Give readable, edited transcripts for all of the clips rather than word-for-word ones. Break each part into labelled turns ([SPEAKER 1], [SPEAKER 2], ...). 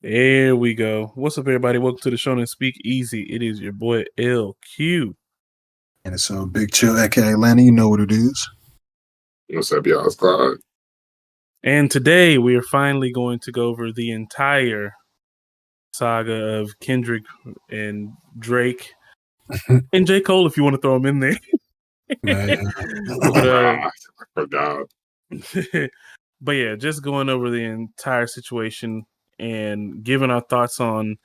[SPEAKER 1] There we go. What's up, everybody? Welcome to the show and Speak Easy. It is your boy LQ.
[SPEAKER 2] And it's Big Chill, aka Landon. You know what it is.
[SPEAKER 3] What's up, y'all? It's Claude.
[SPEAKER 1] And today we are finally going to go over the entire saga of Kendrick and Drake and J. Cole, if you want to throw him in there.
[SPEAKER 2] Man.
[SPEAKER 3] I forgot.
[SPEAKER 1] But yeah, just going over the entire situation and giving our thoughts on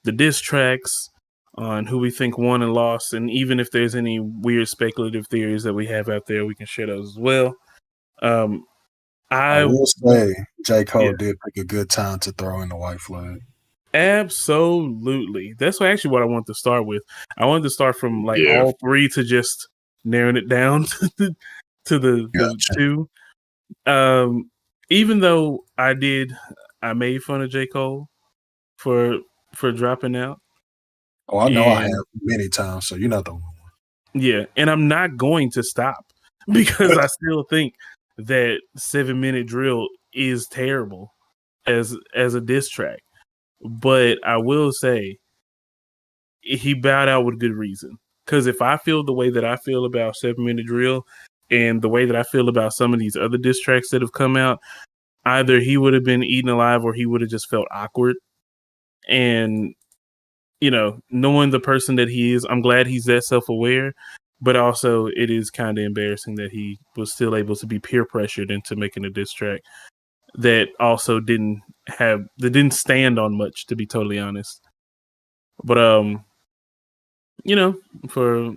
[SPEAKER 1] the diss tracks, on who we think won and lost, and even if there's any weird speculative theories that we have out there, we can share those as well.
[SPEAKER 2] I will say J. Cole did pick a good time to throw in the white flag.
[SPEAKER 1] Absolutely. That's actually what I want to start with. I wanted to start from all three to just narrowing it down to the two. Even though I made fun of J. Cole for dropping out.
[SPEAKER 2] Oh, I know I have many times, so you're not the only one.
[SPEAKER 1] Yeah, and I'm not going to stop because I still think that 7-minute drill is terrible as a diss track. But I will say he bowed out with good reason. Because if I feel the way that I feel about 7-minute drill and the way that I feel about some of these other diss tracks that have come out, either he would have been eaten alive or he would have just felt awkward. And, you know, knowing the person that he is, I'm glad he's that self-aware. But also, it is kind of embarrassing that he was still able to be peer pressured into making a diss track that also didn't stand on much, to be totally honest. But you know, for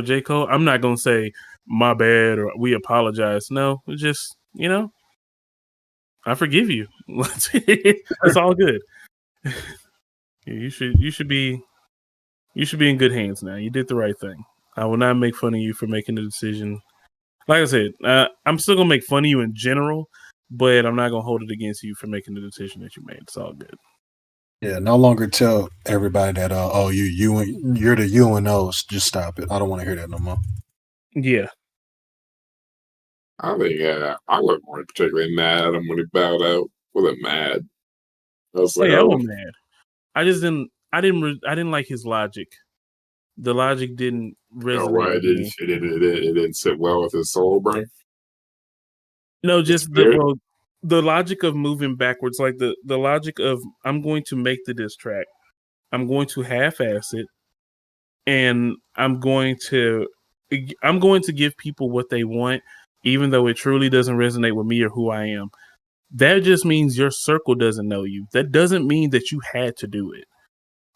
[SPEAKER 1] J. Cole, I'm not gonna say my bad or we apologize. No, just I forgive you. It's all good. You should be in good hands now. You did the right thing. I will not make fun of you for making the decision. Like I said, I'm still gonna make fun of you in general, but I'm not gonna hold it against you for making the decision that you made. It's all good.
[SPEAKER 2] Yeah, no longer tell everybody that you're the UNOs. Just stop it. I don't want to hear that no more.
[SPEAKER 1] Yeah.
[SPEAKER 3] I think I wasn't more particularly mad at him when he bowed out. Wasn't mad. I was like,
[SPEAKER 1] I was mad. I just didn't. I didn't like his logic. The logic didn't resonate.
[SPEAKER 3] It didn't sit well with his soul, bro.
[SPEAKER 1] No, just the logic of moving backwards, like the logic of I'm going to make the diss track, I'm going to half-ass it, and I'm going to give people what they want, even though it truly doesn't resonate with me or who I am. That just means your circle doesn't know you. That doesn't mean that you had to do it.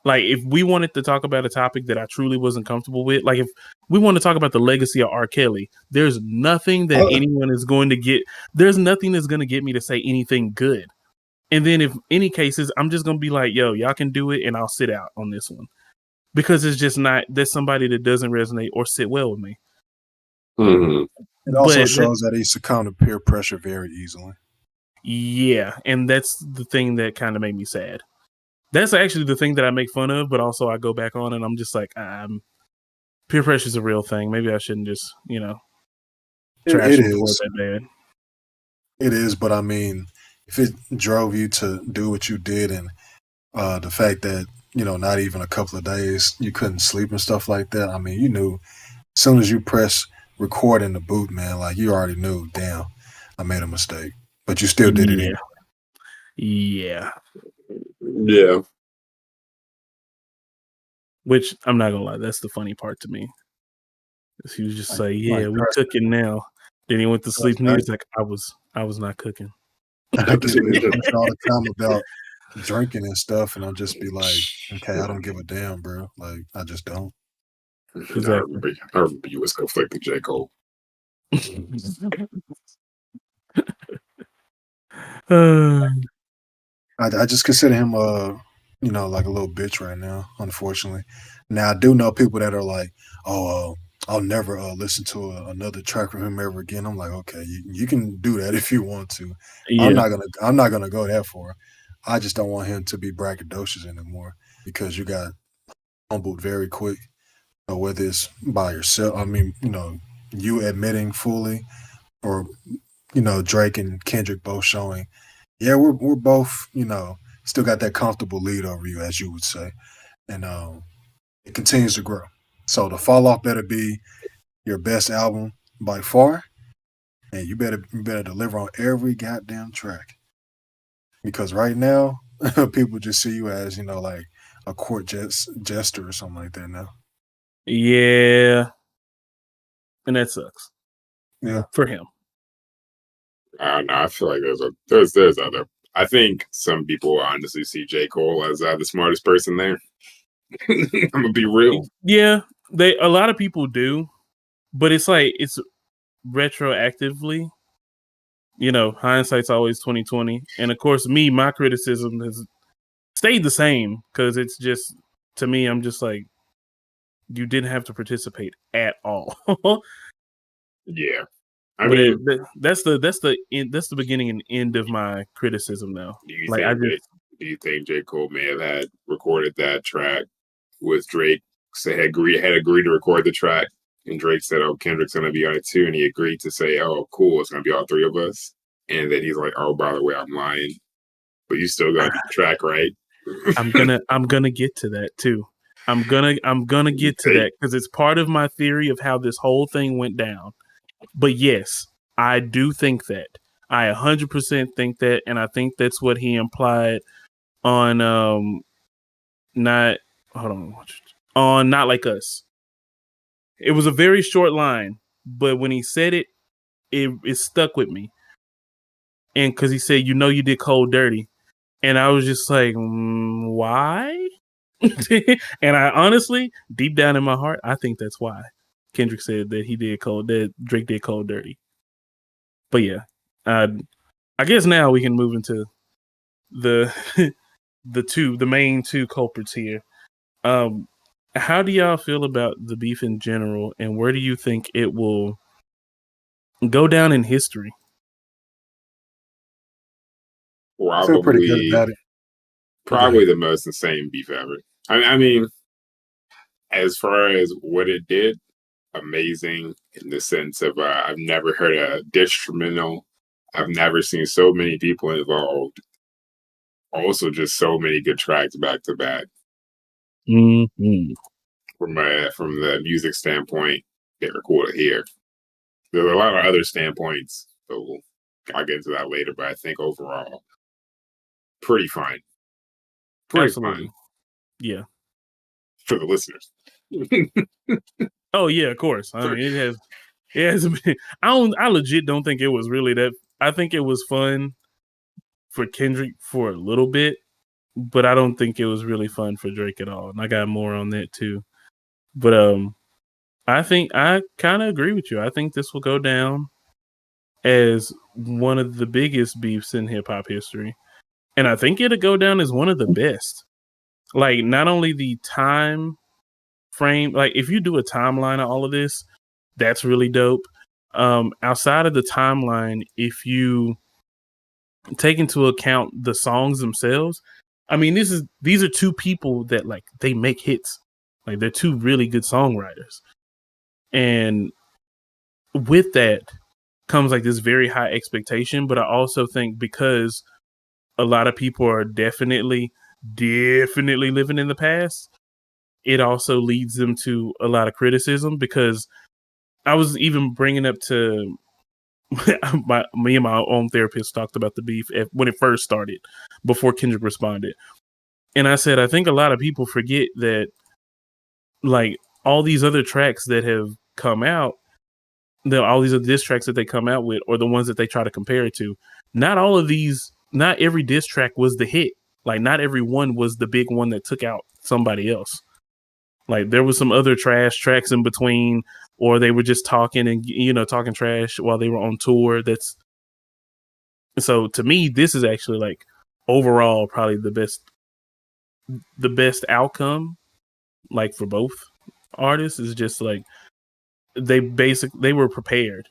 [SPEAKER 1] Like, if we wanted to talk about a topic that I truly wasn't comfortable with, like if we want to talk about the legacy of R. Kelly, there's nothing that anyone is going to get. There's nothing that's going to get me to say anything good. And then if any cases, I'm just going to be like, yo, y'all can do it. And I'll sit out on this one because it's just not, there's somebody that doesn't resonate or sit well with me.
[SPEAKER 3] Mm-hmm.
[SPEAKER 2] It also shows that he succumbed to peer pressure very easily.
[SPEAKER 1] Yeah. And that's the thing that kind of made me sad. That's actually the thing that I make fun of, but also I go back on and I'm just like, peer pressure is a real thing. Maybe I shouldn't just, trash
[SPEAKER 2] it is
[SPEAKER 1] that bad.
[SPEAKER 2] It is, but I mean, if it drove you to do what you did, and the fact that not even a couple of days you couldn't sleep and stuff like that, I mean, you knew as soon as you press record in the boot, man, like you already knew, damn, I made a mistake, but you still did it anyway.
[SPEAKER 1] Yeah.
[SPEAKER 3] Yeah.
[SPEAKER 1] Which I'm not gonna lie, that's the funny part to me. He was just we cooking now. Then he went to sleep and he was like, I was not cooking.
[SPEAKER 2] I get all the time about drinking and stuff, and I'll just be like, okay, I don't give a damn, bro. Like, I just don't.
[SPEAKER 3] Exactly. I remember you was conflicting J. Cole.
[SPEAKER 2] I just consider him like a little bitch right now, unfortunately. Now I do know people that are like, I'll never listen to another track from him ever again. I'm like, okay, you can do that if you want to. Yeah. I'm not gonna go that far. I just don't want him to be braggadocious anymore because you got humbled very quick. Whether it's by yourself, I mean, you admitting fully, or Drake and Kendrick both showing, yeah, we're both still got that comfortable lead over you, as you would say, and it continues to grow. So the fall off better be your best album by far, and you better deliver on every goddamn track. Because right now, people just see you as like a court jester or something like that now.
[SPEAKER 1] Yeah, and that sucks.
[SPEAKER 2] Yeah,
[SPEAKER 1] for him.
[SPEAKER 3] I don't know. I feel like there's other. I think some people honestly see J. Cole as the smartest person there. I'm gonna be real.
[SPEAKER 1] Yeah, a lot of people do, but it's like it's retroactively. Hindsight's always 20/20, and of course, my criticism has stayed the same because it's just to me, I'm just like, you didn't have to participate at all.
[SPEAKER 3] Yeah,
[SPEAKER 1] that's the beginning and end of my criticism now.
[SPEAKER 3] Do you
[SPEAKER 1] Like
[SPEAKER 3] think J. Cole may have had recorded that track with Drake? Say had agreed to record the track, and Drake said, "Oh, Kendrick's gonna be on it too," and he agreed to say, "Oh, cool, it's gonna be all three of us." And then he's like, "Oh, by the way, I'm lying, but you still got the track, right?"
[SPEAKER 1] I'm gonna get to that too. I'm gonna get to that because it's part of my theory of how this whole thing went down. But yes, I do think that. I 100% think that, and I think that's what he implied on not Like Us. It was a very short line, but when he said it, it stuck with me. And because he said, you did Cole dirty. And I was just like, why? And I honestly, deep down in my heart, I think that's why Kendrick said that Drake did Cole dirty. But yeah, I guess now we can move into the the main two culprits here. How do y'all feel about the beef in general, and where do you think it will go down in history?
[SPEAKER 2] I feel pretty good about it.
[SPEAKER 3] Probably the most insane beef ever. I mean, as far as what it did, amazing in the sense of I've never heard a instrumental. I've never seen so many people involved. Also, just so many good tracks back to back.
[SPEAKER 1] Mm-hmm.
[SPEAKER 3] From the music standpoint, they recorded here. There's a lot of other standpoints, so I'll get into that later. But I think overall, pretty fine.
[SPEAKER 1] Absolutely. Fine. Yeah.
[SPEAKER 3] For the listeners.
[SPEAKER 1] Oh yeah, of course. I mean, it has been, I legit don't think it was really that. I think it was fun for Kendrick for a little bit, but I don't think it was really fun for Drake at all. And I got more on that too. But I think I kind of agree with you. I think this will go down as one of the biggest beefs in hip hop history. And I think it'll go down as one of the best. Like, not only the time frame, like if you do a timeline of all of this, that's really dope. Outside of the timeline, if you take into account the songs themselves, I mean, these are two people that like they make hits. Like they're two really good songwriters. And with that comes like this very high expectation. But I also think because a lot of people are definitely living in the past, it also leads them to a lot of criticism. Because I was even bringing up to me and my own therapist talked about the beef when it first started, before Kendrick responded. And I said, I think a lot of people forget that like all these other tracks that have come out, all these other diss tracks that they come out with, or the ones that they try to compare it to, not every diss track was the hit. Like not every one was the big one that took out somebody else. Like there was some other trash tracks in between, or they were just talking and talking trash while they were on tour. So to me, this is actually like overall probably the best outcome, like for both artists, is just like they were prepared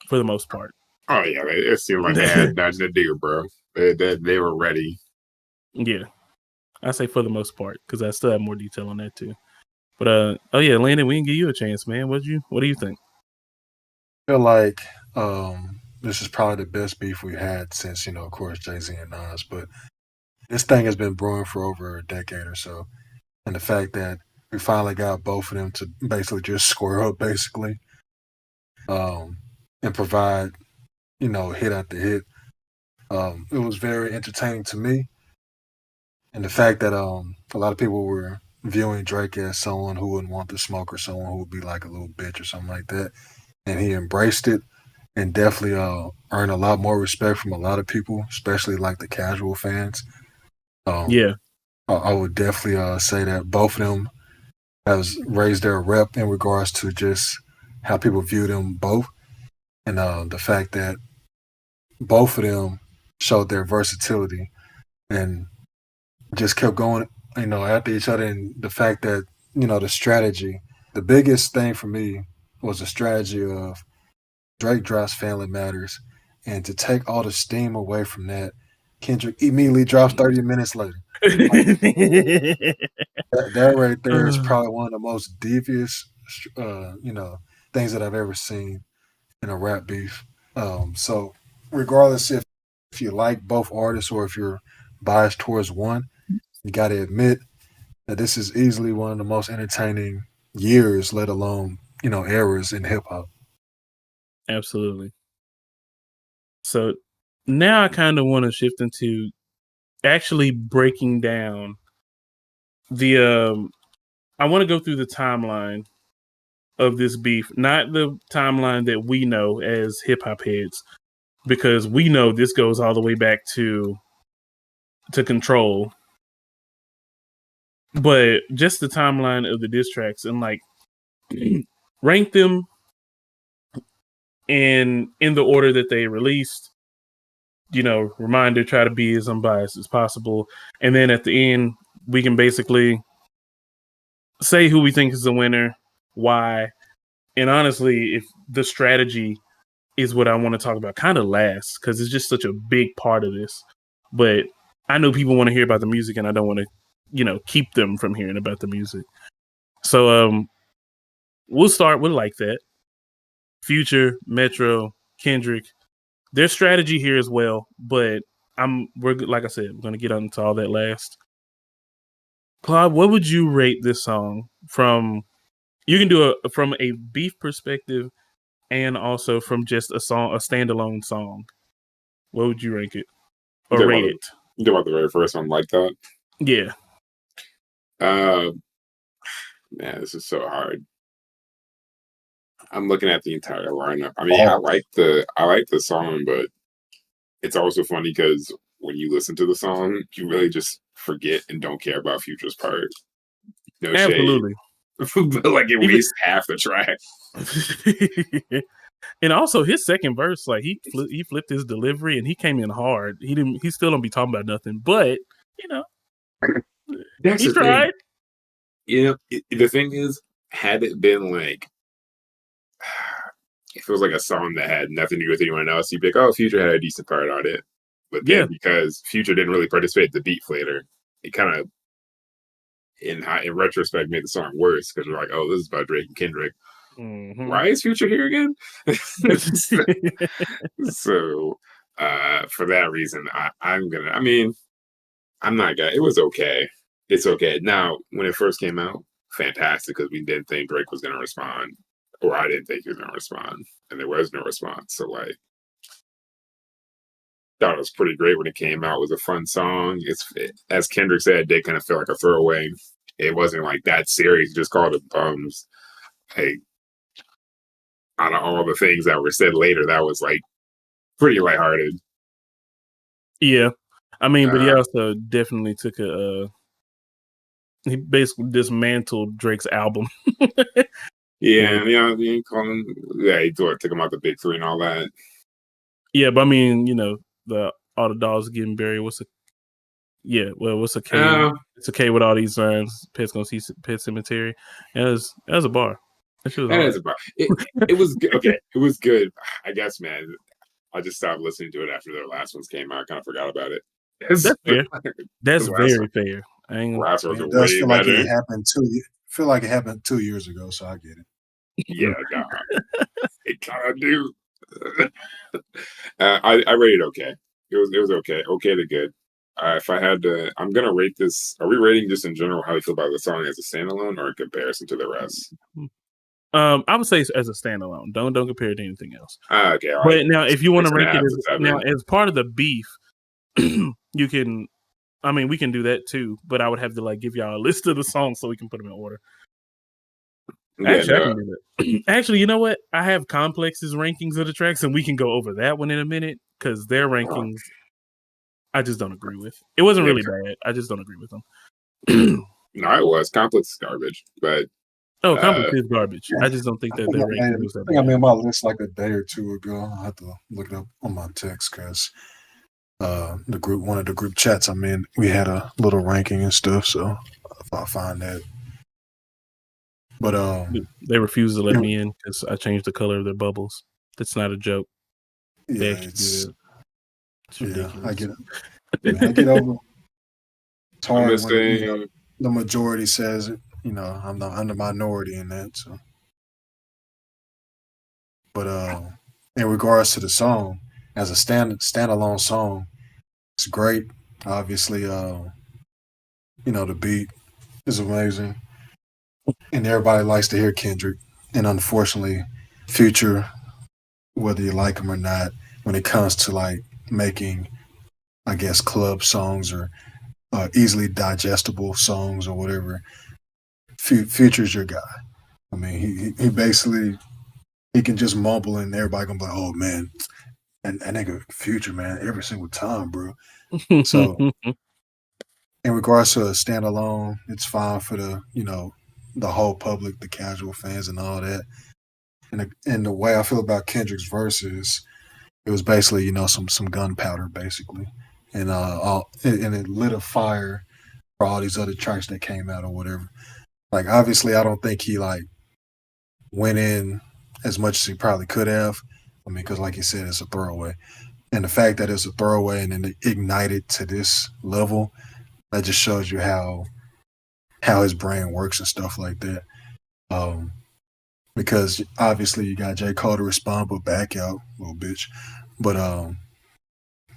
[SPEAKER 1] for the most part.
[SPEAKER 3] Oh yeah, it seemed like they had nothing to do, bro. They were ready.
[SPEAKER 1] Yeah, I say for the most part because I still have more detail on that too. But oh yeah, Landon, we can give you a chance, man. What do you think?
[SPEAKER 2] I feel like this is probably the best beef we had since, of course, Jay-Z and Nas. But this thing has been brewing for over a decade or so. And the fact that we finally got both of them to basically just square up, basically, and provide, hit after hit. It was very entertaining to me. And the fact that a lot of people were viewing Drake as someone who wouldn't want to smoke or someone who would be like a little bitch or something like that. And he embraced it and definitely earned a lot more respect from a lot of people, especially like the casual fans. I would definitely say that both of them has raised their rep in regards to just how people view them both. And the fact that both of them showed their versatility and just kept going, after each other. And the fact that, the strategy, the biggest thing for me was the strategy of Drake drops Family Matters. And to take all the steam away from that, Kendrick immediately drops 30 minutes later. That right there is probably one of the most devious, things that I've ever seen in a rap beef. So regardless if you like both artists or if you're biased towards one, you got to admit that this is easily one of the most entertaining years, let alone, eras in hip hop.
[SPEAKER 1] Absolutely. So now I kind of want to shift into actually breaking down the I want to go through the timeline of this beef, not the timeline that we know as hip hop heads, because we know this goes all the way back to Control, but just the timeline of the diss tracks and like rank them in the order that they released. Reminder, try to be as unbiased as possible, and then at the end we can basically say who we think is the winner, why, and honestly, if the strategy is what I want to talk about kind of last, because it's just such a big part of this. But I know people want to hear about the music, and I don't want to, keep them from hearing about the music. So we'll start with like that. Future, Metro, Kendrick, their strategy here as well, but we're like I said, we're gonna get into all that last. Claude, what would you rate this song from? You can do from a beef perspective and also from just a standalone song. What would you rank it or rate it?
[SPEAKER 3] You about the very first one like that?
[SPEAKER 1] Yeah.
[SPEAKER 3] Man, this is so hard. I'm looking at the entire lineup. I mean, I like the song, but it's also funny because when you listen to the song, you really just forget and don't care about Future's part. No
[SPEAKER 1] Absolutely.
[SPEAKER 3] Shade. But like at least half the track.
[SPEAKER 1] And also his second verse, like he flipped his delivery and he came in hard. He still don't be talking about nothing, but he tried.
[SPEAKER 3] The thing is, had it been like, if it was like a song that had nothing to do with anyone else, you'd be like, oh, Future had a decent part on it. But then because Future didn't really participate in the beat later, it kind of, in retrospect, made the song worse because we're like, oh, this is about Drake and Kendrick. Mm-hmm. Why is Future here again? So for that reason, I'm not gonna. It was okay. It's okay. Now, when it first came out, fantastic, because we didn't think Drake was gonna respond, or I didn't think he was gonna respond, and there was no response. So like, thought it was pretty great when it came out. It was a fun song. As Kendrick said, it did kind of feel like a throwaway. It wasn't like that serious. Just called it bums. Hey, out of all the things that were said later, that was like pretty lighthearted.
[SPEAKER 1] Yeah, I mean, but he also definitely took he basically dismantled Drake's album.
[SPEAKER 3] Yeah, he took him out the big three and all that.
[SPEAKER 1] Yeah, but I mean, all the dogs getting buried. What's a K? It's a K with all these signs. Pet's gonna see Pet Cemetery. And that was a bar.
[SPEAKER 3] That is a bar. It was good. Okay, it was good. I guess, man. I just stopped listening to it after their last ones came out. I kind of forgot about it.
[SPEAKER 1] That's fair. That's very fair.
[SPEAKER 3] Last ones are
[SPEAKER 2] way
[SPEAKER 3] feel
[SPEAKER 2] better.
[SPEAKER 3] Like
[SPEAKER 2] it happened feel like it happened 2 years ago, so I get it.
[SPEAKER 3] Yeah, it kind of do. I rated okay. It was okay. Okay to good. If I had to, I'm gonna rate this. Are we rating just in general how you feel about the song as a standalone or in comparison to the rest?
[SPEAKER 1] I would say it's as a standalone. Don't compare it to anything else.
[SPEAKER 3] Okay, all right.
[SPEAKER 1] But now, if you want to rank it
[SPEAKER 3] 6.5 to
[SPEAKER 1] as part of the beef, you can. I mean, we can do that too. But I would have to like give y'all a list of the songs so we can put them in order. Actually, I can do that. Actually, you know what? I have Complex's rankings of the tracks, and we can go over that one in a minute because their rankings, I just don't agree with. It wasn't really bad. I just don't agree with them.
[SPEAKER 3] No, it was. Complex is garbage, but
[SPEAKER 1] Complex is garbage. I just don't think that their ranking was that bad.
[SPEAKER 2] I made my list like a day or two ago. I have to look it up on my text because one of the group chats I'm in, we had a little ranking and stuff. So if I find that. But
[SPEAKER 1] they refuse to let me in because I changed the color of their bubbles. That's not a joke.
[SPEAKER 2] Yeah,
[SPEAKER 1] it's ridiculous.
[SPEAKER 2] I get it. I get over. It's hard when the majority says it. You know, I'm the minority in that. So, but in regards to the song, as a standalone song, it's great. Obviously, the beat is amazing. And everybody likes to hear Kendrick. And unfortunately, Future, whether you like him or not, when it comes to like making, I guess, club songs or easily digestible songs or whatever, Future's your guy. I mean, he basically, he can just mumble and everybody gonna be like, oh man, and nigga Future, man, every single time, bro. So in regards to a standalone, it's fine for the whole public, the casual fans, and all that. And the way I feel about Kendrick's verses, it was basically some gunpowder basically, and it lit a fire for all these other tracks that came out or whatever. Like obviously, I don't think he like went in as much as he probably could have. I mean, because like you said, it's a throwaway, and the fact that it's a throwaway and then it ignited to this level, that just shows you how his brain works and stuff like that. Because obviously you got J. Cole to respond, but back out, little bitch. But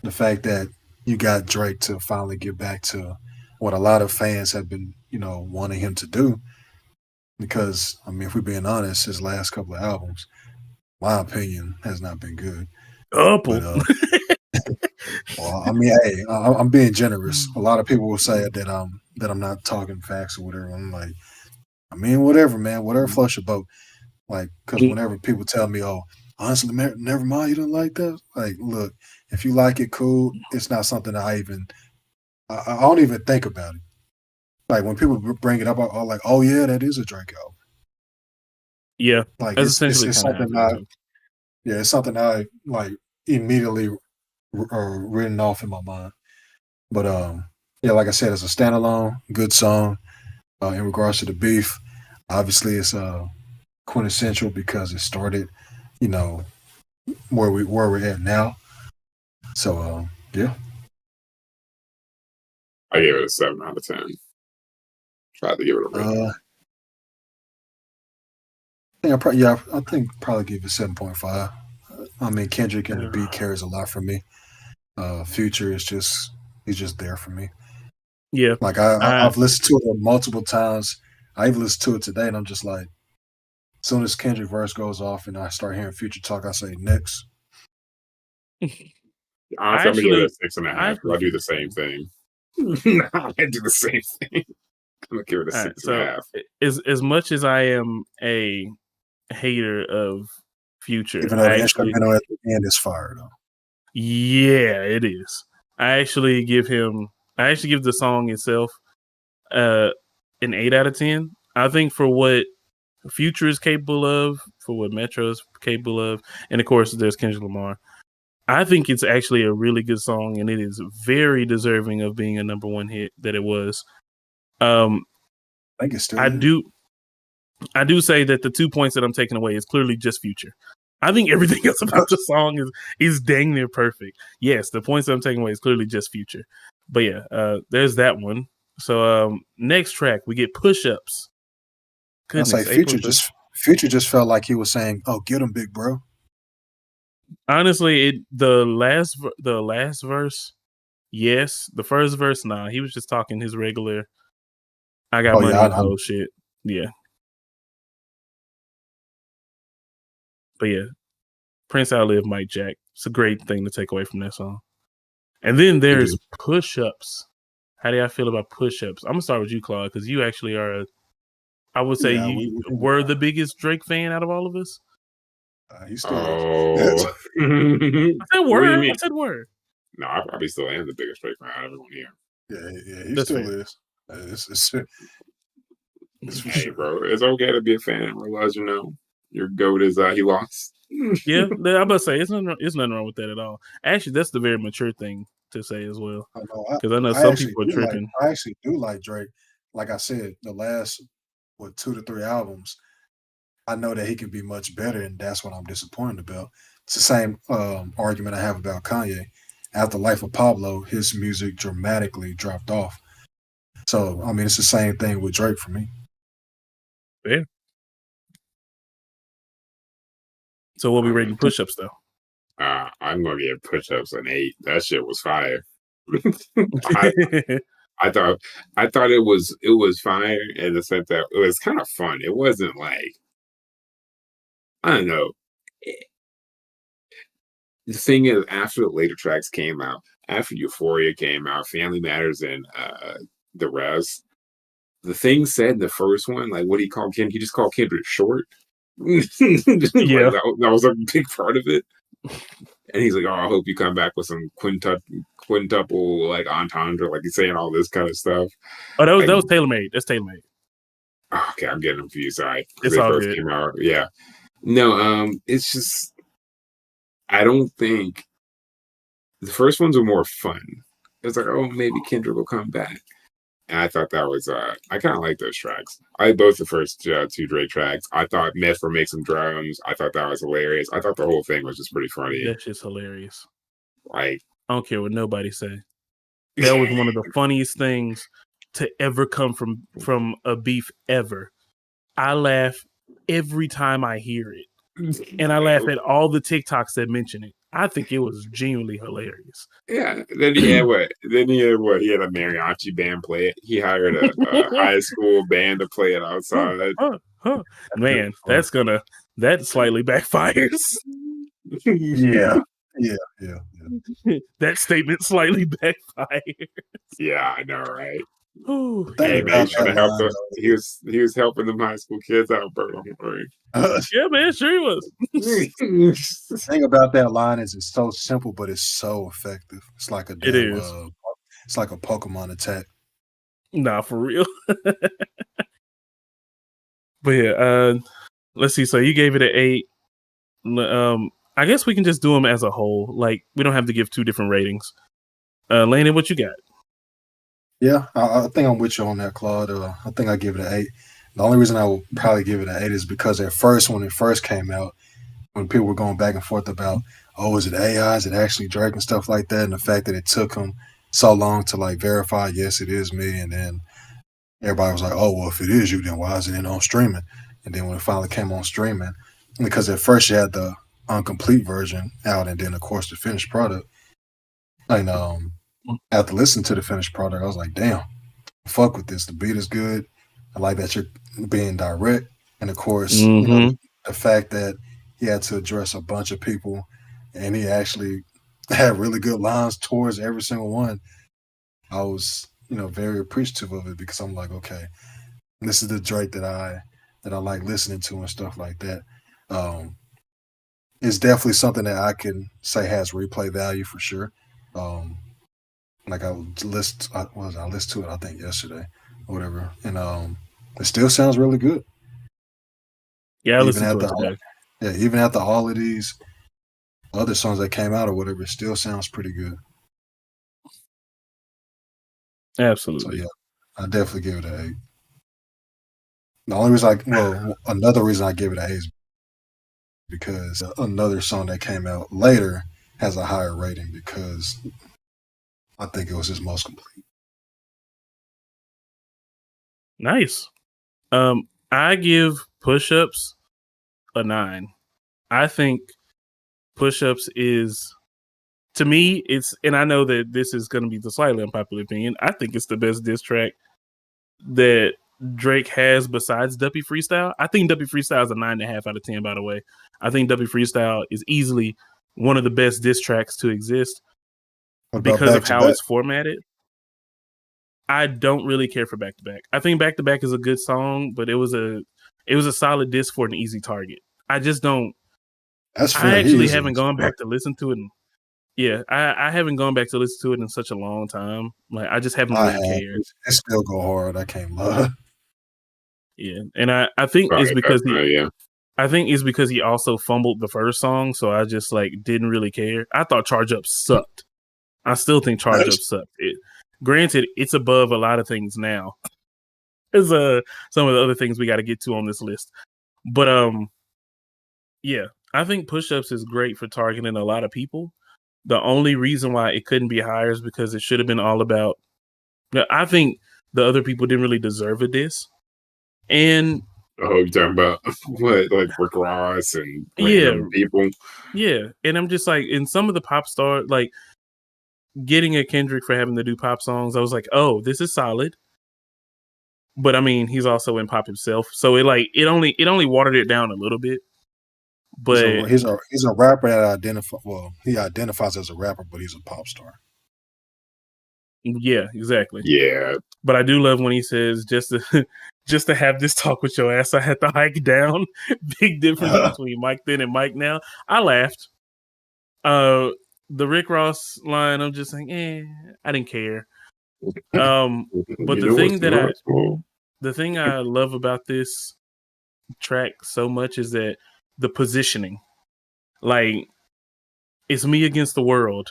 [SPEAKER 2] the fact that you got Drake to finally get back to what a lot of fans have been, wanting him to do. Because I mean, if we're being honest, his last couple of albums, my opinion, has not been good. But, well, I mean, hey, I'm being generous. A lot of people will say that I'm not talking facts or whatever. I'm like, I mean, whatever, man, whatever floats your boat. Like, because whenever people tell me, oh, honestly, never mind, you don't like that. Like, look, if you like it, cool. It's not something that I don't even think about it. Like when people bring it up, I'm like, oh yeah, that is a Drake album.
[SPEAKER 1] Yeah,
[SPEAKER 2] like it's something it's something I like immediately written off in my mind. But yeah, like I said, it's a standalone, good song. In regards to the beef, obviously it's quintessential because it started, where we're at now. So yeah,
[SPEAKER 3] I gave it a 7 out of 10. Tried to give it a rating.
[SPEAKER 2] I think probably give it 7.5. I mean, Kendrick and the beat carries a lot for me. Future is he's just there for me.
[SPEAKER 1] Yeah,
[SPEAKER 2] like I've listened to it multiple times. I even listened to it today, and I'm just like, as soon as Kendrick verse goes off and I start hearing Future talk, I say next.
[SPEAKER 3] Honestly, I'm gonna give it a 6.5. I'll do the same thing. I do the same thing. I'm gonna give it a 6.5.
[SPEAKER 1] As much as I am a hater of Future,
[SPEAKER 2] even though the instrumental at the end is fire, though.
[SPEAKER 1] Yeah, it is. I actually give the song itself an 8 out of 10. I think for what Future is capable of, for what Metro is capable of, and of course there's Kendrick Lamar. I think it's actually a really good song, and it is very deserving of being a number one hit that it was. I think it's still. I do say that the 2 points that I'm taking away is clearly just Future. I think everything else about the song is dang near perfect. Yes, the points that I'm taking away is clearly just Future. But yeah, there's that one. So next track we get Push Ups.
[SPEAKER 2] Goodness, Future just felt like he was saying, "Oh, get him, big bro."
[SPEAKER 1] Honestly, the last verse, yes. The first verse, nah. He was just talking his regular. I got
[SPEAKER 2] Oh
[SPEAKER 1] money
[SPEAKER 2] yeah,
[SPEAKER 1] and whole shit. Yeah, but yeah, Prince outlived Mike Jack. It's a great thing to take away from that song. And then
[SPEAKER 2] it
[SPEAKER 1] there's
[SPEAKER 2] is.
[SPEAKER 1] push-ups. How do y'all feel about push-ups? I'm gonna start with you, Claude, because you actually are. I would say
[SPEAKER 2] Yeah,
[SPEAKER 1] you
[SPEAKER 2] we can,
[SPEAKER 1] were the biggest Drake fan out of all of us.
[SPEAKER 2] he still is.
[SPEAKER 3] Oh, what
[SPEAKER 1] I said
[SPEAKER 3] do you
[SPEAKER 1] word. I
[SPEAKER 3] mean?
[SPEAKER 1] said word.
[SPEAKER 3] No, I probably still am the biggest Drake fan out of everyone here.
[SPEAKER 2] Yeah, he
[SPEAKER 1] That's
[SPEAKER 2] still
[SPEAKER 1] fair.
[SPEAKER 2] is. It's for
[SPEAKER 3] Hey,
[SPEAKER 2] sure.
[SPEAKER 3] bro, it's okay to be a fan and realize your goat is he lost.
[SPEAKER 1] Yeah, I'm about to say it's nothing wrong with that at all. Actually, that's the very mature thing to say as well.
[SPEAKER 2] I know.
[SPEAKER 1] Because I know
[SPEAKER 2] I
[SPEAKER 1] some
[SPEAKER 2] actually
[SPEAKER 1] people are
[SPEAKER 2] do like.
[SPEAKER 1] tripping.
[SPEAKER 2] I actually do like Drake. Like I said, the last 2 to 3 albums, I know that he can be much better, and that's what I'm disappointed about. It's the same argument I have about Kanye. After Life of Pablo, his music dramatically dropped off. So I mean, it's the same thing with Drake for me.
[SPEAKER 1] Yeah. So we'll be
[SPEAKER 3] I
[SPEAKER 1] rating
[SPEAKER 3] mean,
[SPEAKER 1] push-ups though.
[SPEAKER 3] I'm gonna give push-ups an 8. That shit was fire. I, I thought it was fire in the sense that it was kind of fun. It wasn't like I don't know. The thing is, after the later tracks came out, after Euphoria came out, Family Matters, and the rest, the thing said in the first one, like what he called Ken, he just called Kendrick short. Like
[SPEAKER 1] Yeah.
[SPEAKER 3] that was a big part of it. And he's like, "Oh, I hope you come back with some quintuple like entendre, like he's saying all this kind of stuff."
[SPEAKER 1] Oh, that
[SPEAKER 3] Like,
[SPEAKER 1] was tailor made. That's tailor made.
[SPEAKER 3] okay, I'm getting confused. Sorry, because
[SPEAKER 1] It's
[SPEAKER 3] they
[SPEAKER 1] all
[SPEAKER 3] first
[SPEAKER 1] good.
[SPEAKER 3] came out. Yeah, no, it's just I don't think the first ones were more fun. It's like, oh, maybe Kendrick will come back. And I thought that was I kind of like those tracks. I like both the first 2 Drake tracks. I thought Meth for Make Some Drums. I thought that was hilarious. I thought the whole thing was just pretty funny.
[SPEAKER 1] That shit's hilarious.
[SPEAKER 3] Like,
[SPEAKER 1] I don't care what nobody say. That was one of the funniest things to ever come from a beef ever. I laugh every time I hear it. And I laugh at all the TikToks that mention it. I think it was genuinely hilarious.
[SPEAKER 3] yeah. Then he had what? Then he had what? He had a mariachi band play it. He hired a high school band to play it outside.
[SPEAKER 1] Man, that slightly backfires.
[SPEAKER 2] Yeah, yeah, yeah, yeah.
[SPEAKER 1] That statement slightly backfired.
[SPEAKER 3] Yeah, I know, right?
[SPEAKER 1] Ooh,
[SPEAKER 2] The thing
[SPEAKER 3] Hey man,
[SPEAKER 1] yeah.
[SPEAKER 2] about
[SPEAKER 3] he's trying
[SPEAKER 2] that
[SPEAKER 3] to help
[SPEAKER 2] line,
[SPEAKER 3] the. He was helping them high school kids out, bro. Don't worry.
[SPEAKER 2] though,
[SPEAKER 1] Yeah, man, sure he was.
[SPEAKER 2] the thing about that line is it's so simple, but it's so effective. It's like a
[SPEAKER 1] It
[SPEAKER 2] damn,
[SPEAKER 1] is.
[SPEAKER 2] it's like a Pokemon attack.
[SPEAKER 1] Nah, for real. But yeah, let's see. So you gave it an 8. I guess we can just do them as a whole. Like we don't have to give 2 different ratings. Landon, what you got?
[SPEAKER 2] Yeah, I think I'm with you on that, Claude. I think I give it an 8. The only reason I will probably give it an 8 is because at first, when it first came out, when people were going back and forth about, oh, is it AI? Is it actually Drake and stuff like that? And the fact that it took him so long to like verify, yes, it is me. And then everybody was like, oh, well, if it is you, then why isn't it on streaming? And then when it finally came on streaming, because at first you had the incomplete version out, and then of course the finished product. And after listening to the finished product, I was like, damn, fuck with this. The beat is good. I like that you're being direct. And of course, the fact that he had to address a bunch of people and he actually had really good lines towards every single one. I was, very appreciative of it because I'm like, okay, this is the Drake that I like listening to and stuff like that. It's definitely something that I can say has replay value for sure. Like I listened to it I think yesterday or whatever, and it still sounds really good.
[SPEAKER 1] Yeah, I
[SPEAKER 2] Even
[SPEAKER 1] listened to
[SPEAKER 2] after
[SPEAKER 1] it today.
[SPEAKER 2] even after all of these other songs that came out or whatever, it still sounds pretty good. So
[SPEAKER 1] Absolutely.
[SPEAKER 2] yeah, I definitely give it an 8. The only reason another reason I give it an 8 is because another song that came out later has a higher rating because I think it was his most complete.
[SPEAKER 1] Nice. I give push-ups a 9. I think Push-Ups is, to me, it's, and I know that this is going to be the slightly unpopular opinion, I think it's the best diss track that Drake has besides Duppy Freestyle. I think Duppy Freestyle is a 9.5 out of 10, by the way. I think Duppy Freestyle is easily one of the best diss tracks to exist because of how it's formatted. I don't really care for Back to Back. I think Back to Back is a good song, but it was a solid diss for an easy target. I just don't.
[SPEAKER 2] That's fair.
[SPEAKER 1] I actually haven't gone back to listen to it. Yeah, I haven't gone back to listen to it in such a long time. Like, I just haven't really cared.
[SPEAKER 2] It still go hard. I can't lie.
[SPEAKER 1] Yeah, and I think it's because I think it's because he also fumbled the first song, so I just like didn't really care. I thought Charge Up sucked. I still think Charge Up sucked. Granted, it's above a lot of things now. There's some of the other things we got to get to on this list, but yeah, I think Push-Ups is great for targeting a lot of people. The only reason why it couldn't be higher is because it should have been all about. I think the other people didn't really deserve a diss, and
[SPEAKER 3] you're talking about what, like Rick Ross and random people?
[SPEAKER 1] Yeah, and I'm just like, in some of the pop stars, like getting a Kendrick for having to do pop songs, I was like, oh, this is solid. But I mean, he's also in pop himself, so it only watered it down a little bit. But
[SPEAKER 2] he's a rapper that he identifies as a rapper, but he's a pop star.
[SPEAKER 1] Yeah, exactly.
[SPEAKER 3] Yeah,
[SPEAKER 1] but I do love when he says, just to have this talk with your ass, I had to hike down. Big difference between Mike then and Mike now. I laughed. The Rick Ross line, I'm just like, I didn't care. But the thing I love about this track so much is that the positioning, like, it's me against the world,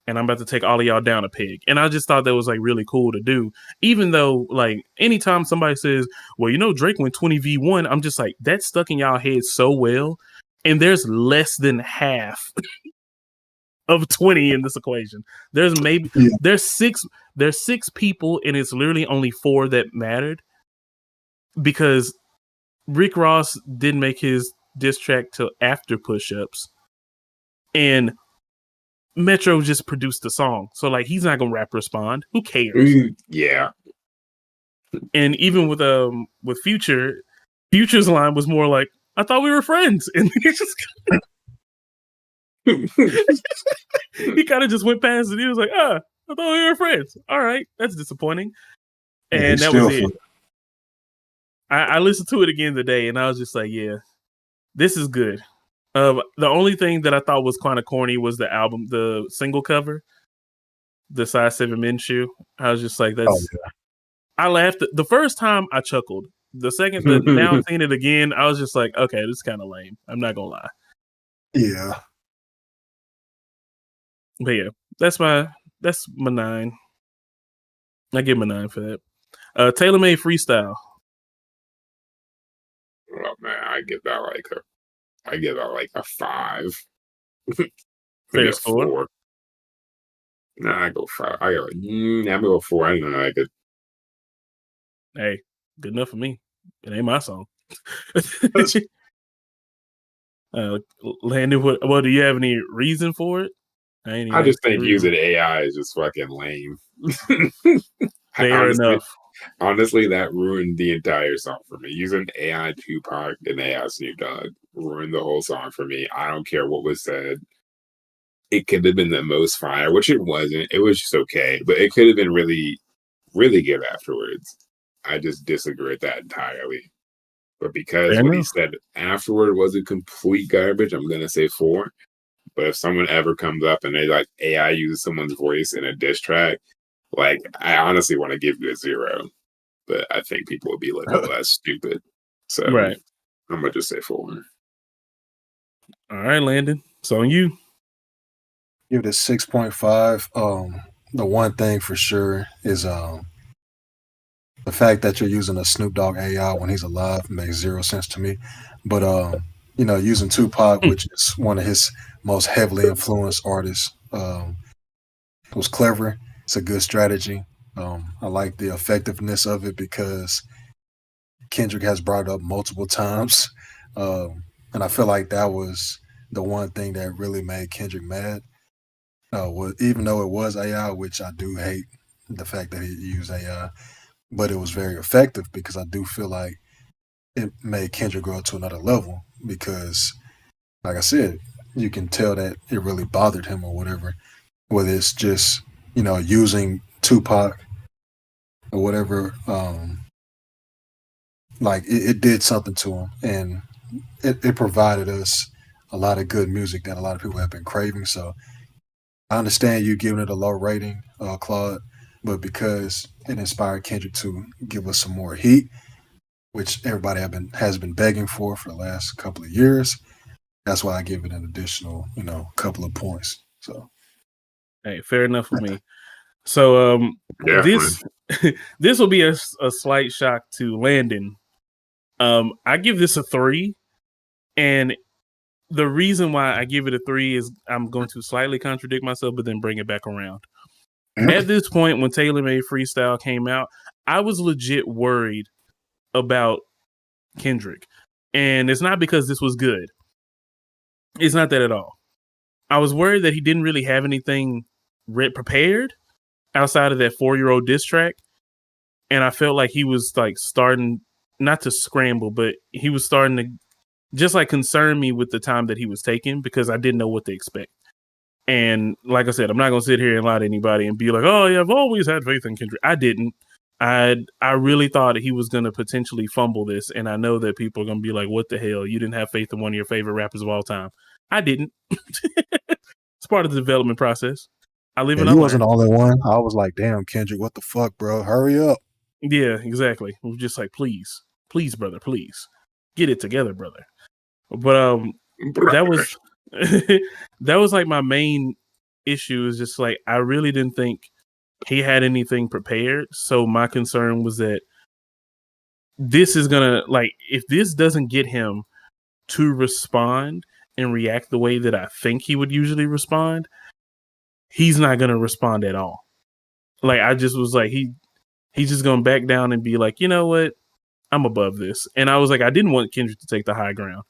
[SPEAKER 1] and I'm about to take all of y'all down a peg. And I just thought that was like really cool to do. Even though, like, anytime somebody says, well, Drake went 20v1, I'm just like, that's stuck in y'all head so well. And there's less than half of 20 in this equation. There's six people, and it's literally only 4 that mattered, because Rick Ross didn't make his diss track till after Push-Ups, and Metro just produced the song, so like he's not gonna rap respond. Who cares?
[SPEAKER 3] Yeah.
[SPEAKER 1] And even with Future's line was more like, I thought we were friends, and he just he kind of just went past it. He was like, I thought we were friends. All right, that's disappointing. And that was it. I listened to it again today, and I was just like, yeah, this is good. The only thing that I thought was kind of corny was the single cover, the size 7 men's shoe. I was just like, I laughed. The first time I chuckled. The second, now seeing it again, I was just like, okay, this is kind of lame. I'm not gonna lie.
[SPEAKER 2] Yeah.
[SPEAKER 1] But yeah, that's my 9. I give him a 9 for that. Taylor Made Freestyle.
[SPEAKER 3] Oh man, I give that like a 5.
[SPEAKER 1] Fair score.
[SPEAKER 3] 4. Nah, I go 5. I'm gonna go 4. I don't know. I could.
[SPEAKER 1] Hey, good enough for me. It ain't my song. Landon, what do you have any reason for it?
[SPEAKER 3] I just think using AI is just fucking lame.
[SPEAKER 1] Fair enough.
[SPEAKER 3] Honestly, that ruined the entire song for me. Using AI Tupac and AI Snoop Dogg ruined the whole song for me. I don't care what was said. It could have been the most fire, which it wasn't. It was just okay, but it could have been really, really good afterwards. I just disagree with that entirely. But because what he said afterward wasn't complete garbage, I'm going to say 4. But if someone ever comes up and they like AI uses someone's voice in a diss track, like, I honestly want to give you a 0. But I think people would be like, oh, that's stupid. So
[SPEAKER 1] right.
[SPEAKER 3] I'm going to just say 4.
[SPEAKER 1] All right, Landon. It's on you.
[SPEAKER 2] Give it a 6.5. The one thing for sure is the fact that you're using a Snoop Dogg AI when he's alive makes 0 sense to me. But using Tupac, which is one of his most heavily influenced artists, was clever. It's a good strategy. I like the effectiveness of it because Kendrick has brought it up multiple times, and I feel like that was the one thing that really made Kendrick mad was, even though it was AI, which I do hate the fact that he used AI, but it was very effective because I do feel like it made Kendrick go to another level because, like I said, you can tell that it really bothered him or whatever. Whether it's just using Tupac or whatever, like it did something to him, and it provided us a lot of good music that a lot of people have been craving. So I understand you giving it a low rating, Claude, but because it inspired Kendrick to give us some more heat, which everybody has been begging for the last couple of years. That's why I give it an additional, couple of points. So,
[SPEAKER 1] hey, fair enough with me. So, this this will be a slight shock to Landon. I give this a 3, and the reason why I give it a 3 is I'm going to slightly contradict myself, but then bring it back around. At this point, when Taylor Made Freestyle came out, I was legit worried about Kendrick. And it's not because this was good. It's not that at all. I was worried that he didn't really have anything prepared outside of that 4-year-old diss track. And I felt like he was like starting not to scramble, but he was starting to just like concern me with the time that he was taking because I didn't know what to expect. And like I said, I'm not going to sit here and lie to anybody and be like, oh, yeah, I've always had faith in Kendrick. I didn't. I really thought he was going to potentially fumble this. And I know that people are going to be like, what the hell? You didn't have faith in one of your favorite rappers of all time. I didn't. It's part of the development process. I live in.
[SPEAKER 2] He wasn't the only one. I was like, damn, Kendrick, what the fuck, bro? Hurry up.
[SPEAKER 1] Yeah, exactly. It was just like, please, brother, please get it together, brother. But that was that was like my main issue is just like I really didn't think he had anything prepared. So my concern was that this is gonna like if this doesn't get him to respond and react the way that I think he would usually respond, he's not gonna respond at all. Like I just was like he's just gonna back down and be like, you know what, I'm above this. And I was like, I didn't want Kendrick to take the high ground.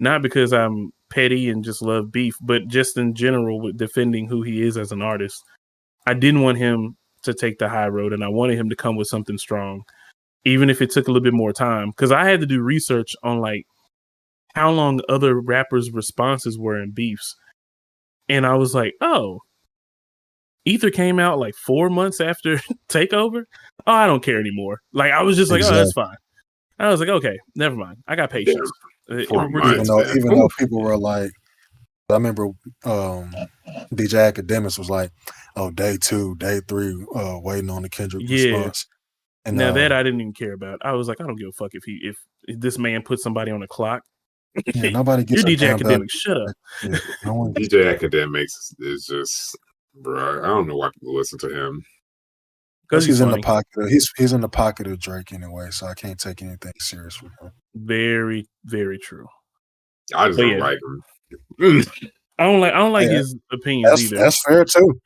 [SPEAKER 1] Not because I'm petty and just love beef, but just in general with defending who he is as an artist. I didn't want him to take the high road, and I wanted him to come with something strong, even if it took a little bit more time. Because I had to do research on like how long other rappers' responses were in beefs. And I was like, oh, Ether came out like 4 months after Takeover. Oh, I don't care anymore. Like I was just like, oh, that's fine. I was like, okay, never mind. I got patience.
[SPEAKER 2] Even though people were like, I remember DJ Academics was like, oh, day 2, day 3, waiting on the Kendrick response. And
[SPEAKER 1] now that I didn't even care about. I was like, I don't give a fuck if this man put somebody on the clock.
[SPEAKER 2] Yeah, nobody gets
[SPEAKER 1] You're DJ Academics. Shut up.
[SPEAKER 2] Yeah,
[SPEAKER 3] DJ Academics is just, bro. I don't know why people listen to him.
[SPEAKER 2] Because he's in the pocket. He's in the pocket of Drake anyway, so I can't take anything serious from him.
[SPEAKER 1] Very, very true.
[SPEAKER 3] I just don't like him.
[SPEAKER 1] I don't like his opinions either.
[SPEAKER 2] That's fair too.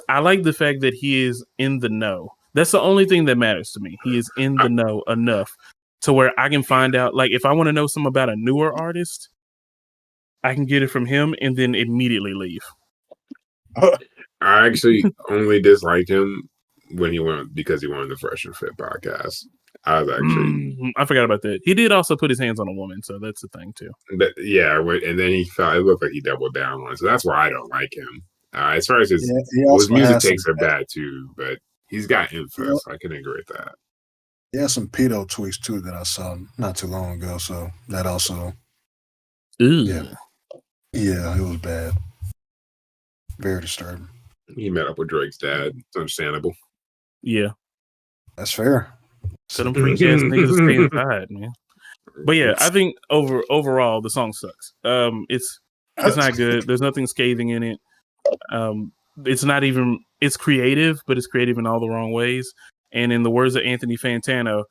[SPEAKER 1] I like the fact that he is in the know. That's the only thing that matters to me. He is in the know enough to where I can find out, like, if I want to know something about a newer artist, I can get it from him and then immediately leave.
[SPEAKER 3] I actually only disliked him when he went because he won the Fresh and Fit podcast. I was actually
[SPEAKER 1] I forgot about that. He did also put his hands on a woman, so that's the thing too.
[SPEAKER 3] But, yeah, and then it looked like he doubled down on it, so that's why I don't like him. As far as his music takes are bad too, but he's got info, so I can agree with that.
[SPEAKER 2] He has some pedo tweets too that I saw not too long ago, so that also.
[SPEAKER 1] Yeah,
[SPEAKER 2] it was bad. Very disturbing.
[SPEAKER 3] He met up with Drake's dad. It's understandable.
[SPEAKER 1] Yeah,
[SPEAKER 2] that's fair.
[SPEAKER 1] So them freak ass niggas stay inside, man. But yeah, I think overall the song sucks. It's not good. There's nothing scathing in it. It's creative, but it's creative in all the wrong ways. And in the words of Anthony Fantano,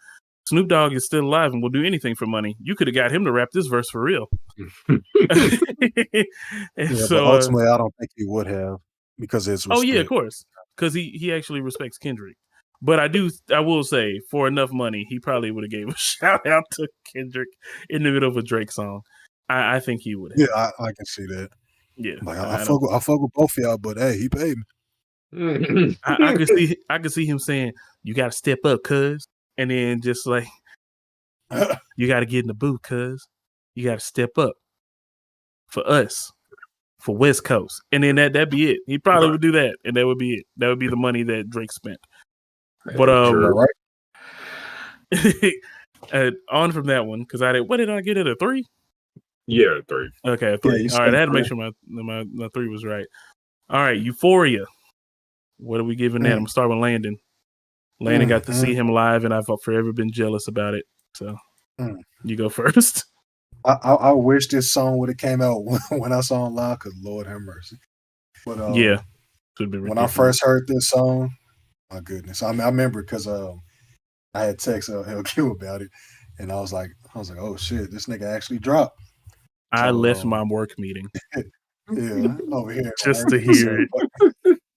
[SPEAKER 1] Snoop Dogg is still alive and will do anything for money. You could have got him to rap this verse for real.
[SPEAKER 2] So ultimately, I don't think he would have because it's respect.
[SPEAKER 1] Oh yeah, of course, because he actually respects Kendrick. But I will say, for enough money, he probably would have gave a shout out to Kendrick in the middle of a Drake song. I think he would have.
[SPEAKER 2] Yeah, I can see that.
[SPEAKER 1] Yeah,
[SPEAKER 2] Like
[SPEAKER 1] I
[SPEAKER 2] I
[SPEAKER 1] don't.
[SPEAKER 2] fuck with both of y'all, but hey, he paid me.
[SPEAKER 1] I could see him saying, "You got to step up, cuz," and then just like, "You got to get in the booth, cuz. You got to step up for us, for West Coast," and then that'd be it. He probably would do that, and that would be it. That would be the money that Drake spent. But
[SPEAKER 2] right?
[SPEAKER 1] on from that one, because what did I get at a 3?
[SPEAKER 3] Yeah, 3.
[SPEAKER 1] Okay, a
[SPEAKER 2] Yeah,
[SPEAKER 1] 3.
[SPEAKER 2] you
[SPEAKER 1] All right, I had to
[SPEAKER 2] said
[SPEAKER 1] make sure my 3 was right. All right, Euphoria. What are we giving that? I'm gonna start with Landon. Landon got to see him live, and I've forever been jealous about it. So you go first.
[SPEAKER 2] I wish this song would have came out when I saw him live, because Lord have mercy. But
[SPEAKER 1] Yeah,
[SPEAKER 2] when I first heard this song, my goodness, I mean, I remember because I had texted LQ about it, and I was like, oh shit, this nigga actually dropped.
[SPEAKER 1] I left my work meeting.
[SPEAKER 2] Yeah, over here
[SPEAKER 1] just to hear it.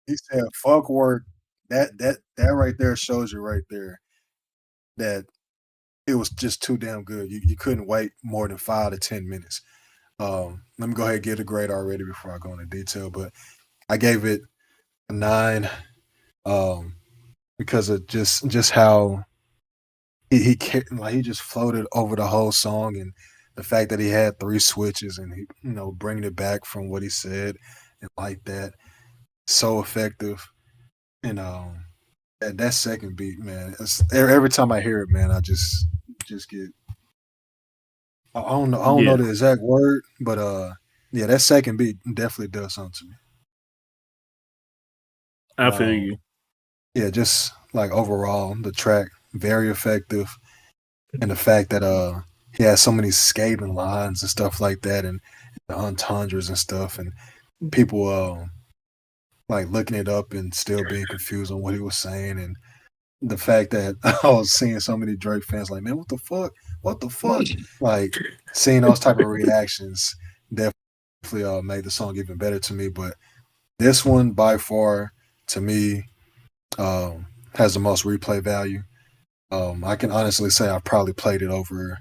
[SPEAKER 2] He said, "Fuck work." That right there shows you right there that it was just too damn good. You couldn't wait more than 5 to 10 minutes. Let me go ahead and get a grade already before I go into detail, but I gave it a 9 because of just how he just floated over the whole song, and the fact that he had 3 switches and he bringing it back from what he said and like that, so effective. And that second beat, man, every time I hear it, man, I just get, I don't know the exact word, but yeah, that second beat definitely does something to me.
[SPEAKER 1] I feel you.
[SPEAKER 2] Yeah, just like overall, the track very effective, and the fact that he has so many scathing lines and stuff like that, and the entendres and stuff, and people like looking it up and still being confused on what he was saying, and the fact that I was seeing so many Drake fans like, man, what the fuck, like seeing those type of reactions definitely made the song even better to me. But this one by far, to me, has the most replay value. I can honestly say I probably played it over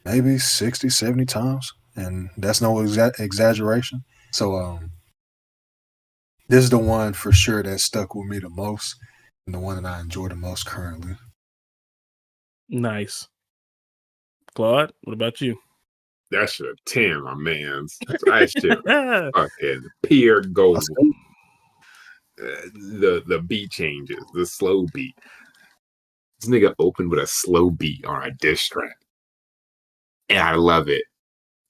[SPEAKER 2] maybe 60, 70 times, and that's no exaggeration. So this is the one for sure that stuck with me the most, and the one that I enjoy the most currently.
[SPEAKER 1] Nice. Claude, what about you?
[SPEAKER 3] That shit 10, my man's. That shit fucking pure gold. The beat changes, the slow beat. This nigga opened with a slow beat on a diss track. And I love it.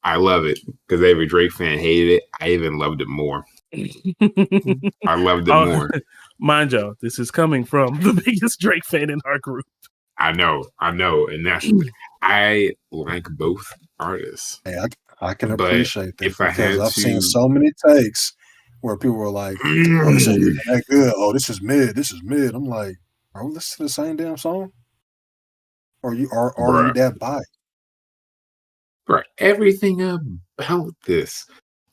[SPEAKER 3] I love it because every Drake fan hated it. I even loved it more. I loved it more.
[SPEAKER 1] Mind y'all, this is coming from the biggest Drake fan in our group.
[SPEAKER 3] I know. And that's, I like both artists.
[SPEAKER 2] Hey, I can appreciate that,
[SPEAKER 3] if I
[SPEAKER 2] because
[SPEAKER 3] had
[SPEAKER 2] I've seen so many takes where people were like, oh, this ain't even that good. Oh, this is mid. I'm like, are we listening to the same damn song? Or are you that biased?
[SPEAKER 3] Bro, everything about this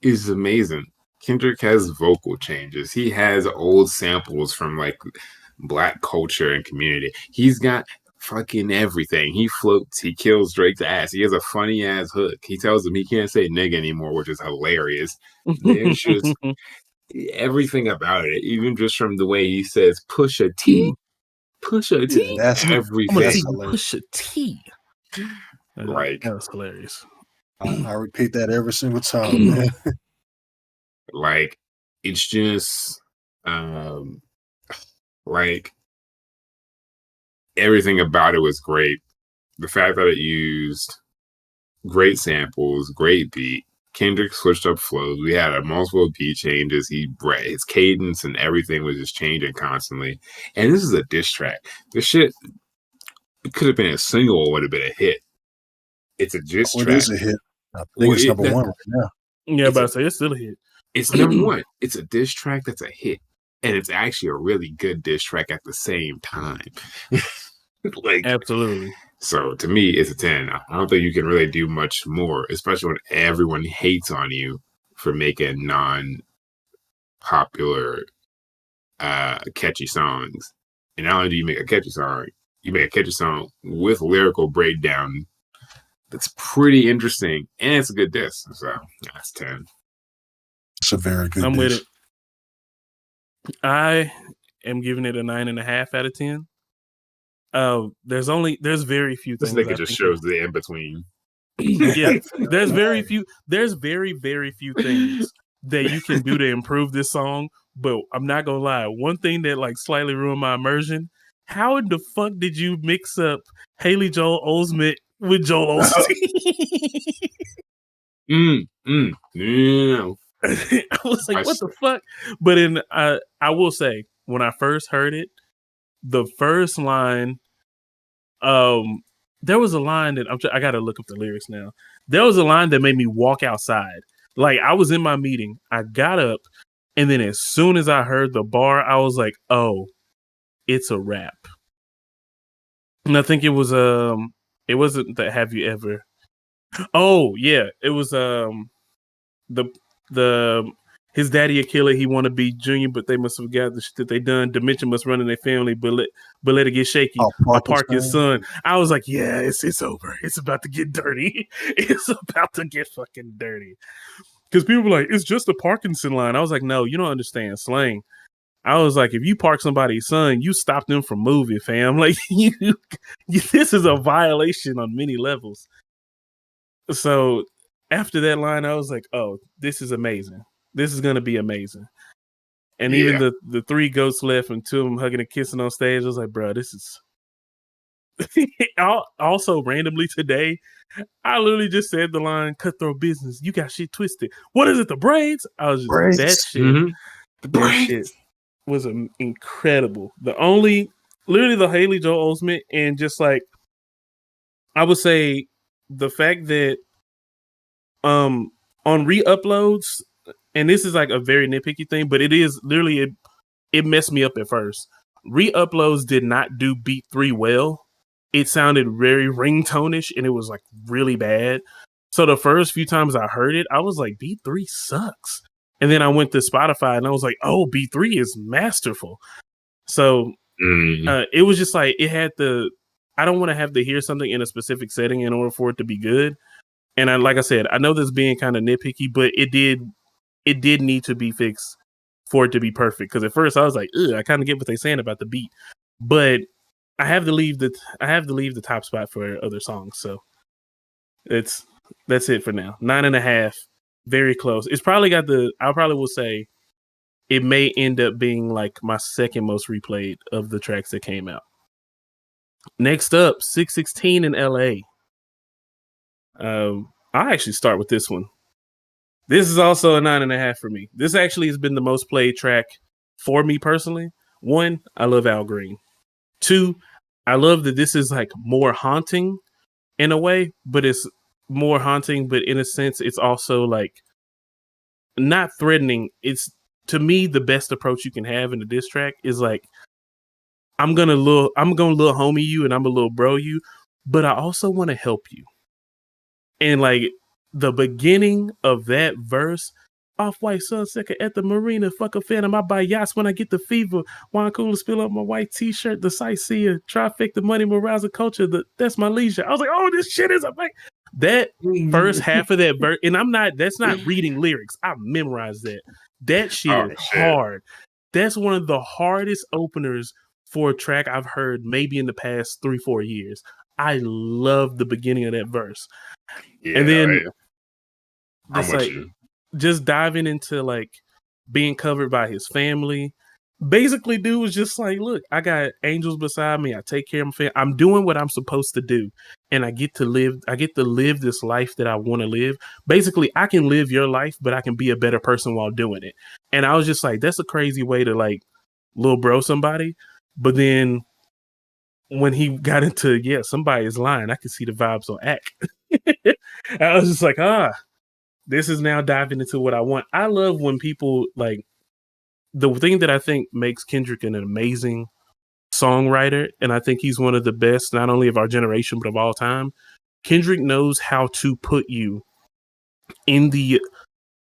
[SPEAKER 3] is amazing. Kendrick has vocal changes. He has old samples from like Black culture and community. He's got fucking everything. He floats. He kills Drake's ass. He has a funny ass hook. He tells him he can't say nigga anymore, which is hilarious. There's just everything about it, even just from the way he says push a T.
[SPEAKER 2] Yeah, that's
[SPEAKER 3] everything.
[SPEAKER 1] Push a T.
[SPEAKER 3] Like,
[SPEAKER 1] that was hilarious.
[SPEAKER 2] I repeat that every single time, man.
[SPEAKER 3] Like, it's just like everything about it was great. The fact that it used great samples, great beat. Kendrick switched up flows. We had multiple beat changes. His cadence and everything was just changing constantly. And this is a diss track. This shit, it could have been a single, would have been a hit. It's a diss track.
[SPEAKER 2] It is a hit. I think it's number 1 right now.
[SPEAKER 1] Yeah, but I say it's still a hit.
[SPEAKER 3] It's number 1. It's a diss track that's a hit. And it's actually a really good diss track at the same time. Like, absolutely. So to me, it's a 10. I don't think you can really do much more, especially when everyone hates on you for making non-popular, catchy songs. And not only do you make a catchy song, you make a catchy song with lyrical breakdown that's pretty interesting, and it's a good diss. So that's 10.
[SPEAKER 2] It's a very good
[SPEAKER 1] I'm with
[SPEAKER 2] dish.
[SPEAKER 1] it. I am giving it a 9.5 out of 10. There's very few
[SPEAKER 3] This
[SPEAKER 1] things
[SPEAKER 3] nigga
[SPEAKER 1] I
[SPEAKER 3] just
[SPEAKER 1] think
[SPEAKER 3] shows the in between.
[SPEAKER 1] yeah, there's very few things that you can do to improve this song. But I'm not gonna lie, one thing that like slightly ruined my immersion. How in the fuck did you mix up Haley Joel Osment with Joel Osteen?
[SPEAKER 3] No.
[SPEAKER 1] I was like, what the fuck? But I will say, when I first heard it, the first line, there was a line that I gotta look up the lyrics now. There was a line that made me walk outside. Like I was in my meeting, I got up, and then as soon as I heard the bar, I was like, oh, it's a rap. And I think it wasn't that Have You Ever. Oh yeah, it was the his daddy a killer, he want to be Junior, but they must have got the shit that they done. Dementia must run in their family, but let it get shaky. I'll park his son. I was like, yeah, it's over. It's about to get dirty. It's about to get fucking dirty. Because people were like, it's just a Parkinson line. I was like, no, you don't understand slang. I was like, if you park somebody's son, you stop them from moving, fam. Like this is a violation on many levels. So after that line, I was like, oh, this is amazing. This is gonna be amazing. And even the three ghosts left and two of them hugging and kissing on stage, I was like, bro, this is also randomly today, I literally just said the line "cutthroat business." You got shit twisted. What is it? The braids? I was just that shit. Mm-hmm. That shit was incredible. Literally the Haley Joel Osment, and just like I would say the fact that on re-uploads, and this is like a very nitpicky thing, but it is literally it messed me up at first. Re-uploads did not do Beat 3 well. It sounded very ringtone-ish, and it was like really bad. So the first few times I heard it, I was like, Beat 3 sucks. And then I went to Spotify and I was like, oh, Beat 3 is masterful. So it was just like, it had I don't want to have to hear something in a specific setting in order for it to be good. And like I said, I know this being kind of nitpicky, but it did need to be fixed for it to be perfect. Because at first I was like, I kind of get what they're saying about the beat, but I have to leave the top spot for other songs. So that's it for now. 9.5, very close. It's probably got I probably will say it may end up being like my second most replayed of the tracks that came out. Next up, 616 in LA. I'll actually start with this one. This is also a 9.5 for me. This actually has been the most played track for me personally. 1, I love Al Green. 2, I love that this is like more haunting in a way, but it's more haunting, but in a sense, it's also like not threatening. It's, to me, the best approach you can have in a diss track is like, I'm gonna little homie you and I'm a little bro you, but I also want to help you. And like the beginning of that verse, Off-White Sunset at the marina, fuck a phantom, I buy yachts when I get the fever, wine cooler spill up my white t-shirt, the sightseer, trifecta money, morals and culture, that's my leisure. I was like, oh, this shit is amazing. That first half of that verse, and that's not reading lyrics, I memorized that. That shit is hard. That's one of the hardest openers for a track I've heard maybe in the past 3-4 years. I love the beginning of that verse. Yeah, and then just like just diving into like being covered by his family. Basically, dude was just like, look, I got angels beside me. I take care of my family. I'm doing what I'm supposed to do. And I get to live this life that I want to live. Basically, I can live your life, but I can be a better person while doing it. And I was just like, that's a crazy way to like little bro somebody. But then when he got into, somebody is lying, I could see the vibes on Ack. I was just like, this is now diving into what I want. I love when people like, the thing that I think makes Kendrick an amazing songwriter, and I think he's one of the best, not only of our generation, but of all time. Kendrick knows how to put you in the,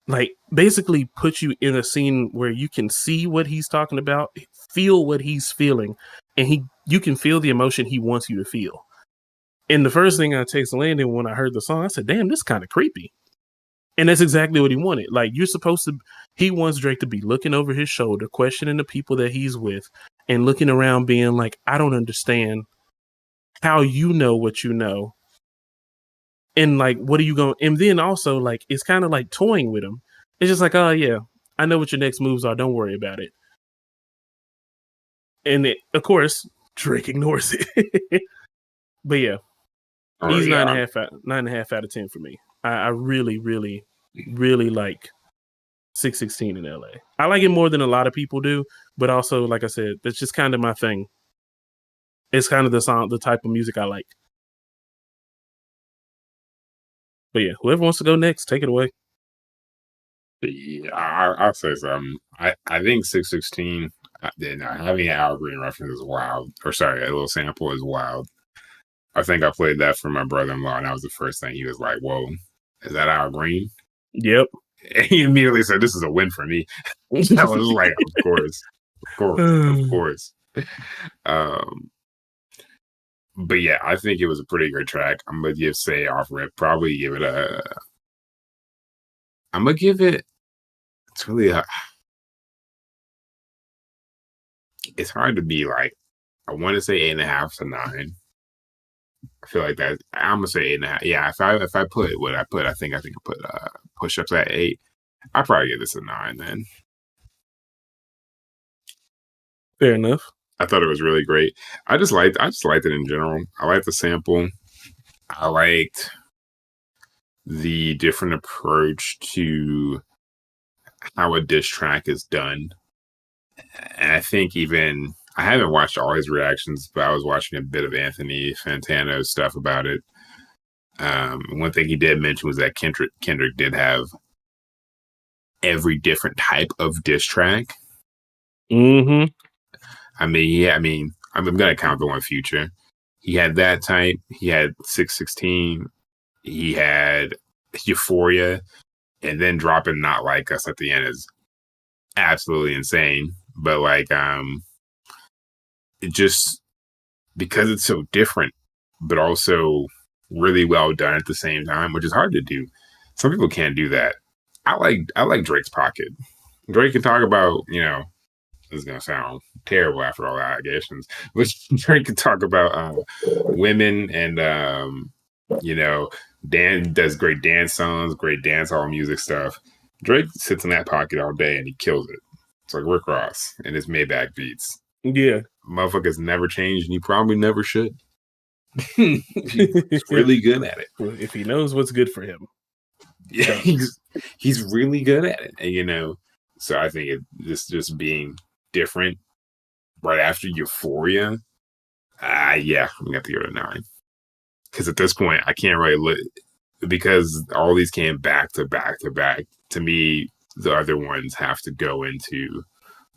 [SPEAKER 1] like, basically put you in a scene where you can see what he's talking about, feel what he's feeling, and you can feel the emotion he wants you to feel. And the first thing I texted Landon when I heard the song, I said, "Damn, this is kind of creepy." And that's exactly what he wanted. Like, you're supposed to, he wants Drake to be looking over his shoulder, questioning the people that he's with, and looking around being like, I don't understand how you know what you know. And like, what are you going, and then also like, it's kind of like toying with him. It's just like, oh yeah, I know what your next moves are. Don't worry about it. And of course, Drake ignores it. But yeah, he's 9.5 out of 10 for me. I really, really, really like 616 in LA. I like it more than a lot of people do, but also, like I said, that's just kind of my thing. It's kind of the type of music I like. But yeah, whoever wants to go next, take it away.
[SPEAKER 3] Yeah, I'll say something. I think 616, then having an Al Green reference is wild. Or sorry, a little sample is wild. I think I played that for my brother-in-law, and that was the first thing he was like, "Whoa, is that Al Green?"
[SPEAKER 1] Yep.
[SPEAKER 3] And he immediately said, "This is a win for me." I was like, of course. But yeah, I think it was a pretty good track. I'm gonna give Say off rip. Probably give it a. I'm gonna give it. It's really. It's hard to be like. I want to say 8.5 to 9. I feel like that. I'm gonna say 8.5. Yeah, if I put what I put, I think I put push-ups at 8. I'd probably give this a 9 then.
[SPEAKER 1] Fair enough.
[SPEAKER 3] I thought it was really great. I just liked it in general. I liked the sample. I liked the different approach to how a diss track is done. And I think even I haven't watched all his reactions, but I was watching a bit of Anthony Fantano's stuff about it. One thing he did mention was that Kendrick did have every different type of diss track.
[SPEAKER 1] Mm-hmm.
[SPEAKER 3] I mean, I'm gonna count the one Future. He had that type. He had 616. He had Euphoria, and then dropping Not Like Us at the end is absolutely insane. But like, it just because it's so different, but also really well done at the same time, which is hard to do. Some people can't do that. I like Drake's pocket. Drake can talk about, this is gonna sound terrible after all the allegations, but Drake can talk about women and Dan does great dance songs, great dance hall music stuff. Drake sits in that pocket all day and he kills it. It's like Rick Ross and his Maybach beats.
[SPEAKER 1] Yeah.
[SPEAKER 3] Motherfuckers never changed and he probably never should. He's really good at it.
[SPEAKER 1] If he knows what's good for him.
[SPEAKER 3] Yeah, he's really good at it. And, so I think just being different right after Euphoria, I'm going to have to go to 9. Because at this point, I can't really because all these came back to back to back. To me, the other ones have to go into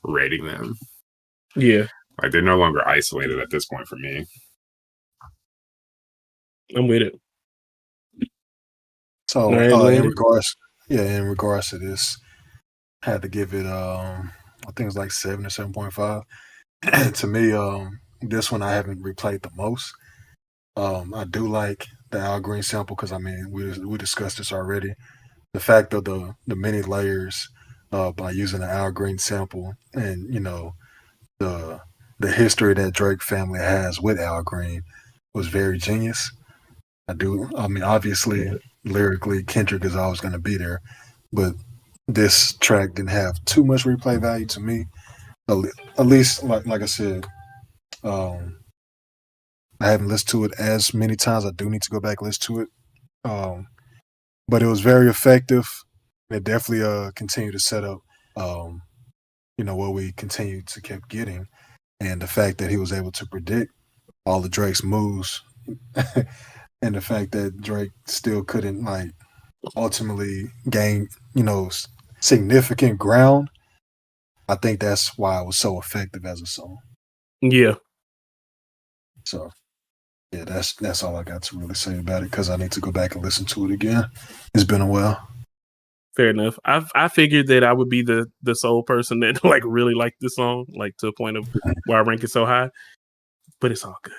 [SPEAKER 3] rating them.
[SPEAKER 1] Yeah.
[SPEAKER 3] Like, they're no longer isolated at this point for me.
[SPEAKER 1] I'm with it.
[SPEAKER 2] So, in regards to this, I had to give it, I think it's like 7 or 7.5. To me, this one I haven't replayed the most. I do like the Al Green sample because, we discussed this already. The fact of the many layers by using the Al Green sample and, the history that Drake family has with Al Green was very genius. Obviously, lyrically, Kendrick is always going to be there, but this track didn't have too much replay value to me. At least, like I said, I haven't listened to it as many times. I do need to go back and listen to it. But it was very effective. It definitely continued to set up, what we continued to keep getting. And the fact that he was able to predict all of Drake's moves and the fact that Drake still couldn't, ultimately gain, significant ground, I think that's why it was so effective as a song.
[SPEAKER 1] Yeah.
[SPEAKER 2] So, yeah, that's all I got to really say about it because I need to go back and listen to it again. It's been a while.
[SPEAKER 1] Fair enough. I figured that I would be the sole person that really liked this song, to a point of where I rank it so high. But it's all good.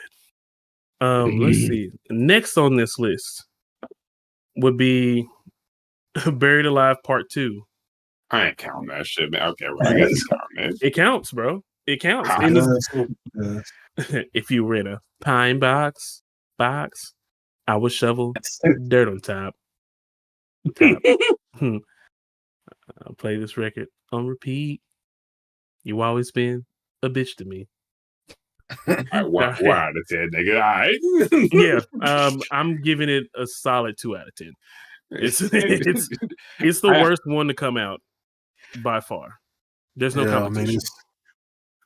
[SPEAKER 1] Let's see. Next on this list would be Buried Alive Part 2.
[SPEAKER 3] I ain't counting that shit, man. Okay, well, I got to count it.
[SPEAKER 1] It counts, bro. It counts.
[SPEAKER 3] Ah,
[SPEAKER 1] If you were in a pine box, I would shovel dirt on top. I'll play this record on repeat. You always been a bitch to me.
[SPEAKER 3] Wow, out of 10, nigga. All right.
[SPEAKER 1] Yeah, I'm giving it a solid 2 out of 10. It's the worst one to come out by far. There's no competition.
[SPEAKER 2] I mean,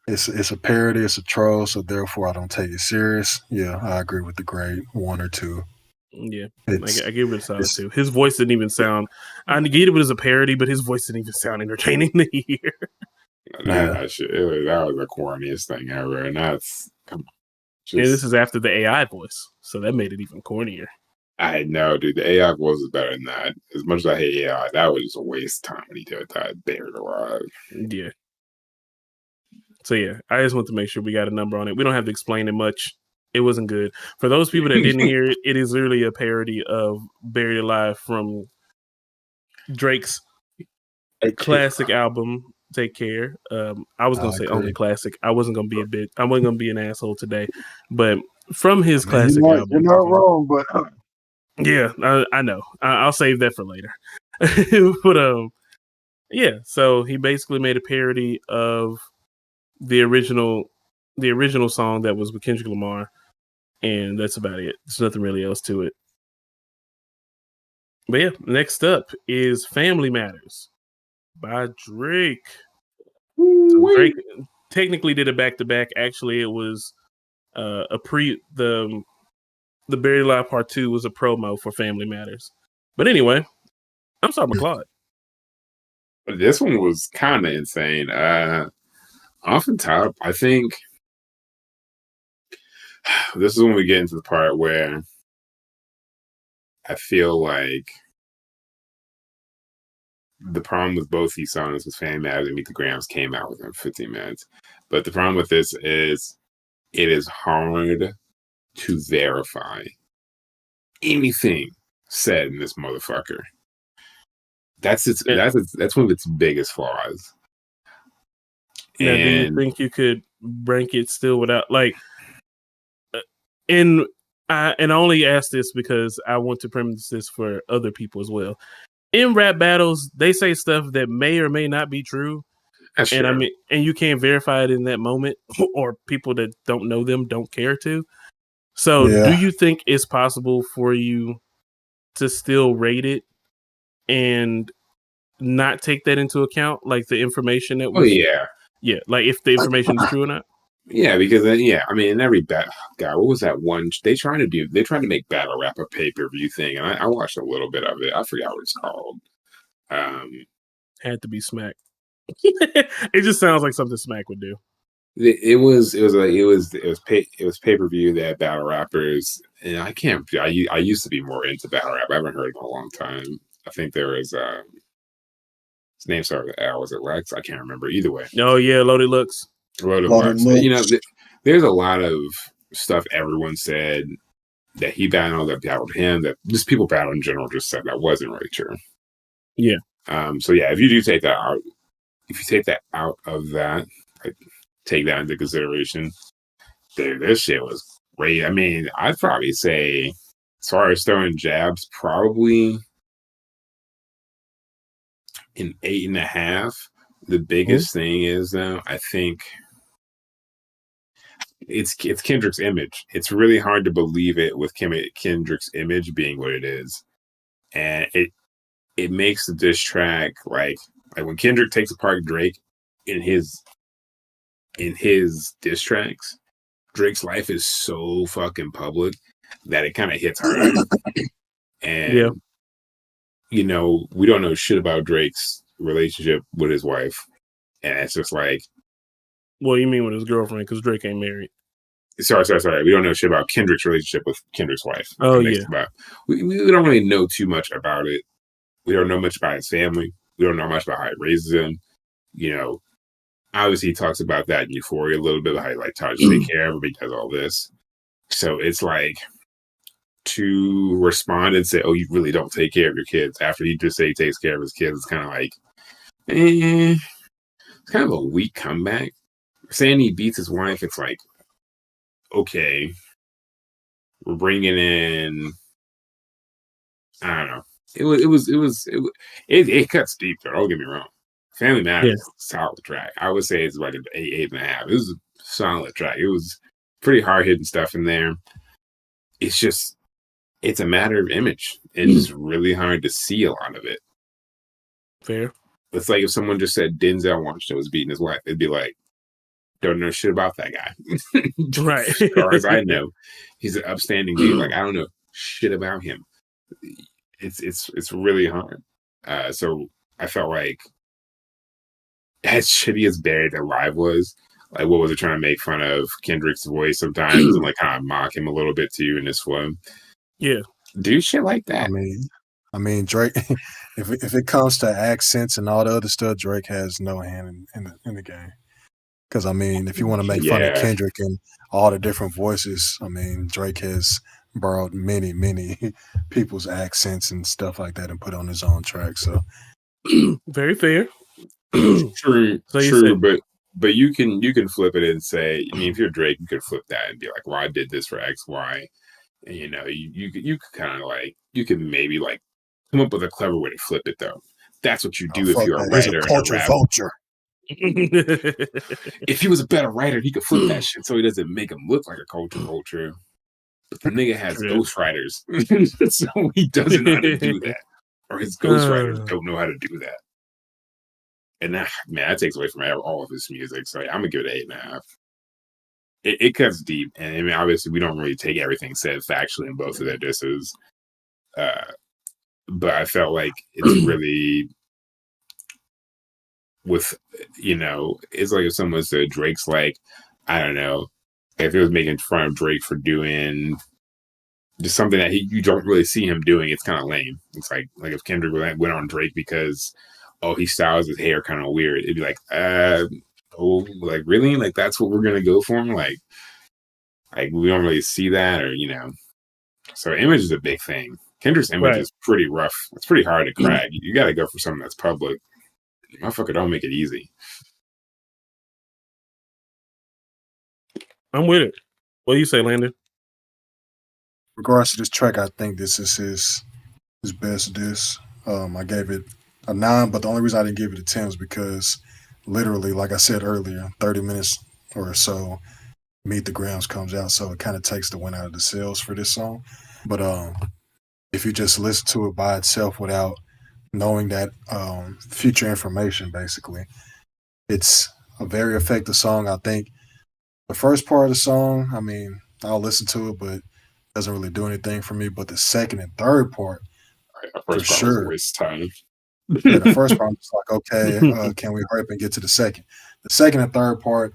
[SPEAKER 2] it's a parody, it's a troll, so therefore I don't take it serious. Yeah, I agree with the grade 1 or 2.
[SPEAKER 1] Yeah, I give it a solid 2. His voice didn't even sound. I get it as a parody, but his voice didn't even sound entertaining to hear.
[SPEAKER 3] That was the corniest thing ever, and that's
[SPEAKER 1] this is after the AI voice, so that made it even cornier.
[SPEAKER 3] I know, dude. The AI voice is better than that. As much as I hate AI, that was just a waste of time when he did that. Buried Alive.
[SPEAKER 1] Yeah. So yeah, I just want to make sure we got a number on it. We don't have to explain it much. It wasn't good. For those people that didn't hear it, it is literally a parody of Buried Alive from Drake's classic album, Take Care. I was gonna say only classic. I wasn't gonna be an asshole today, but from his classic album,
[SPEAKER 2] you're not wrong. But
[SPEAKER 1] yeah, I know. I'll save that for later. But yeah. So he basically made a parody of the original song that was with Kendrick Lamar, and that's about it. There's nothing really else to it. But yeah, next up is Family Matters by Drake. So Drake technically did it back to back. Actually, it was the Buried Alive Part 2 was a promo for Family Matters. But anyway, I'm sorry, Claude.
[SPEAKER 3] This one was kind of insane. Off the top, I think this is when we get into the part where I feel like the problem with both these songs was Family Matters and Meet the Grams came out within 15 minutes. But the problem with this is it is hard to verify anything said in this motherfucker. That's one of its biggest flaws.
[SPEAKER 1] Now, do you think you could rank it still without and I only ask this because I want to premise this for other people as well. In rap battles, they say stuff that may or may not be true.
[SPEAKER 3] That's
[SPEAKER 1] and
[SPEAKER 3] true.
[SPEAKER 1] I mean, and you can't verify it in that moment, or people that don't know them don't care to. So, do you think it's possible for you to still rate it and not take that into account, like the information that was? Yeah, like if the information is true or not.
[SPEAKER 3] Yeah, because I mean, in every battle, God, what was that one? They tried to make battle rap a pay-per-view thing, and I watched a little bit of it. I forgot what it's called.
[SPEAKER 1] Had to be Smack. It just sounds like something Smack would do.
[SPEAKER 3] It was pay-per-view that battle rappers, and I used to be more into battle rap. I haven't heard it in a long time. I think there was his name started with L. Was it Lex? I can't remember. Either way.
[SPEAKER 1] Oh yeah, Loaded Lux.
[SPEAKER 3] Loaded Lux. You know, there's a lot of stuff everyone said that he battled, that battled him, that just people battle in general just said that wasn't really true.
[SPEAKER 1] Yeah.
[SPEAKER 3] So yeah, if you do take that out, of that, like, take that into consideration, dude, this shit was great. I mean, I'd probably say, as far as throwing jabs, probably an 8.5. The biggest thing is, though, I think it's Kendrick's image. It's really hard to believe it with Kendrick's image being what it is, and it makes the diss track like when Kendrick takes apart Drake in his diss tracks. Drake's life is so fucking public that it kind of hits hard. And you know, we don't know shit about Drake's relationship with his wife, and it's just like,
[SPEAKER 1] well, you mean with his girlfriend, because Drake ain't married.
[SPEAKER 3] Sorry. We don't know shit about Kendrick's relationship with Kendrick's wife.
[SPEAKER 1] Oh yeah,
[SPEAKER 3] we don't really know too much about it. We don't know much about his family. We don't know much about how he raises him. You know, obviously he talks about that in Euphoria a little bit, how he like tries to take care of him, he does all this. So it's like to respond and say, "Oh, you really don't take care of your kids," after he just say he takes care of his kids. It's kind of like, it's kind of a weak comeback. Saying he beats his wife, it's like, okay, we're bringing in. I don't know. It cuts deep though. Don't get me wrong. Family Matters is a solid track. I would say it's like an 8.5. It was a solid track. It was pretty hard hitting stuff in there. It's just, it's a matter of image. It's just really hard to see a lot of it.
[SPEAKER 1] Fair.
[SPEAKER 3] It's like if someone just said Denzel Washington was beating his wife, it'd be like, don't know shit about that guy.
[SPEAKER 1] Right.
[SPEAKER 3] As far as I know, he's an upstanding dude. Like, I don't know shit about him. It's really hard. So I felt like, as shitty as Buried Alive was, like, what was it, trying to make fun of Kendrick's voice sometimes and like kind of mock him a little bit too in this flow.
[SPEAKER 1] Yeah.
[SPEAKER 3] Do shit like that.
[SPEAKER 2] I mean, Drake. If it comes to accents and all the other stuff, Drake has no hand in the game. Because I mean, if you want to make fun of Kendrick and all the different voices, I mean, Drake has borrowed many people's accents and stuff like that and put on his own track. So
[SPEAKER 1] very fair.
[SPEAKER 3] True, but you can flip it and say, I mean, if you're Drake, you could flip that and be like, well, I did this for X, Y, and you know, you could kind of like, you can maybe like come up with a clever way to flip it though. That's what you do if you're a writer and a rapper.
[SPEAKER 2] Vulture.
[SPEAKER 3] If he was a better writer, he could flip that shit so he doesn't make him look like a culture vulture. But the nigga has ghostwriters, so he doesn't know how to do that, or his ghostwriters don't know how to do that. And that, man, that takes away from all of his music. So I'm gonna give it 8.5. It cuts deep, and I mean, obviously, we don't really take everything said factually in both of their disses. But I felt like it's really, with, you know, it's like if someone said Drake's like, I don't know, if it was making fun of Drake for doing just something that you don't really see him doing, it's kind of lame. It's like if Kendrick went on Drake because, oh, he styles his hair kind of weird, it'd be like, oh, like really? Like that's what we're gonna go for him? Like we don't really see that, or you know. So image is a big thing. Kendrick's image is pretty rough. It's pretty hard to crack. You got to go for something that's public. Motherfucker, don't make it easy.
[SPEAKER 1] I'm with it. What do you say, Landon?
[SPEAKER 2] Regards to this track, I think this is his best diss. I gave it a 9, but the only reason I didn't give it a 10 is because literally, like I said earlier, 30 minutes or so, Meet the Grams comes out, so it kind of takes the wind out of the sails for this song. But if you just listen to it by itself without knowing that future information, basically, it's a very effective song. I think the first part of the song, I mean, I'll listen to it, but it doesn't really do anything for me. But the second and third part, for sure.
[SPEAKER 3] Waste time.
[SPEAKER 2] Yeah, the first part, I'm just like, okay, can we hurry up and get to the second? The second and third part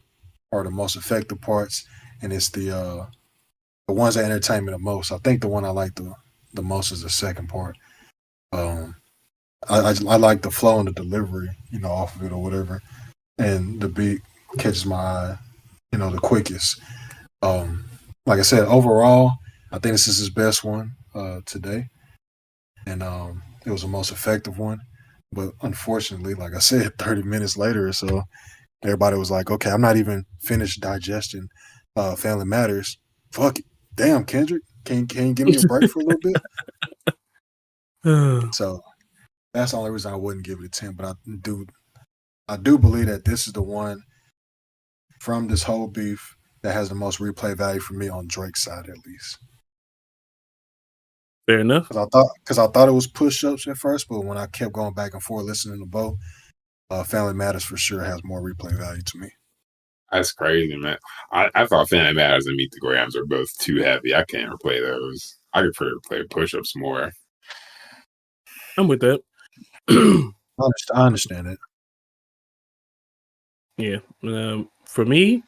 [SPEAKER 2] are the most effective parts, and it's the ones that entertain me the most. I think the one I like the most is the second part. I like the flow and the delivery, you know, off of it or whatever, and the beat catches my eye, you know, the quickest. Like I said, overall, I think this is his best one today, and it was the most effective one. But unfortunately, like I said, 30 minutes later or so, everybody was like, okay, I'm not even finished digesting Family Matters. Fuck it. Damn, Kendrick, can you give me a break for a little bit? So that's the only reason I wouldn't give it a 10. But I do believe that this is the one from this whole beef that has the most replay value for me on Drake's side, at least.
[SPEAKER 1] Fair enough.
[SPEAKER 2] Because I thought it was push-ups at first, but when I kept going back and forth listening to both, Family Matters for sure has more replay value to me.
[SPEAKER 3] That's crazy, man. I thought Family Matters and Meet the Grams are both too heavy. I can't replay those. I prefer to play push-ups more.
[SPEAKER 1] I'm with that.
[SPEAKER 2] I understand it.
[SPEAKER 1] Yeah. For me,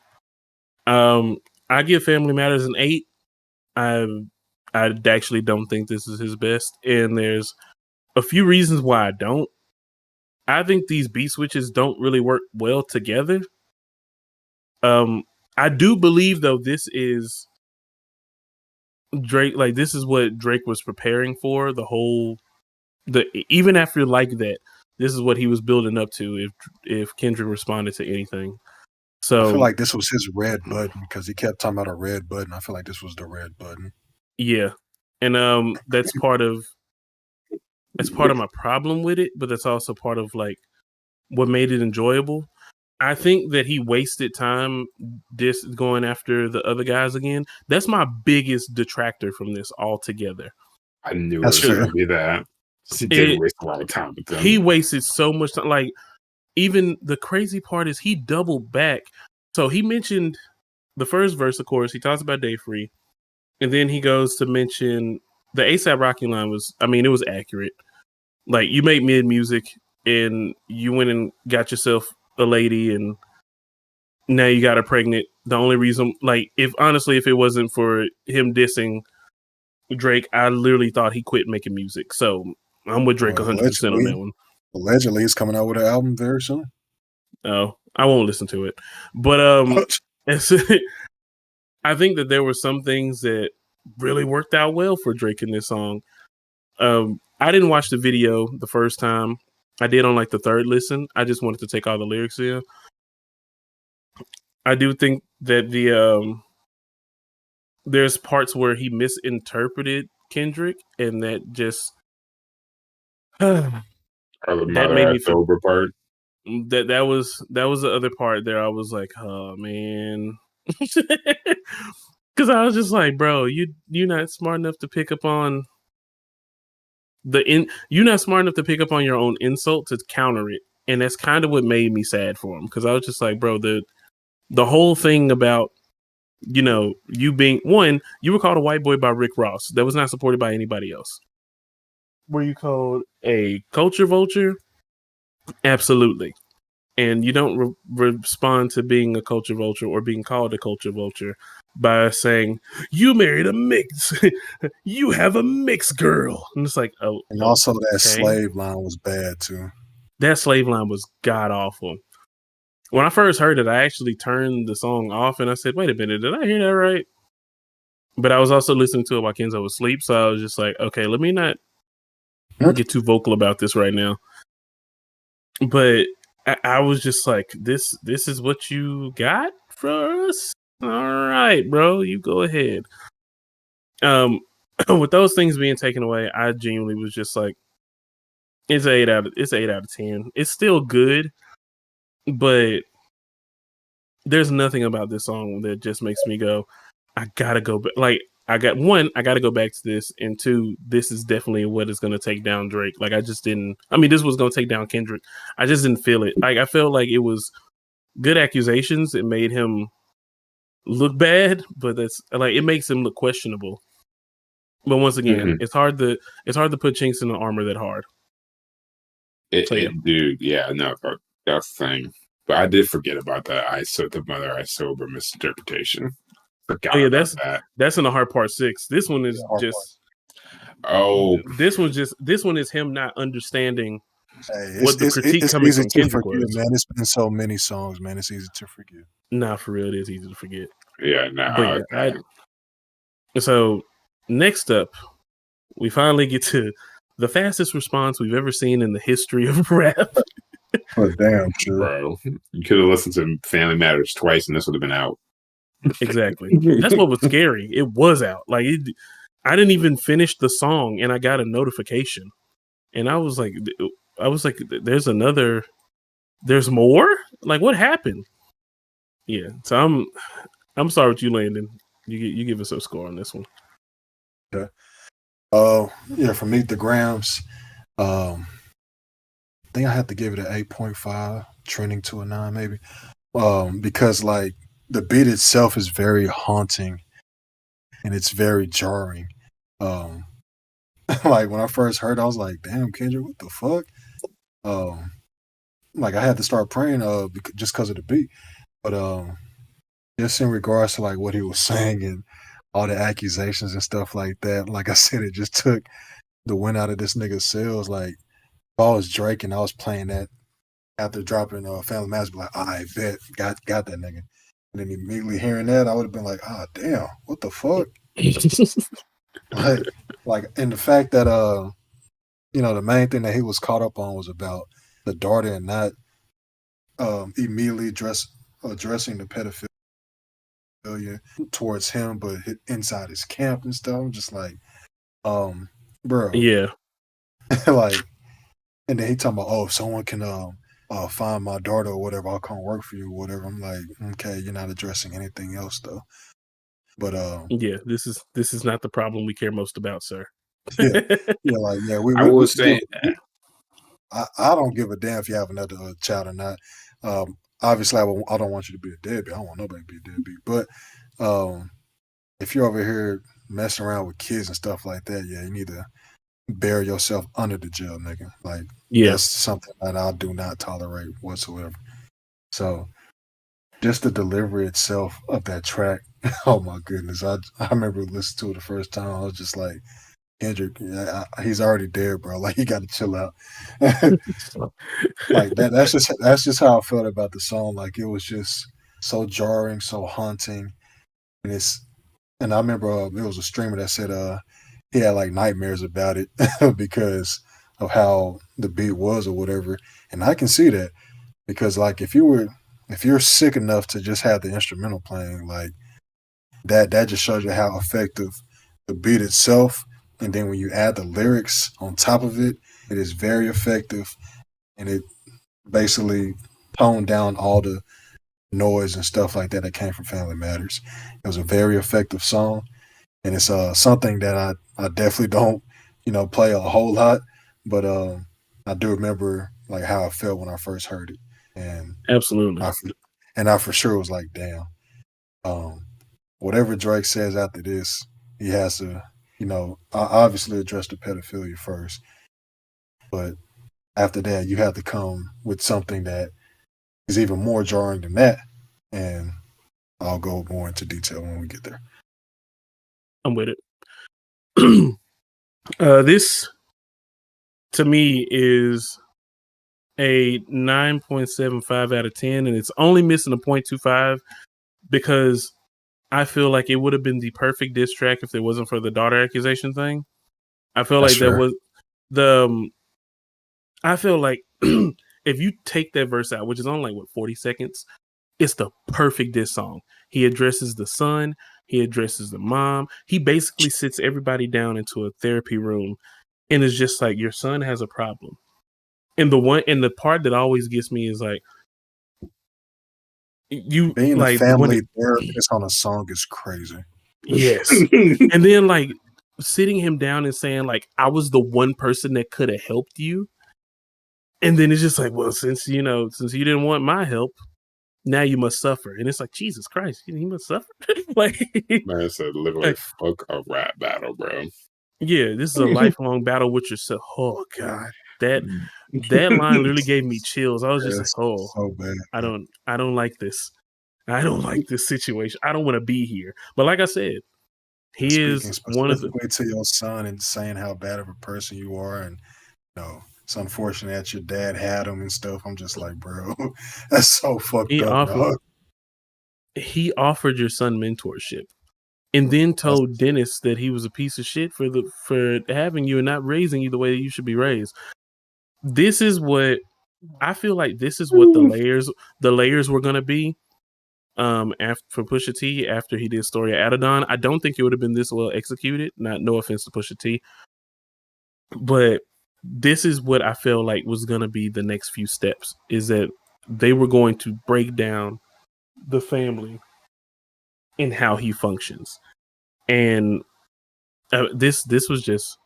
[SPEAKER 1] I give Family Matters an 8. I actually don't think this is his best, and there's a few reasons why I don't. I think these beat switches don't really work well together. I do believe, though, this is Drake, like this is what Drake was preparing for. Even after like that, this is what he was building up to. If Kendrick responded to anything, so
[SPEAKER 2] I feel like this was his red button because he kept talking about a red button. I feel like this was the red button.
[SPEAKER 1] Yeah, and that's part of my problem with it, but that's also part of like what made it enjoyable. I think that he wasted time going after the other guys again. That's my biggest detractor from this altogether.
[SPEAKER 3] I knew it was going to be that. He did waste a lot of time with them.
[SPEAKER 1] He wasted so much time. Like, even the crazy part is he doubled back. So he mentioned the first verse, of course. He talks about Day Free. And then he goes to mention the ASAP Rocky line it was accurate. Like, you make mid music and you went and got yourself a lady and now you got her pregnant. The only reason, like, if it wasn't for him dissing Drake, I literally thought he quit making music. So I'm with Drake 100% on that one.
[SPEAKER 2] Allegedly, he's coming out with an album very soon.
[SPEAKER 1] Oh, I won't listen to it. But I think that there were some things that really worked out well for Drake in this song. I didn't watch the video the first time. I did on like the third listen. I just wanted to take all the lyrics in. I do think that there's parts where he misinterpreted Kendrick, and that just
[SPEAKER 3] that made me feel over part.
[SPEAKER 1] That was the other part there. I was like, oh man, because I was just like, bro, you're not smart enough to pick up on you're not smart enough to pick up on your own insult to counter it, and that's kind of what made me sad for him, because I was just like, bro, the whole thing about you being you were called a white boy by Rick Ross that was not supported by anybody else. Were you called a culture vulture? Absolutely. And you don't respond to being a culture vulture or being called a culture vulture by saying, you married a mix. You have a mixed girl. And it's like, oh.
[SPEAKER 2] And also that slave line was bad too.
[SPEAKER 1] That slave line was god awful. When I first heard it, I actually turned the song off and I said, wait a minute, did I hear that right? But I was also listening to it while Kenzo was asleep. So I was just like, okay, let me not get too vocal about this right now. But I was just like, this is what you got for us? All right, bro, you go ahead. With those things being taken away, I genuinely was just like, it's 8 out of 10. It's still good, but there's nothing about this song that just makes me go, I gotta go back. Like, I gotta go back to this, and two, this is definitely what is gonna take down Drake. Like, this was gonna take down Kendrick. I just didn't feel it. Like, I felt like it was good accusations. It made him look bad, but that's like, it makes him look questionable. But once again, it's hard to put chinks in the armor that hard.
[SPEAKER 3] Dude, yeah, no, that's the thing. But I did forget about the Mother I Sober misinterpretation. That's in the hard part 6. This one is just this one is him not understanding what the critique coming from Kendrick was.
[SPEAKER 2] Man, it's been so many songs, man. It's easy to forget.
[SPEAKER 1] Nah, for real, it is easy to forget.
[SPEAKER 3] Yeah,
[SPEAKER 1] so next up, we finally get to the fastest response we've ever seen in the history of rap.
[SPEAKER 2] Oh, damn, sure.
[SPEAKER 3] Bro, you could have listened to Family Matters twice and this would have been out.
[SPEAKER 1] Exactly. That's what was scary. It was out. Like, I didn't even finish the song and I got a notification. And I was like, there's more? Like, what happened? Yeah. So I'm sorry with you, Landon. You give us a score on this one.
[SPEAKER 2] Okay. Yeah, for Meet the Grams, I think I have to give it an 8.5, trending to a 9 maybe. Because like the beat itself is very haunting and it's very jarring. Like when I first heard it, I was like, damn, Kendrick, what the fuck? Like I had to start praying just because of the beat. But just in regards to like what he was saying and all the accusations and stuff like that, like I said, it just took the wind out of this nigga's sails. Like if I was Drake and I was playing that after dropping Family Matters, be like, I bet got that nigga. And then immediately hearing that, I would have been like, damn, what the fuck? And the fact that the main thing that he was caught up on was about the daughter and not immediately addressing the pedophilia towards him, but inside his camp and stuff. I'm just like, bro,
[SPEAKER 1] Yeah.
[SPEAKER 2] like, and then he talking about, oh, if someone can find my daughter or whatever, I'll come work for you or whatever. I'm like, okay, you're not addressing anything else though. But
[SPEAKER 1] yeah, this is not the problem we care most about, sir.
[SPEAKER 2] We
[SPEAKER 3] I will say,
[SPEAKER 2] I don't give a damn if you have another child or not. Obviously, I don't want you to be a deadbeat. I don't want nobody to be a deadbeat. But if you're over here messing around with kids and stuff like that, yeah, you need to bury yourself under the jail, nigga. Like, that's something that I do not tolerate whatsoever. So, just the delivery itself of that track, oh my goodness. I remember listening to it the first time. I was just like, Kendrick, he's already dead, bro. Like, you got to chill out. Like that. That's just how I felt about the song. Like, it was just so jarring, so haunting, and I remember it was a streamer that said he had like nightmares about it because of how the beat was or whatever, and I can see that because like if you're sick enough to just have the instrumental playing, like that just shows you how effective the beat itself. And then when you add the lyrics on top of it, it is very effective, and it basically toned down all the noise and stuff like that came from Family Matters. It was a very effective song, and it's something that I definitely don't play a whole lot, but I do remember like how I felt when I first heard it, and
[SPEAKER 1] absolutely,
[SPEAKER 2] I for sure was like, damn. Whatever Drake says after this, he has to. Obviously address the pedophilia first, but after that, you have to come with something that is even more jarring than that, and I'll go more into detail when we get there.
[SPEAKER 1] I'm with it. This, to me, is a 9.75 out of 10, and it's only missing a 0.25 because I feel like it would have been the perfect diss track if it wasn't for the daughter accusation thing. I feel like there was I feel like if you take that verse out, which is only like 40 seconds, it's the perfect diss song. He addresses the son, he addresses the mom. He basically sits everybody down into a therapy room and is just like, your son has a problem. And the part that always gets me is like, you
[SPEAKER 2] being
[SPEAKER 1] like
[SPEAKER 2] a family therapist on a song is crazy.
[SPEAKER 1] Yes. And then like sitting him down and saying like, I was the one person that could have helped you. And then it's just like, well, since you didn't want my help, now you must suffer. And it's like, Jesus Christ, he must suffer. Like,
[SPEAKER 3] man, it's literally fuck a rap battle, bro.
[SPEAKER 1] Yeah, this is a lifelong battle with yourself. Oh God, that line literally gave me chills. I was just like, oh,
[SPEAKER 2] so bad,
[SPEAKER 1] I don't like this. I don't like this situation. I don't want to be here. But like I said, he is one of the
[SPEAKER 2] to your son and saying how bad of a person you are, and it's unfortunate that your dad had him and stuff. I'm just like, bro, that's so fucked up, dog.
[SPEAKER 1] He offered your son mentorship, and then told Dennis that he was a piece of shit for having you and not raising you the way that you should be raised. This is what I feel like. This is what the layers were gonna be. For Pusha T after he did Story of Adidon, I don't think it would have been this well executed. No offense to Pusha T, but this is what I feel like was gonna be the next few steps. Is that they were going to break down the family and how he functions, and this was just,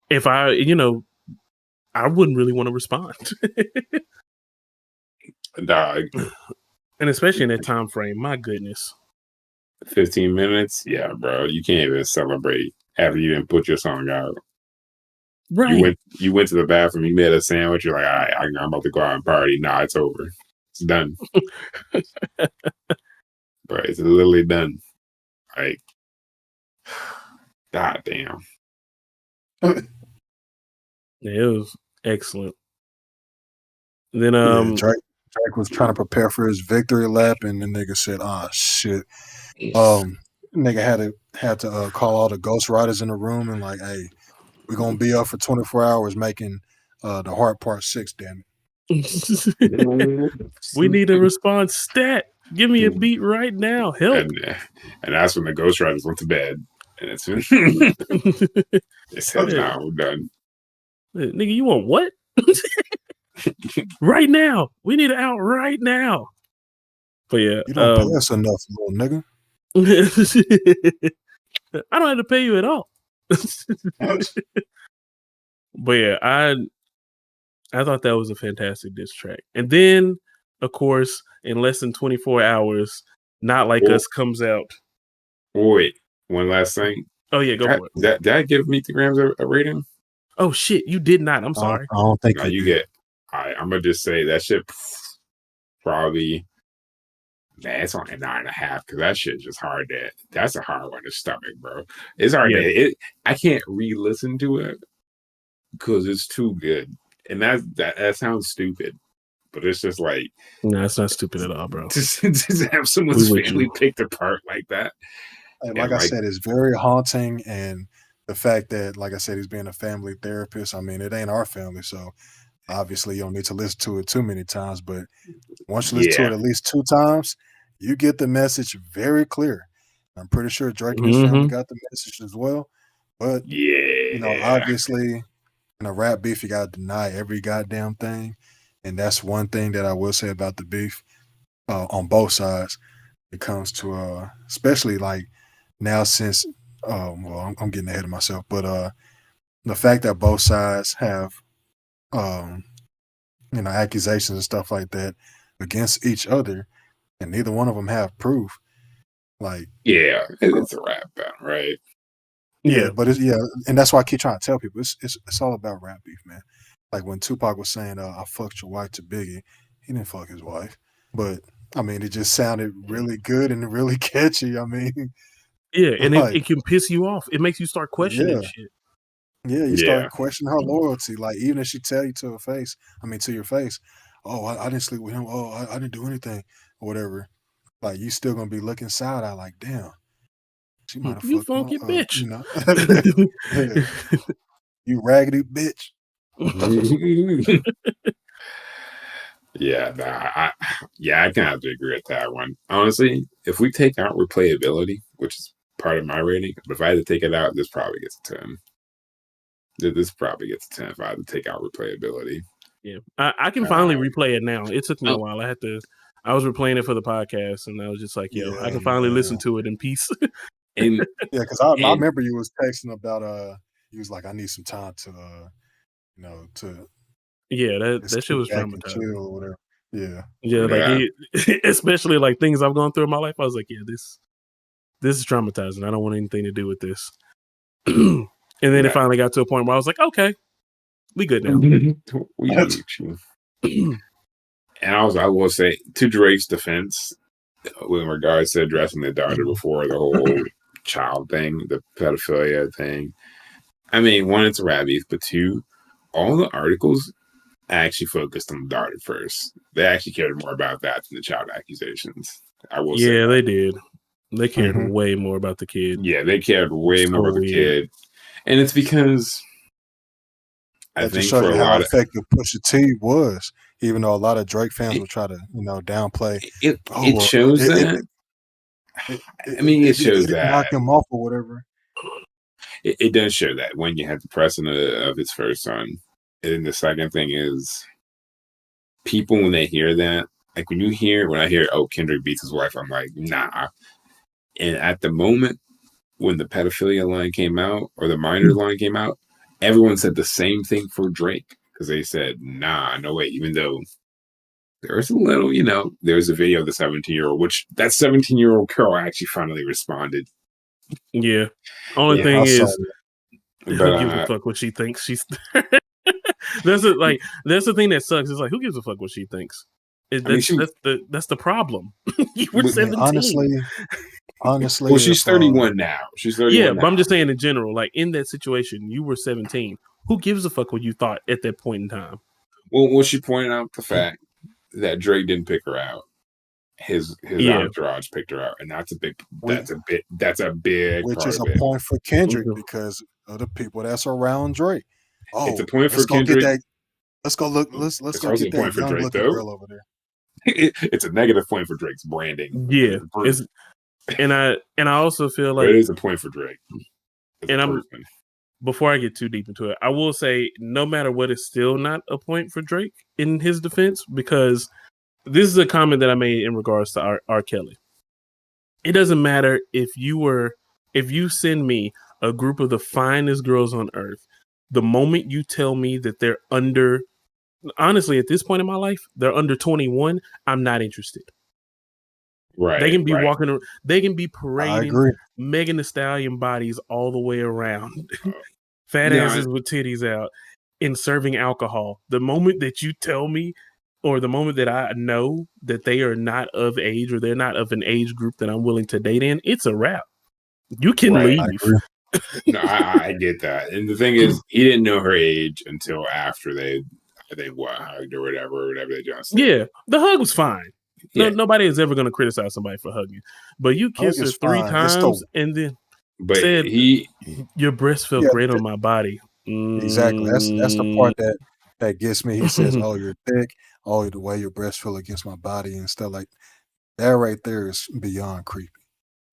[SPEAKER 1] if I wouldn't really want to respond.
[SPEAKER 3] Dog.
[SPEAKER 1] And especially in that time frame, my goodness.
[SPEAKER 3] 15 minutes? Yeah, bro. You can't even celebrate after you didn't put your song out.
[SPEAKER 1] Right.
[SPEAKER 3] You went to the bathroom, you made a sandwich, you're like, all right, I'm about to go out and party. Nah, it's over. It's done. Bro, it's literally done. Like, god damn.
[SPEAKER 1] Yeah, it was excellent. Then
[SPEAKER 2] Drake was trying to prepare for his victory lap, and the nigga said, "Ah, shit." nigga had to call all the ghostwriters in the room and like, hey, we're gonna be up for 24 hours making the Heart Part 6. Damn
[SPEAKER 1] it. We need a response stat. Give me a beat right now. Help.
[SPEAKER 3] And that's when the ghostwriters went to bed. And it's they said, "Nah, we're done."
[SPEAKER 1] Nigga, you want what? Right now. We need it out right now. But yeah,
[SPEAKER 2] you don't pay us enough, little nigga.
[SPEAKER 1] I don't have to pay you at all. But yeah, I thought that was a fantastic diss track. And then, of course, in less than 24 hours, Not Like Us comes out.
[SPEAKER 3] Wait, one last thing.
[SPEAKER 1] Oh yeah, go for it.
[SPEAKER 3] Did I give Meet the Grams a rating?
[SPEAKER 1] Oh shit, you did not. I'm sorry.
[SPEAKER 2] I don't think
[SPEAKER 3] you get. I'm gonna just say that shit probably. Man, it's only 9.5 because that shit's just hard to. That's a hard one to stomach, bro. It's hard to. I can't re-listen to it because it's too good, and that sounds stupid, but it's just like.
[SPEAKER 1] No, it's not stupid at all, bro.
[SPEAKER 3] Just have someone's family picked apart like that.
[SPEAKER 2] And like I said, it's very haunting, and the fact that, like I said, he's being a family therapist. I mean, it ain't our family, so obviously you don't need to listen to it too many times. But once you listen to it at least 2 times, you get the message very clear. I'm pretty sure Drake and his family got the message as well. But obviously, in a rap beef, you gotta deny every goddamn thing, and that's one thing that I will say about the beef on both sides. It comes to especially like. Now, since I'm getting ahead of myself, but the fact that both sides have accusations and stuff like that against each other, and neither one of them have proof. Like,
[SPEAKER 3] it's a rap battle, right?
[SPEAKER 2] Yeah, but and that's why I keep trying to tell people it's all about rap beef, man. Like when Tupac was saying, "I fucked your wife" to Biggie, he didn't fuck his wife, but I mean, it just sounded really good and really catchy. I mean.
[SPEAKER 1] Yeah, and it can piss you off. It makes you start questioning shit.
[SPEAKER 2] Yeah, you start questioning her loyalty. Like, even if she tell you to your face, oh, I didn't sleep with him. Oh, I didn't do anything or whatever. Like, you still gonna be looking side eye like, damn, she might have fucked
[SPEAKER 1] funky bitch.
[SPEAKER 2] You raggedy bitch.
[SPEAKER 3] I kind of have to agree with that one. Honestly, if we take out replayability, which is part of my rating, but if I had to take it out, this probably gets a 10. This probably gets a 10 if I had to take out replayability.
[SPEAKER 1] Yeah, I can finally replay it now. It took me a while. I was replaying it for the podcast, and I was just like, I can finally listen to it in peace.
[SPEAKER 2] And because I remember you was texting about you was like, I need some time to to.
[SPEAKER 1] Yeah, that shit was traumatizing.
[SPEAKER 2] Or whatever. Yeah.
[SPEAKER 1] Like especially like things I've gone through in my life. I was like, this is traumatizing. I don't want anything to do with this. And then it finally got to a point where I was like, okay, we good now.
[SPEAKER 3] We get you. And I will say, to Drake's defense, with regards to addressing the daughter before the whole child thing, the pedophilia thing. I mean, one, it's a rap beef, but two, all the articles actually focused on the daughter first. They actually cared more about that than the child accusations. I will say.
[SPEAKER 1] Yeah, they did. They cared way more about the kid.
[SPEAKER 3] Yeah, they cared way more about the kid. And it's because I think for a lot of
[SPEAKER 2] effective Pusha T was, even though a lot of Drake fans will try to, downplay.
[SPEAKER 3] It shows that. It shows that.
[SPEAKER 2] Knock him off or whatever.
[SPEAKER 3] It does show that when you have the precedent of his first son. And then the second thing is, people, when they hear that, like when I hear, oh, Kendrick beats his wife, I'm like, nah. And at the moment when the pedophilia line came out, or the minor line came out, everyone said the same thing for Drake. Because they said, nah, no way. Even though there's a little, there's a video of the 17-year-old, which that 17-year-old girl actually finally responded.
[SPEAKER 1] Yeah. Only thing is, who gives a fuck what she thinks? She's that's the thing that sucks. It's like, who gives a fuck what she thinks? That's the problem. You were 17.
[SPEAKER 2] Honestly.
[SPEAKER 3] Well, she's 31 now. She's 31.
[SPEAKER 1] Yeah, but I'm just saying in general, like in that situation, you were 17. Who gives a fuck what you thought at that point in time?
[SPEAKER 3] Well, she pointed out the fact that Drake didn't pick her out. his entourage picked her out, and that's a big
[SPEAKER 2] which
[SPEAKER 3] part
[SPEAKER 2] is
[SPEAKER 3] of
[SPEAKER 2] a
[SPEAKER 3] it.
[SPEAKER 2] point for Kendrick because of the people that's around Drake.
[SPEAKER 3] It's
[SPEAKER 2] Oh,
[SPEAKER 3] a point for
[SPEAKER 2] let's go
[SPEAKER 3] Kendrick.
[SPEAKER 2] Get that. Let's go look. Let's
[SPEAKER 3] It's
[SPEAKER 2] go
[SPEAKER 3] also
[SPEAKER 2] get
[SPEAKER 3] a point
[SPEAKER 2] that
[SPEAKER 3] for
[SPEAKER 2] young
[SPEAKER 3] Drake,
[SPEAKER 2] looking
[SPEAKER 3] though.
[SPEAKER 2] girl over there.
[SPEAKER 3] It's a negative point for Drake's branding.
[SPEAKER 1] Yeah, and I also feel like
[SPEAKER 3] it is a point for Drake.
[SPEAKER 1] And before I get too deep into it, I will say no matter what, it's still not a point for Drake in his defense, because this is a comment that I made in regards to R. Kelly. It doesn't matter if you send me a group of the finest girls on earth, the moment you tell me that they're honestly, at this point in my life, they're under 21, I'm not interested.
[SPEAKER 3] Right.
[SPEAKER 1] They can be walking around, they can be parading Megan Thee Stallion bodies all the way around. Fat asses with titties out and serving alcohol. The moment that you tell me, or the moment that I know that they are not of age, or they're not of an age group that I'm willing to date in, it's a wrap. You can leave.
[SPEAKER 3] No, I get that. And the thing is, he didn't know her age until after they hugged or whatever they just said.
[SPEAKER 1] Yeah, the hug was fine. No, nobody is ever going to criticize somebody for hugging. But you kissed her 3 times and then said, your breast felt great on my body.
[SPEAKER 2] Exactly. That's the part that gets me. He says, "Oh, you're thick. Oh, the way your breasts feel against my body and stuff like that." Right there is beyond creepy.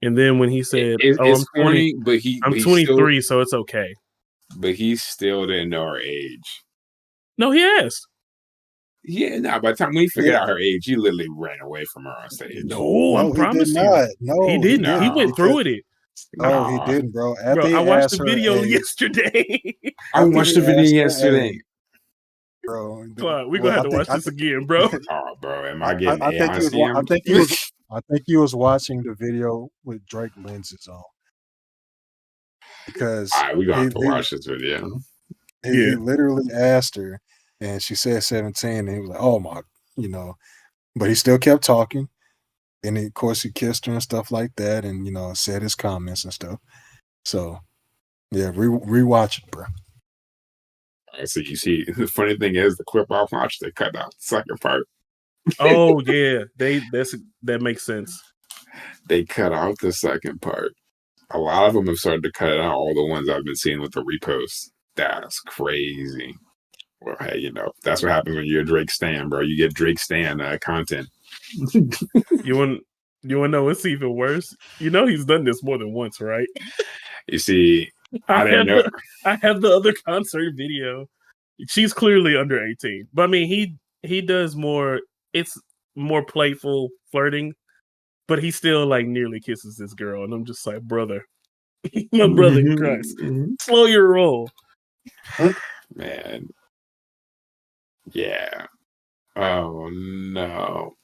[SPEAKER 1] And then when he said,
[SPEAKER 3] I'm 20, but
[SPEAKER 1] I'm 23, so it's okay.
[SPEAKER 3] But he still didn't know her age.
[SPEAKER 1] No, he asked.
[SPEAKER 3] Yeah, by the time we figured out her age, he literally ran away from her on stage.
[SPEAKER 1] No, I promise you. No, he didn't. He went through it.
[SPEAKER 2] No, he didn't, bro.
[SPEAKER 1] I watched the video yesterday.
[SPEAKER 3] I watched the video yesterday.
[SPEAKER 2] Bro,
[SPEAKER 1] Claude, we're gonna have to watch this again, bro.
[SPEAKER 3] Oh, bro, am I getting
[SPEAKER 2] I think he was watching the video with Drake lenses on. Because
[SPEAKER 3] we're gonna have to watch this video.
[SPEAKER 2] He literally asked her, and she said 17, and he was like, "Oh my," but he still kept talking. And of course, he kissed her and stuff like that, and said his comments and stuff. So, yeah, rewatch it, bro.
[SPEAKER 3] So you see, the funny thing is, the clip I watched, they cut out the second part.
[SPEAKER 1] Oh yeah, that makes sense.
[SPEAKER 3] They cut out the second part. A lot of them have started to cut it out. All the ones I've been seeing with the reposts. That's crazy. Well, hey, that's what happens when you're a Drake stan, bro. You get Drake stan content.
[SPEAKER 1] You want to know what's even worse? He's done this more than once, right?
[SPEAKER 3] You see, I didn't know.
[SPEAKER 1] I have the other concert video. She's clearly under 18, but I mean, he does more. It's more playful flirting, but he still like nearly kisses this girl, and I'm just like, brother, my brother in Christ, slow your roll,
[SPEAKER 3] man. Yeah. Oh no.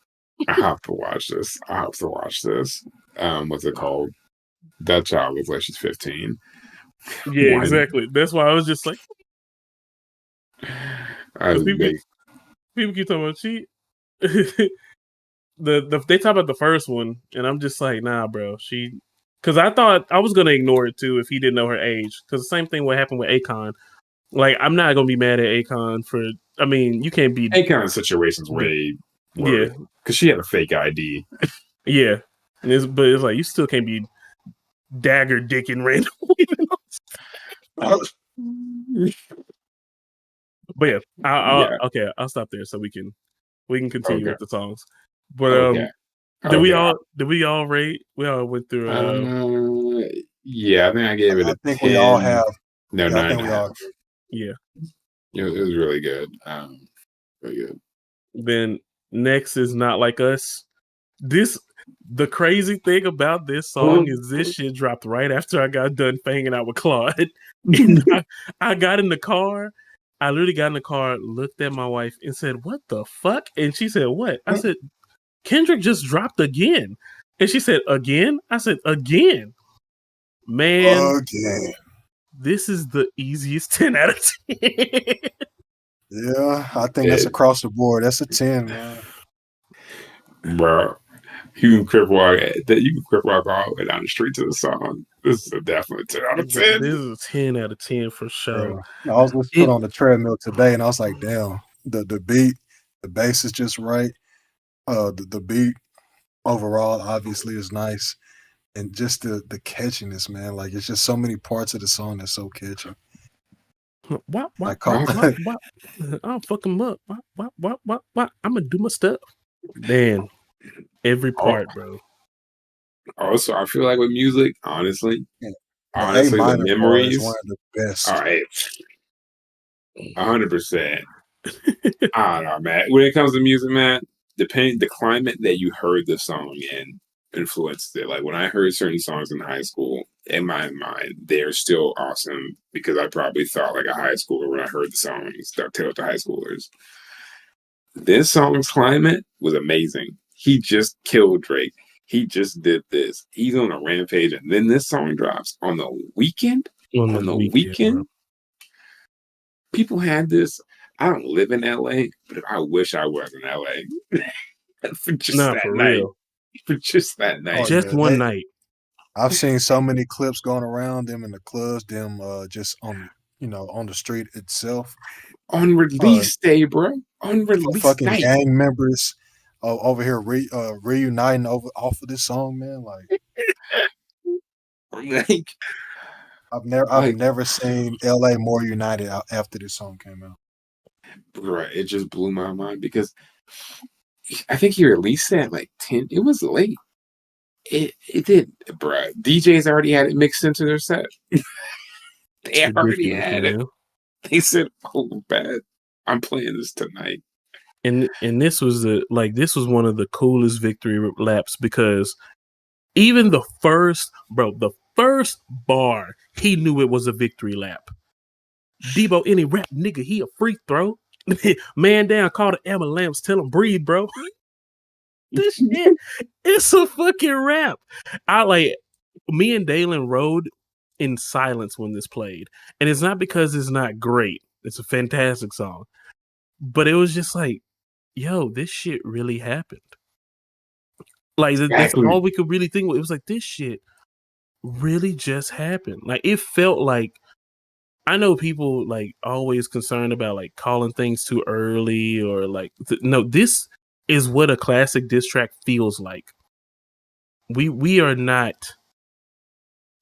[SPEAKER 3] I have to watch this. What's it called? That child looks like she's 15.
[SPEAKER 1] Yeah, exactly. That's why I was just like, people keep talking about she. They talk about the first one, and I'm just like, nah, bro. Because I thought I was gonna ignore it too if he didn't know her age. Because the same thing would happen with Akon. Like, I'm not gonna be mad at Akon for. I mean, you can't be
[SPEAKER 3] Akon situations way worse. Yeah, because she had a fake ID.
[SPEAKER 1] Yeah, but it's like you still can't be dagger dicking random women. But yeah, I'll stop there so we can continue with the songs. But did we all rate? We all went through.
[SPEAKER 3] Yeah, I think I gave it a 10.
[SPEAKER 2] We all have.
[SPEAKER 3] No,
[SPEAKER 2] yeah,
[SPEAKER 3] 9.5.
[SPEAKER 1] Yeah,
[SPEAKER 3] it was really good. Really good.
[SPEAKER 1] Then next is Not Like Us. The crazy thing about this song is this shit dropped right after I got done hanging out with Claude. I got in the car. I literally got in the car, looked at my wife, and said, "What the fuck?" And she said, "What?" I said, "Kendrick just dropped again." And she said, "Again?" I said, "Again." Man,
[SPEAKER 2] again.
[SPEAKER 1] This is the easiest 10 out of 10.
[SPEAKER 2] Yeah, I think that's across the board. That's a 10, man.
[SPEAKER 3] Bro, you can crip walk all the way down the street to the song. This is a definite 10 out of 10.
[SPEAKER 1] This is a 10 out of 10 for sure.
[SPEAKER 2] Bro, I was listening on the treadmill today, and I was like, damn, the beat, the bass is just right. The beat, overall, obviously, is nice. And just the catchiness, man. Like, it's just so many parts of the song that's so catchy.
[SPEAKER 1] What?
[SPEAKER 2] Like,
[SPEAKER 1] I'll fuck him up. What? I'm gonna do my stuff. Man, every part, bro.
[SPEAKER 3] Also, I feel like with music, honestly,
[SPEAKER 2] the A
[SPEAKER 3] the
[SPEAKER 2] minor part is
[SPEAKER 3] memories.
[SPEAKER 2] one of the best.
[SPEAKER 3] All right, 100%. I don't know, man. When it comes to music, man, the climate that you heard the song in influenced it. Like when I heard certain songs in high school, in my mind, they're still awesome because I probably thought like a high schooler when I heard the songs that tell to high schoolers. This song's climate was amazing. He just killed Drake. He just did this. He's on a rampage, and then this song drops on the weekend. On the weekend, people had this. I don't live in LA, but I wish I was in LA for just that night.
[SPEAKER 1] Real.
[SPEAKER 3] For just that night.
[SPEAKER 1] Just one night.
[SPEAKER 2] I've seen so many clips going around them in the clubs, them just on on the street itself.
[SPEAKER 3] On release day, bro. On release
[SPEAKER 2] fucking
[SPEAKER 3] night.
[SPEAKER 2] Gang members over here reuniting off of this song, man.
[SPEAKER 3] Like
[SPEAKER 2] I've never seen LA more united after this song came out.
[SPEAKER 3] Right, it just blew my mind because I think he released it at like 10. It was late. It did, bro. DJs already had it mixed into their set. They already had it. They said, "Oh, bad. I'm playing this tonight."
[SPEAKER 1] And this was one of the coolest victory laps because even the first bar, he knew it was a victory lap. Debo, any rap nigga, he a free throw. Man down, call the ambulance, tell him breathe, bro. This shit, it's a fucking rap. Me and Dalen rode in silence when this played. And it's not because it's not great. It's a fantastic song. But it was just like, yo, this shit really happened. Like, that's all we could really think. It was like, this shit really just happened. Like, it felt like, I know people like always concerned about like calling things too early or like, no, this is what a classic diss track feels like. We are not,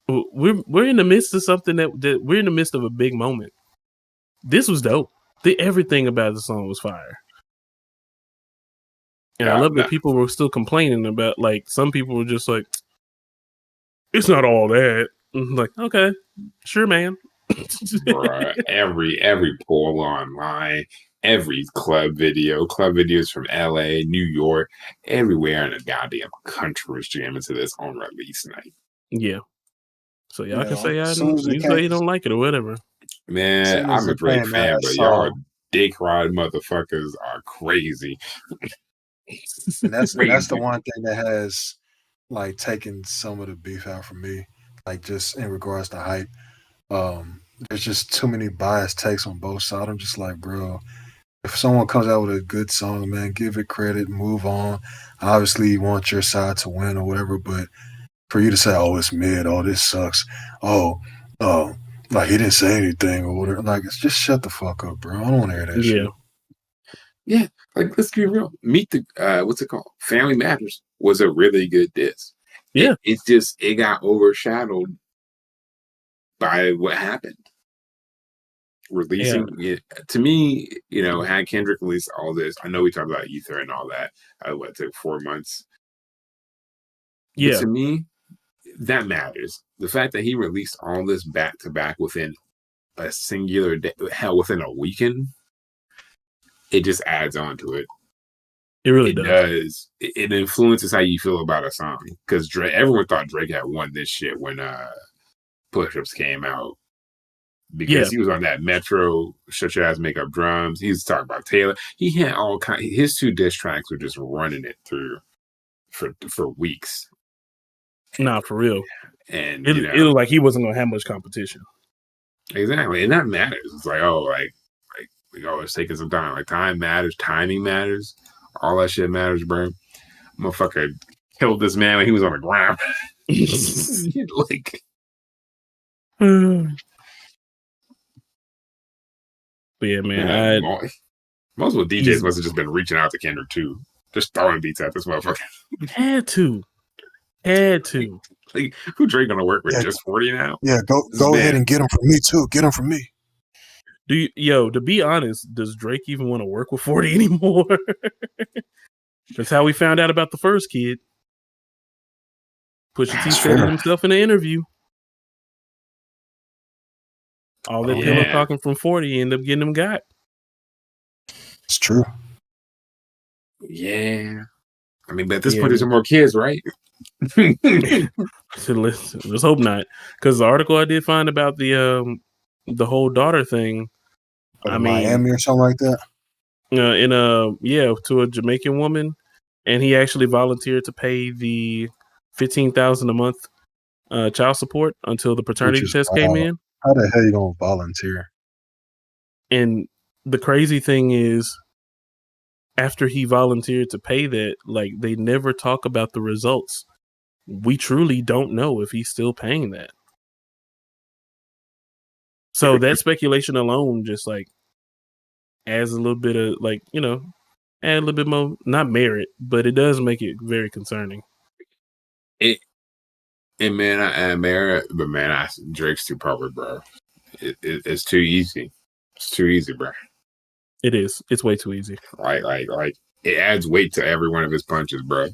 [SPEAKER 1] we're in the midst of something that we're in the midst of a big moment. This was dope. Everything about the song was fire. And I love that people were still complaining about, like, some people were just like, it's not all that. I'm like, okay, sure, man.
[SPEAKER 3] Bruh, every poll online, every club videos from LA, New York, everywhere in the goddamn country was jamming to this on release night.
[SPEAKER 1] Yeah. So y'all can say you say you don't like it or whatever.
[SPEAKER 3] Man, I'm a Drake fan, but y'all dick ride motherfuckers are crazy.
[SPEAKER 2] And that's the one thing that has like taken some of the beef out from me, like just in regards to hype. There's just too many biased takes on both sides. I'm just like, bro, if someone comes out with a good song, man, give it credit, move on. Obviously, you want your side to win or whatever, but for you to say, oh, it's mid, oh, this sucks, like he didn't say anything or whatever, like, it's just shut the fuck up, bro. I don't want to hear that shit.
[SPEAKER 3] Yeah, like, let's be real. Meet the what's it called? Family Matters was a really good diss.
[SPEAKER 1] Yeah,
[SPEAKER 3] it got overshadowed by what happened. Releasing it to me, had Kendrick release all this. I know we talked about Ether and all that. What took 4 months? Yeah, but to me, that matters. The fact that he released all this back to back within a singular day, hell, within a weekend, it just adds on to it.
[SPEAKER 1] It really does.
[SPEAKER 3] It influences how you feel about a song because everyone thought Drake had won this shit when Push-Ups came out. Because he was on that Metro, Shut Your Ass, Make Up Drums. He was talking about Taylor. He had all kinds. His 2 diss tracks were just running it through for weeks.
[SPEAKER 1] Nah, for real.
[SPEAKER 3] And
[SPEAKER 1] it was like he wasn't gonna have much competition.
[SPEAKER 3] Exactly, and that matters. It's like, it's taking some time. Like, time matters, timing matters, all that shit matters, bro. Motherfucker killed this man when he was on the ground. Like.
[SPEAKER 1] But yeah, man.
[SPEAKER 3] Multiple DJs must have just been reaching out to Kendrick too. Just throwing beats at this motherfucker.
[SPEAKER 1] Had to.
[SPEAKER 3] Like, who Drake gonna work with? Just 40 now?
[SPEAKER 2] Yeah, go ahead and get him from me too. Get him from me.
[SPEAKER 1] To be honest, does Drake even want to work with 40 anymore? That's how we found out about the first kid. Pusha T said it himself in an interview. All that pillow talking from 40 ended up getting him got.
[SPEAKER 2] It's true.
[SPEAKER 3] Yeah. I mean, but at this point, there's some more kids, right?
[SPEAKER 1] So let's hope not. Because the article I did find about the whole daughter thing,
[SPEAKER 2] Miami or something like that.
[SPEAKER 1] To a Jamaican woman, and he actually volunteered to pay the $15,000 a month child support until the paternity test came in.
[SPEAKER 2] How the hell you gonna volunteer?
[SPEAKER 1] And the crazy thing is, after he volunteered to pay that, like, they never talk about the results. We truly don't know if he's still paying that. So that speculation alone just like adds a little bit of add a little bit more, not merit, but it does make it very concerning.
[SPEAKER 3] Drake's too public, bro. It's too easy. It's too easy, bro.
[SPEAKER 1] It is. It's way too easy.
[SPEAKER 3] Like it adds weight to every one of his punches, bro.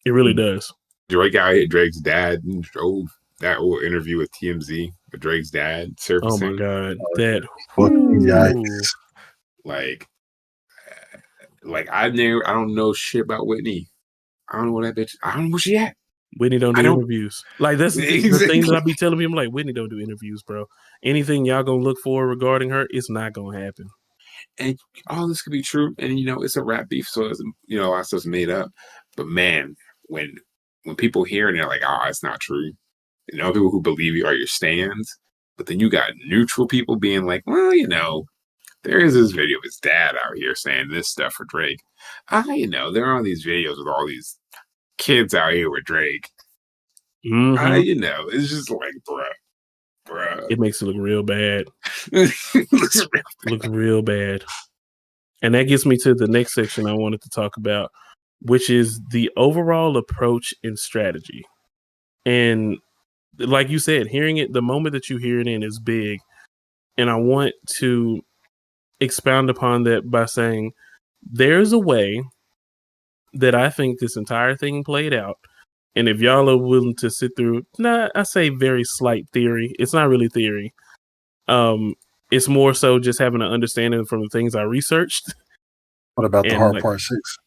[SPEAKER 1] It really does.
[SPEAKER 3] Drake out here, Drake's dad drove that old interview with TMZ with Drake's dad surfacing.
[SPEAKER 1] Oh my god, that
[SPEAKER 2] yikes.
[SPEAKER 3] Like I don't know shit about Whitney. I don't know where that bitch. I don't know where she at.
[SPEAKER 1] Whitney don't do interviews. Like that's the thing that I be telling people. Like, Whitney don't do interviews, bro. Anything y'all gonna look for regarding her, it's not gonna happen.
[SPEAKER 3] And all this could be true, and it's a rap beef, so it's, a lot of stuff's made up. But man, when people hear and they're like, "Oh, it's not true," people who believe you are your stands, but then you got neutral people being like, "Well, there is this video of his dad out here saying this stuff for Drake." There are all these videos with all these kids out here with Drake.
[SPEAKER 1] Mm-hmm.
[SPEAKER 3] It's just like, bruh.
[SPEAKER 1] It makes it look real bad. Looks real bad. And that gets me to the next section I wanted to talk about, which is the overall approach and strategy. And like you said, hearing it, the moment that you hear it in is big. And I want to expound upon that by saying there's a way that I think this entire thing played out. And if y'all are willing to sit through, I say very slight theory. It's not really theory. It's more so just having an understanding from the things I researched.
[SPEAKER 2] What about the hard part 6?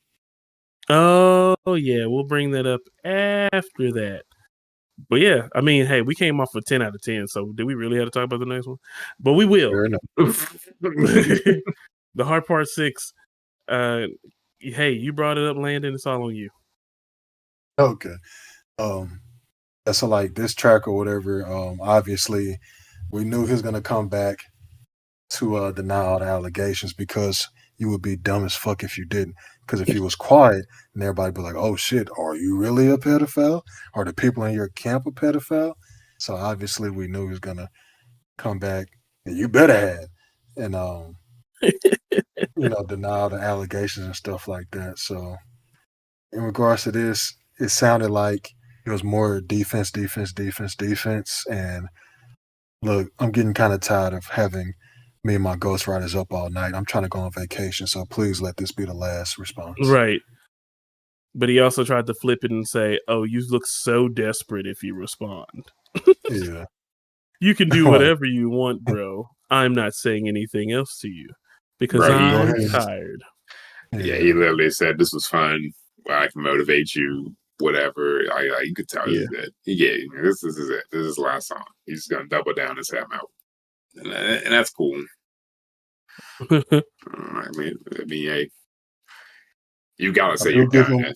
[SPEAKER 1] Oh yeah, we'll bring that up after that. But yeah, I mean, hey, we came off a 10 out of 10. So did we really have to talk about the next one? But we will.
[SPEAKER 2] Fair enough.
[SPEAKER 1] The hard part 6. Hey, you brought it up, Landon. It's all on you.
[SPEAKER 2] Okay. So like this track or whatever, obviously we knew he was gonna come back to deny all the allegations because you would be dumb as fuck if you didn't. Because if you was quiet and everybody be like, "Oh shit, are you really a pedophile? Are the people in your camp a pedophile?" So obviously we knew he was gonna come back, and you better have, and deny all the allegations and stuff like that. So in regards to this, it sounded like it was more defense. And look, I'm getting kind of tired of having me and my ghostwriters up all night. I'm trying to go on vacation, so please let this be the last response.
[SPEAKER 1] Right. But he also tried to flip it and say, "Oh, you look so desperate if you respond."
[SPEAKER 2] Yeah.
[SPEAKER 1] You can do whatever you want, bro. I'm not saying anything else to you because I'm tired.
[SPEAKER 3] Yeah, he literally said this was fun. I can motivate you, whatever. You could tell that. Yeah, this is it. This is the last song. He's gonna double down and say I'm out, and that's cool. I mean, hey, you gotta say you're done.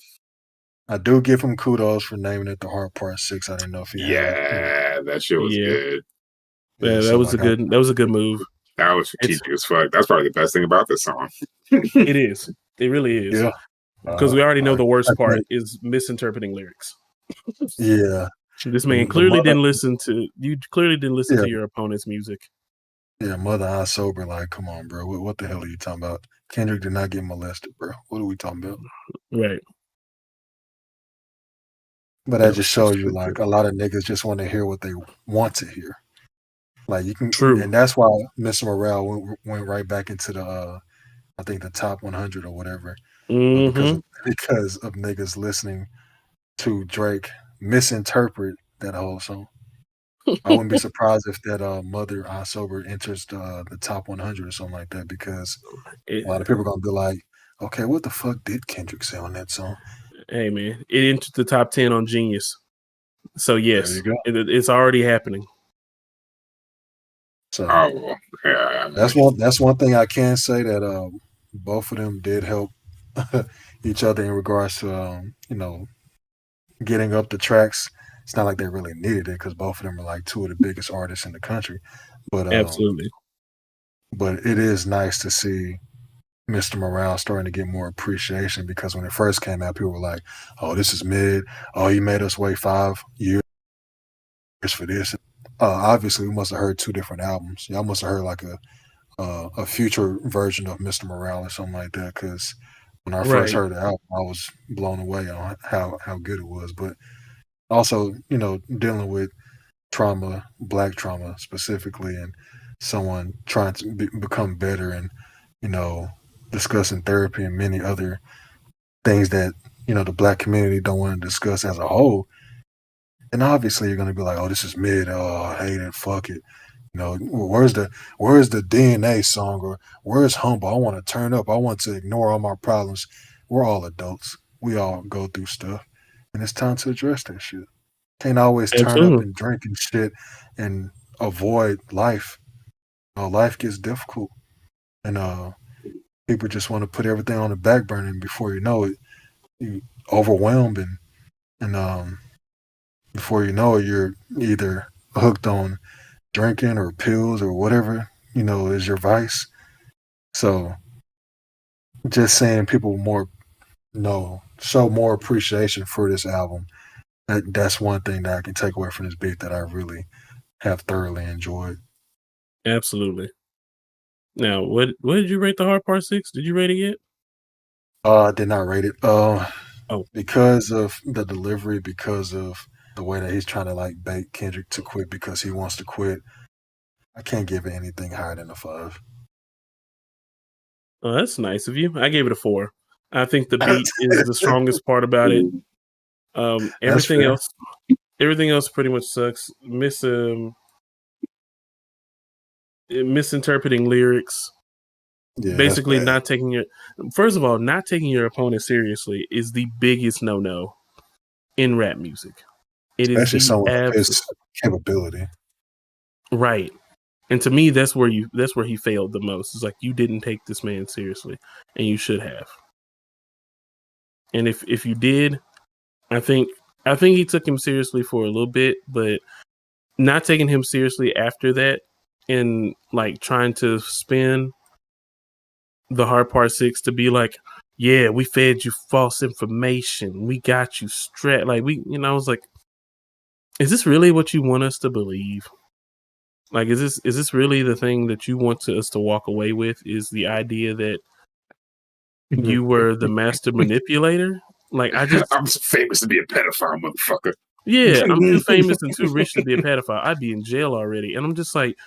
[SPEAKER 2] I do give him kudos for naming it the hard part 6. I didn't know if he had
[SPEAKER 3] that shit was good.
[SPEAKER 1] Yeah, that was a good move.
[SPEAKER 3] That was strategic as fuck. That's probably the best thing about this song.
[SPEAKER 1] It is. It really is.
[SPEAKER 2] Yeah.
[SPEAKER 1] Because we already know the worst part is misinterpreting lyrics.
[SPEAKER 2] Yeah.
[SPEAKER 1] This man clearly didn't listen to your opponent's music.
[SPEAKER 2] Yeah, mother eye sober, like, come on, bro. What the hell are you talking about? Kendrick did not get molested, bro. What are we talking about?
[SPEAKER 1] Right.
[SPEAKER 2] But that just shows you, like, a lot of niggas just want to hear what they want to hear. Like, you can,
[SPEAKER 1] True.
[SPEAKER 2] and that's why Mr. Morale went right back into the, I think the top 100 or whatever, because of niggas listening to Drake misinterpret that whole song. I wouldn't be surprised if that Mother I Sober enters the top 100 or something like that, because a lot of people are gonna be like, okay, what the fuck did Kendrick say on that song?
[SPEAKER 1] Hey man, it entered the top 10 on Genius. So yes,
[SPEAKER 2] There you go.
[SPEAKER 1] It's already happening.
[SPEAKER 2] So
[SPEAKER 3] yeah,
[SPEAKER 2] that's one thing I can say, that both of them did help each other in regards to getting up the tracks. It's not like they really needed it, because both of them are like two of the biggest artists in the country. But
[SPEAKER 1] Absolutely.
[SPEAKER 2] But it is nice to see Mr. Morale starting to get more appreciation, because when it first came out, people were like, "Oh, this is mid. Oh, you made us wait 5 years for this." Obviously, we must have heard 2 different albums. Y'all must have heard like a future version of Mr. Morale or something like that. Because when I first heard the album, I was blown away on how good it was. But also, dealing with trauma, Black trauma specifically, and someone trying to become better, and discussing therapy and many other things that the Black community don't want to discuss as a whole. And obviously you're going to be like, oh, this is mid, oh, I hate it, fuck it, where's the DNA song, or where's Humble? I want to turn up, I want to ignore all my problems. We're all adults, we all go through stuff, and it's time to address that shit. Can't always turn up and drink and shit and avoid life. Life gets difficult, and people just want to put everything on the back burner, and before you know it, you overwhelmed, and before you know it, you're either hooked on drinking or pills or whatever is your vice. So just saying people show more appreciation for this album. That's one thing that I can take away from this beat that I really have thoroughly enjoyed.
[SPEAKER 1] Absolutely. Now, what did you rate the Hard Part 6? Did you rate it yet?
[SPEAKER 2] I did not rate it. Because of the delivery, because of the way that he's trying to like bait Kendrick to quit because he wants to quit. I can't give it anything higher than a 5.
[SPEAKER 1] Oh, that's nice of you. I gave it a 4. I think the beat is the strongest part about it. Everything else pretty much sucks. Misinterpreting lyrics. Yeah, basically not taking your opponent seriously is the biggest no in rap music. It
[SPEAKER 2] especially
[SPEAKER 1] is
[SPEAKER 2] someone of his capability,
[SPEAKER 1] right? And to me, that's where he failed the most. It's like, you didn't take this man seriously, and you should have. And if you did, I think he took him seriously for a little bit, but not taking him seriously after that, and like trying to spin the Hard Part 6 to be like, yeah, we fed you false information, we got you straight, like I was like, is this really what you want us to believe? Like, is this really the thing that you want us to walk away with? Is the idea that you were the master manipulator? Like,
[SPEAKER 3] I'm famous to be a pedophile, motherfucker.
[SPEAKER 1] Yeah, I'm too famous and too rich to be a pedophile. I'd be in jail already. And I'm just like,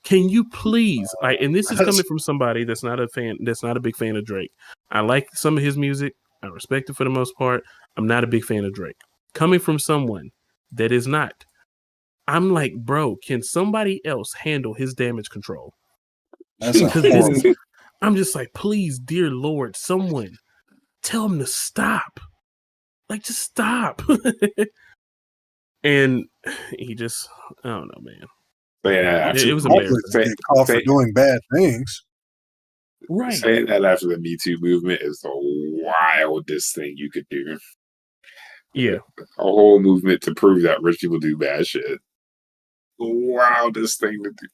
[SPEAKER 1] can you please, like, and this is coming from somebody that's not a big fan of Drake. I like some of his music. I respect it for the most part. I'm not a big fan of Drake. Coming from someone that is not, I'm like, bro, can somebody else handle his damage control? I'm just like, please, dear Lord, someone tell him to stop. Like, just stop. And he just, I don't know, man.
[SPEAKER 3] Yeah,
[SPEAKER 1] it was embarrassing.
[SPEAKER 2] Called for doing bad things.
[SPEAKER 1] Right.
[SPEAKER 3] Saying that after the Me Too movement is the wildest thing you could do.
[SPEAKER 1] Yeah.
[SPEAKER 3] A whole movement to prove that rich people do bad shit. The wildest thing to do.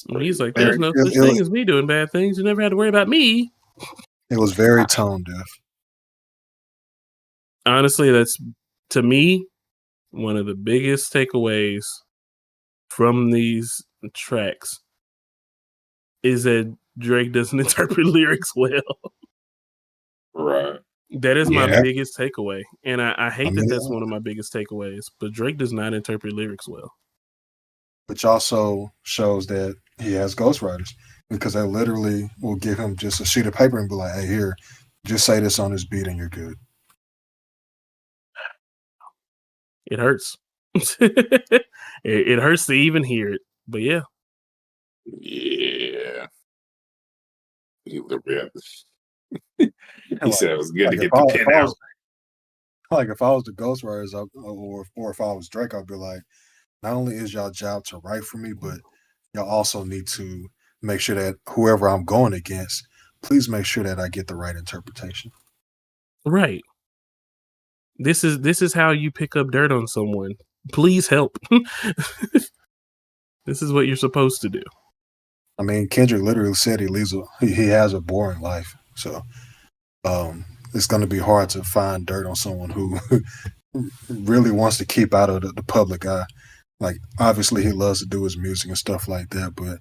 [SPEAKER 1] And he's like, there's no such thing as me doing bad things. You never had to worry about me.
[SPEAKER 2] It was very tone deaf.
[SPEAKER 1] Honestly, that's, to me, one of the biggest takeaways from these tracks is that Drake doesn't interpret lyrics well.
[SPEAKER 3] Right.
[SPEAKER 1] That is my
[SPEAKER 2] Yeah.
[SPEAKER 1] biggest takeaway. And I hate
[SPEAKER 2] I mean,
[SPEAKER 1] that's one of my biggest takeaways. But Drake does not interpret lyrics well.
[SPEAKER 2] which also shows that he has ghostwriters because they literally will give him just a sheet of paper and be like, "Hey, here, just say this on this beat and you're good."
[SPEAKER 1] It hurts. It hurts to even hear it. But yeah.
[SPEAKER 3] Yeah. He
[SPEAKER 2] Like,
[SPEAKER 3] said it was good
[SPEAKER 2] like
[SPEAKER 3] to
[SPEAKER 2] if
[SPEAKER 3] get
[SPEAKER 2] I,
[SPEAKER 3] the
[SPEAKER 2] if
[SPEAKER 3] pen
[SPEAKER 2] I
[SPEAKER 3] out.
[SPEAKER 2] was like if I was the ghostwriters, or if I was Drake, I'd be like, not only is y'all job to write for me, but y'all also need to make sure that whoever I'm going against, please make sure that I get the right interpretation.
[SPEAKER 1] Right. This is how you pick up dirt on someone. Please help. This is what you're supposed to do.
[SPEAKER 2] I mean, Kendrick literally said he has a boring life, so it's going to be hard to find dirt on someone who really wants to keep out of the public eye. Like, obviously, he loves to do his music and stuff like that, but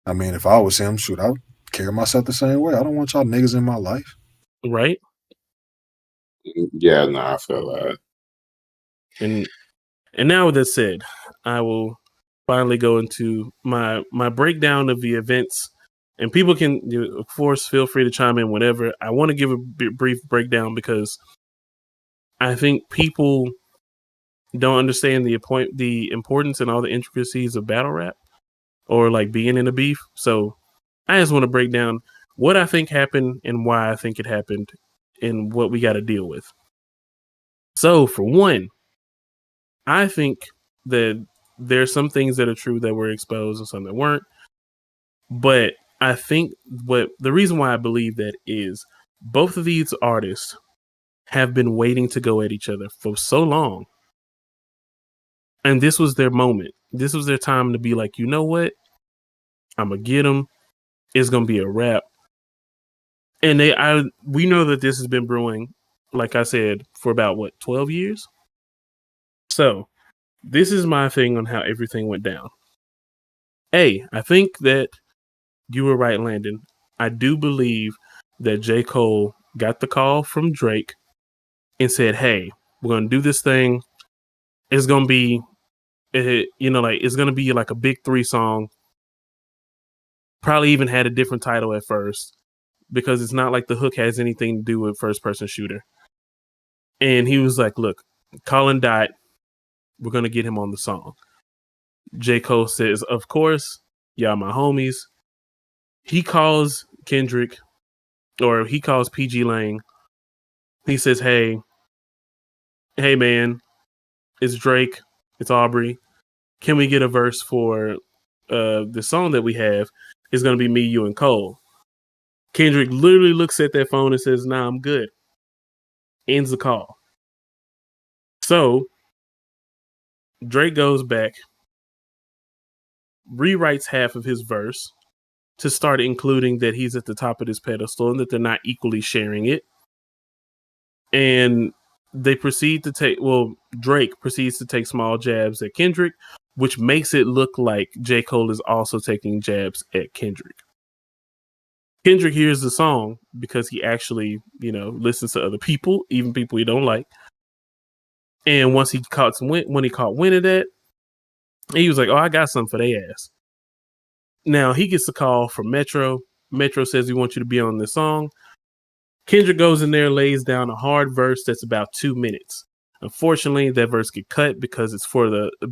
[SPEAKER 2] I mean, if I was him, shoot, I would carry myself the same way. I don't want y'all niggas in my life.
[SPEAKER 1] Right?
[SPEAKER 3] Yeah, no, I feel that.
[SPEAKER 1] And now with that said, I will finally go into my breakdown of the events. And people can, of course, feel free to chime in whenever. I want to give a brief breakdown because I think people don't understand the importance and all the intricacies of battle rap or like being in a beef. So I just want to break down what I think happened and why I think it happened and what we got to deal with. So for one, I think that there's some things that are true that were exposed and some that weren't. But I think the reason why I believe that is both of these artists have been waiting to go at each other for so long. And this was their moment. This was their time to be like, you know what? I'm going to get them. It's going to be a wrap. And we know that this has been brewing, like I said, for about 12 years? So this is my thing on how everything went down. I think that you were right, Landon. I do believe that J. Cole got the call from Drake and said, hey, we're going to do this thing. It's going to be, it's going to be like a big 3 song. Probably even had a different title at first because it's not like the hook has anything to do with first person shooter. And he was like, look, Colin died. We're going to get him on the song. J. Cole says, of course, y'all my homies. He calls Kendrick, or he calls PG Lang. He says, hey man, it's Drake, it's Aubrey. Can we get a verse for the song that we have? It's going to be me, you, and Cole. Kendrick literally looks at that phone and says, nah, I'm good. Ends the call. So Drake goes back, rewrites half of his verse to start including that he's at the top of this pedestal and that they're not equally sharing it. And they proceed to Drake proceeds to take small jabs at Kendrick, which makes it look like J. Cole is also taking jabs at Kendrick. Kendrick hears the song because he actually, listens to other people, even people he don't like. And once he caught wind of that, he was like, oh, I got something for their ass. Now he gets a call from Metro. Metro says we want you to be on this song. Kendrick goes in there, lays down a hard verse that's about 2 minutes. Unfortunately, that verse get cut because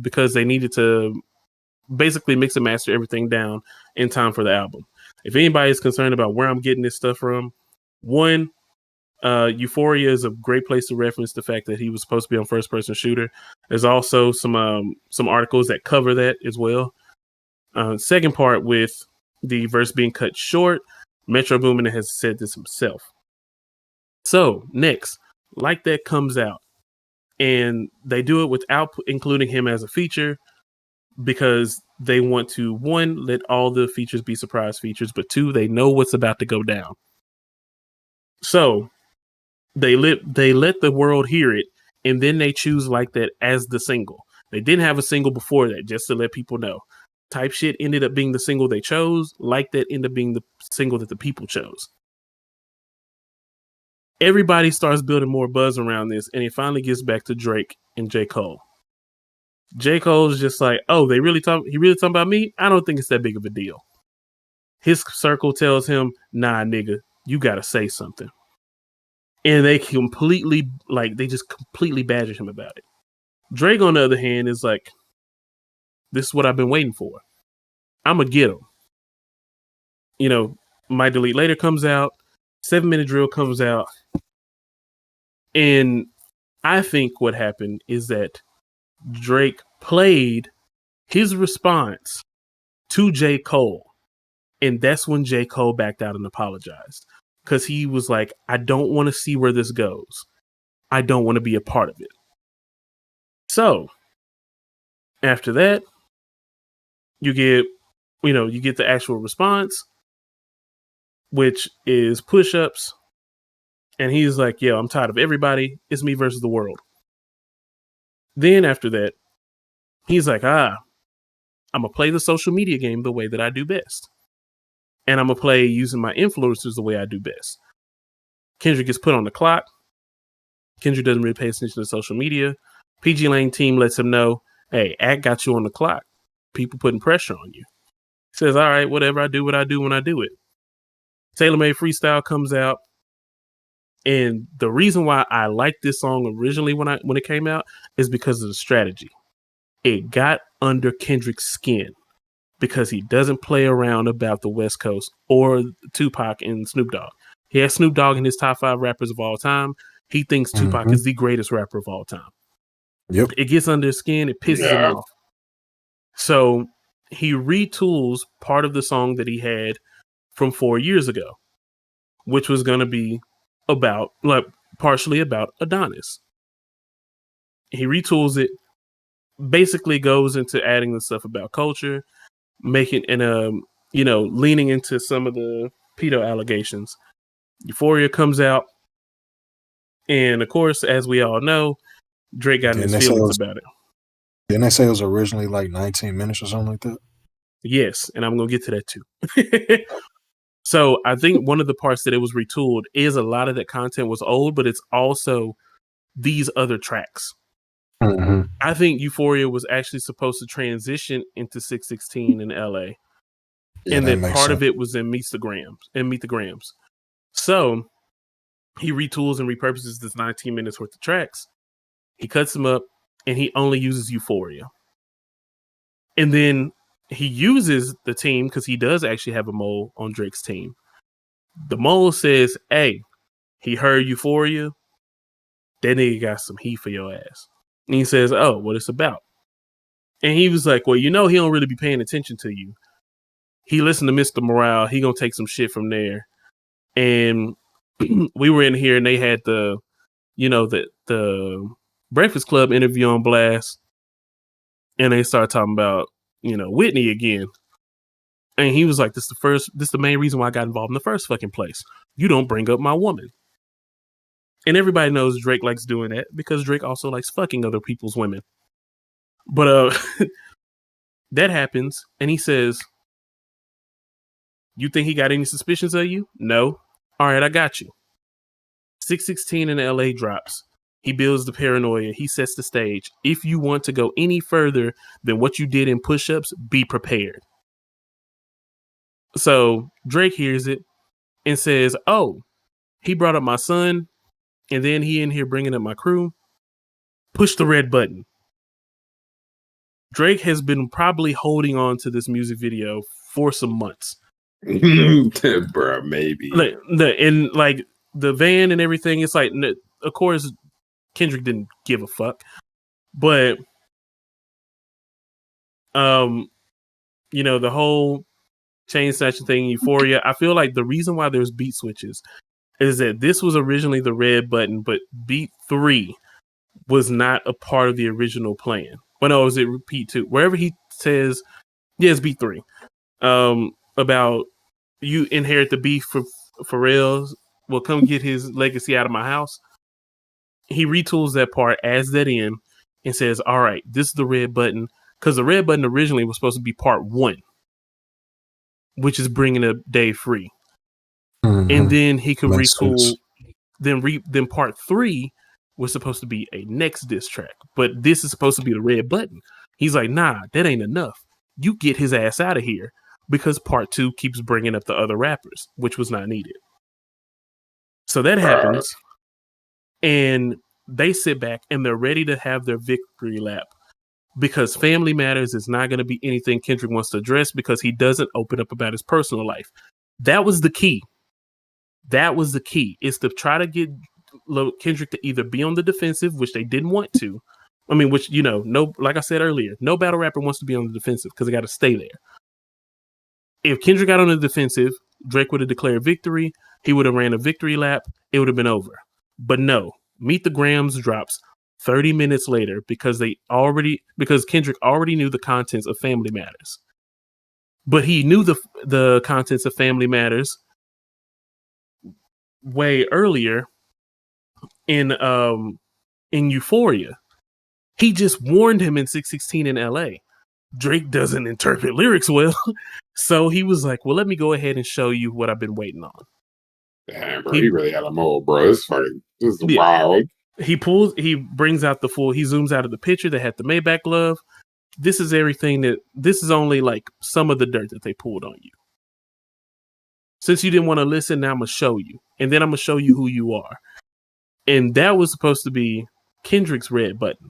[SPEAKER 1] because they needed to basically mix and master everything down in time for the album. If anybody is concerned about where I'm getting this stuff from, one, Euphoria is a great place to reference the fact that he was supposed to be on first person shooter. There's also some articles that cover that as well. Second part, with the verse being cut short, Metro Boomin has said this himself. So next, Like That comes out, and they do it without including him as a feature because they want to, one, let all the features be surprise features, but two, they know what's about to go down. So they let the world hear it, and then they choose Like That as the single. They didn't have a single before that, just to let people know. Type Shit ended up being the single they chose. Like That ended up being the single that the people chose. Everybody starts building more buzz around this, and it finally gets back to Drake and J. Cole. J. Cole's just like, oh, he really talking about me? I don't think it's that big of a deal. His circle tells him, nah, nigga, you gotta say something. And they completely badger him about it. Drake, on the other hand, is like, this is what I've been waiting for. I'm gonna get him. You know, My Delete Later comes out, 7 Minute Drill comes out, and I think what happened is that Drake played his response to J. Cole, and that's when J. Cole backed out and apologized, because he was like, I don't want to see where this goes. I don't want to be a part of it. So after that, you get the actual response, which is push-ups. And he's like, yo, I'm tired of everybody. It's me versus the world. Then after that, he's like, I'm going to play the social media game the way that I do best. And I'm going to play using my influencers the way I do best. Kendrick gets put on the clock. Kendrick doesn't really pay attention to social media. PG Lane team lets him know, hey, Act got you on the clock. People putting pressure on you. He says, all right, whatever, I do what I do when I do it. Taylor Made Freestyle comes out. And the reason why I liked this song originally when it came out is because of the strategy. It got under Kendrick's skin because he doesn't play around about the West Coast or Tupac and Snoop Dogg. He has Snoop Dogg in his top 5 rappers of all time. He thinks Tupac is the greatest rapper of all time.
[SPEAKER 2] Yep.
[SPEAKER 1] It gets under his skin. It pisses him off. So he retools part of the song that he had from 4 years ago, which was going to be partially about Adonis. He retools it, basically goes into adding the stuff about culture, making and leaning into some of the pedo allegations. Euphoria comes out, and of course, as we all know, Drake got in his feelings about it.
[SPEAKER 2] Didn't they say it was originally like 19 minutes or something like that?
[SPEAKER 1] Yes, and I'm gonna get to that too. So I think one of the parts that it was retooled is a lot of that content was old, but it's also these other tracks.
[SPEAKER 2] Mm-hmm.
[SPEAKER 1] I think Euphoria was actually supposed to transition into 616 in LA. And then part of it was in Meet the Grams. So he retools and repurposes this 19 minutes worth of tracks. He cuts them up and he only uses Euphoria. And then he uses the team because he does actually have a mole on Drake's team. The mole says, hey, he heard Euphoria. That nigga got some heat for your ass. And he says, oh, what it's about. And he was like, well, he don't really be paying attention to you. He listened to Mr. Morale. He gonna take some shit from there. And we were in here and they had the Breakfast Club interview on blast. And they started talking about, Whitney again. And he was like, this is the main reason why I got involved in the first fucking place. You don't bring up my woman. And everybody knows Drake likes doing that because Drake also likes fucking other people's women. But that happens. And he says, you think he got any suspicions of you? No. All right, I got you. 616 in LA drops. He builds the paranoia. He sets the stage. If you want to go any further than what you did in push-ups, be prepared. So Drake hears it and says, oh, he brought up my son, and then he in here bringing up my crew. Push the red button. Drake has been probably holding on to this music video for some months.
[SPEAKER 3] Bruh, maybe.
[SPEAKER 1] Like the van and everything, it's like, of course, Kendrick didn't give a fuck, but the whole chain snatching thing, Euphoria. I feel like the reason why there's beat switches is that this was originally the red button, but beat 3 was not a part of the original plan. Well, no, was it repeat 2? Wherever he says, yes, beat 3. About you inherit the beef for Pharrell. Well, come get his legacy out of my house. He retools that part, adds that in, and says, all right, this is the red button. Because the red button originally was supposed to be part 1, which is bringing up Dave Free. and then he could
[SPEAKER 2] Makes sense.
[SPEAKER 1] retool. Then part 3 was supposed to be a next diss track, but this is supposed to be the red button. He's like, nah, that ain't enough. You get his ass out of here, because part 2 keeps bringing up the other rappers, which was not needed. So that happens, and they sit back and they're ready to have their victory lap, because Family Matters is not going to be anything Kendrick wants to address, because he doesn't open up about his personal life. That was the key. Is to try to get Kendrick to either be on the defensive, which they didn't want to. I mean, which, no, like I said earlier, no battle rapper wants to be on the defensive because they got to stay there. If Kendrick got on the defensive, Drake would have declared victory. He would have ran a victory lap. It would have been over. But no, Meet the Grams drops 30 minutes later because Kendrick already knew the contents of Family Matters. But he knew the contents of Family Matters way earlier in Euphoria. He just warned him in 616 in LA. Drake doesn't interpret lyrics well. So he was like, well, let me go ahead and show you what I've been waiting on.
[SPEAKER 3] Damn, bro, he really had a mold, bro. This is wild.
[SPEAKER 1] He brings out he zooms out of the picture that had the Maybach glove. This is only like some of the dirt that they pulled on you. Since you didn't want to listen, now I'm going to show you. And then I'm going to show you who you are. And that was supposed to be Kendrick's red button,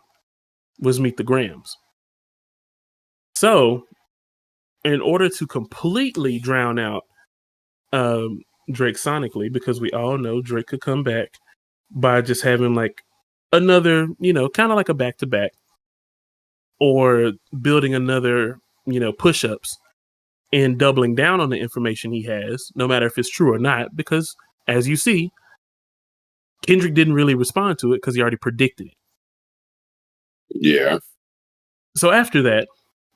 [SPEAKER 1] was Meet the Grams. So, in order to completely drown out Drake sonically, because we all know Drake could come back by just having like another, kind of like a back-to-back, or building another, push-ups and doubling down on the information he has, no matter if it's true or not, because as you see, Kendrick didn't really respond to it because he already predicted it.
[SPEAKER 3] Yeah.
[SPEAKER 1] So after that,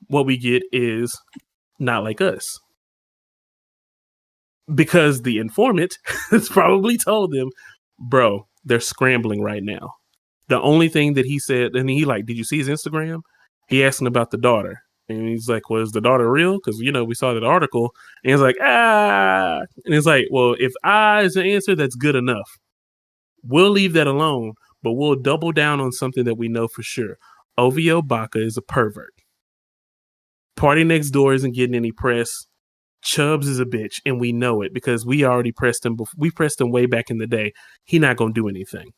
[SPEAKER 1] what we get is Not Like Us. Because the informant has probably told them, bro, they're scrambling right now. The only thing that he said, and he did you see his Instagram? He asked him about the daughter. And he's like, well, is the daughter real? Because, we saw that article. And he's like, And it's like, well, if is the answer, that's good enough. We'll leave that alone, but we'll double down on something that we know for sure. OVO Baca is a pervert. Party Next Door isn't getting any press. Chubbs is a bitch, and we know it because we already pressed him. We pressed him way back in the day. He not going to do anything.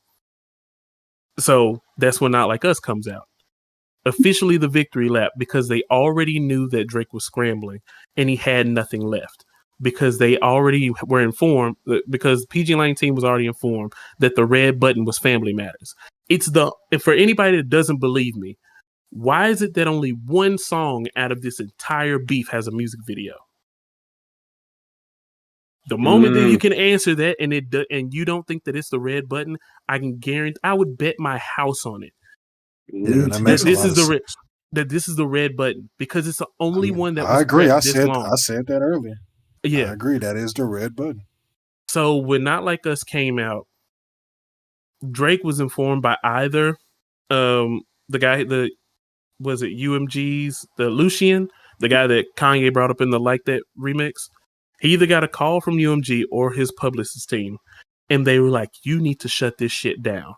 [SPEAKER 1] So that's when Not Like Us comes out. Officially the victory lap, because they already knew that Drake was scrambling and he had nothing left, because they already were informed, because PG Lang team was already informed that the red button was Family Matters. For anybody that doesn't believe me, why is it that only one song out of this entire beef has a music video? The moment that you can answer that and you don't think that it's the red button, I can guarantee, I would bet my house on it.
[SPEAKER 2] Yeah, that makes
[SPEAKER 1] this is the red button, because it's the only one that was.
[SPEAKER 2] I agree. I said that earlier.
[SPEAKER 1] Yeah,
[SPEAKER 2] I agree. That is the red button.
[SPEAKER 1] So when Not Like Us came out, Drake was informed by either the guy, was it UMG's, the Lucian, the guy that Kanye brought up in the Like That remix. He either got a call from UMG or his publicist team, and they were like, you need to shut this shit down,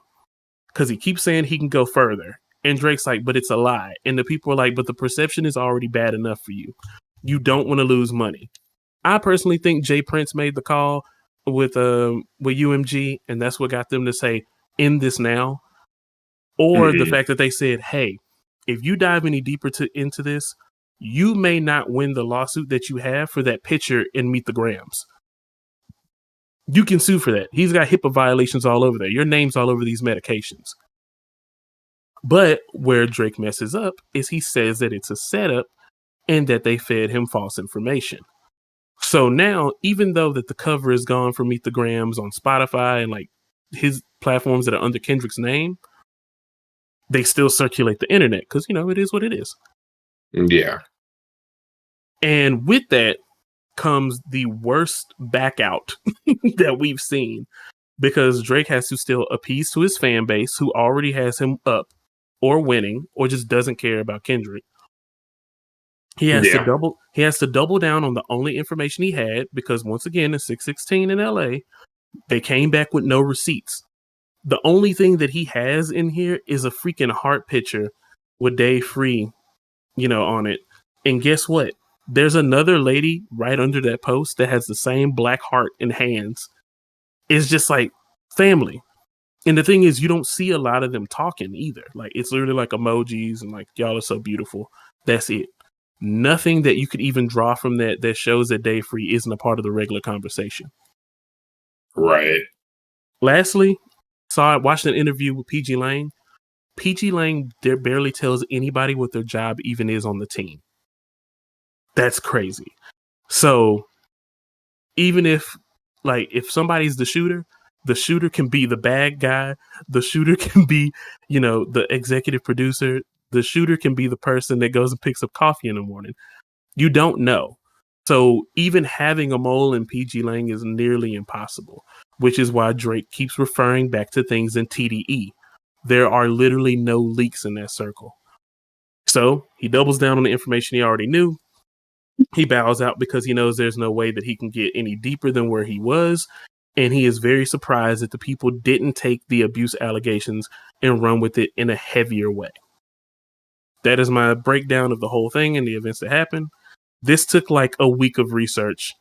[SPEAKER 1] because he keeps saying he can go further. And Drake's like, but it's a lie. And the people are like, but the perception is already bad enough for you. You don't want to lose money. I personally think Jay Prince made the call with UMG, and that's what got them to say, end this now. Or the fact that they said, hey, if you dive any deeper into this, you may not win the lawsuit that you have for that picture in Meet the Grams. You can sue for that. He's got HIPAA violations all over there. Your name's all over these medications. But where Drake messes up is he says that it's a setup and that they fed him false information. So now, even though that the cover is gone for Meet the Grams on Spotify and like his platforms that are under Kendrick's name, they still circulate the internet because, it is what it is.
[SPEAKER 3] Yeah.
[SPEAKER 1] And with that comes the worst back out that we've seen, because Drake has to still appease to his fan base who already has him up or winning or just doesn't care about Kendrick. He has to double. He has to double down on the only information he had because once again, in 616 in LA, they came back with no receipts. The only thing that he has in here is a freaking heart picture with Day Free, on it. And guess what? There's another lady right under that post that has the same black heart and hands. It's just like family. And the thing is, you don't see a lot of them talking either. Like, it's literally like emojis and like, y'all are so beautiful. That's it. Nothing that you could even draw from that shows that Day Free isn't a part of the regular conversation.
[SPEAKER 3] Right.
[SPEAKER 1] Lastly, watched an interview with PG Lang. PG Lang barely tells anybody what their job even is on the team. That's crazy. So even if somebody's the shooter can be the bad guy. The shooter can be, the executive producer. The shooter can be the person that goes and picks up coffee in the morning. You don't know. So even having a mole in PG Lang is nearly impossible, which is why Drake keeps referring back to things in TDE. There are literally no leaks in that circle. So he doubles down on the information he already knew. He bows out because he knows there's no way that he can get any deeper than where he was. And he is very surprised that the people didn't take the abuse allegations and run with it in a heavier way. That is my breakdown of the whole thing and the events that happened. This took like a week of research.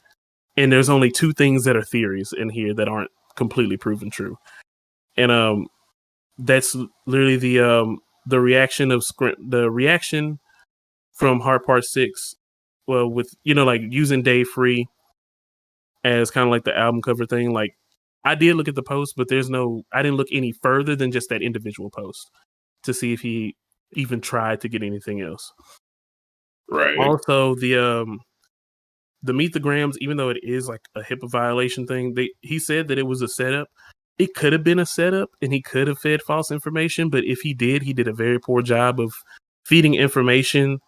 [SPEAKER 1] And there's only 2 things that are theories in here that aren't completely proven true. And that's literally the reaction from Hard Part 6. Well, with like using Day Free as kind of like the album cover thing. Like, I did look at the post, but I didn't look any further than just that individual post to see if he even tried to get anything else.
[SPEAKER 3] Right.
[SPEAKER 1] Also, the Meet the Grams, even though it is like a HIPAA violation thing, he said that it was a setup. It could have been a setup and he could have fed false information, but if he did a very poor job of feeding information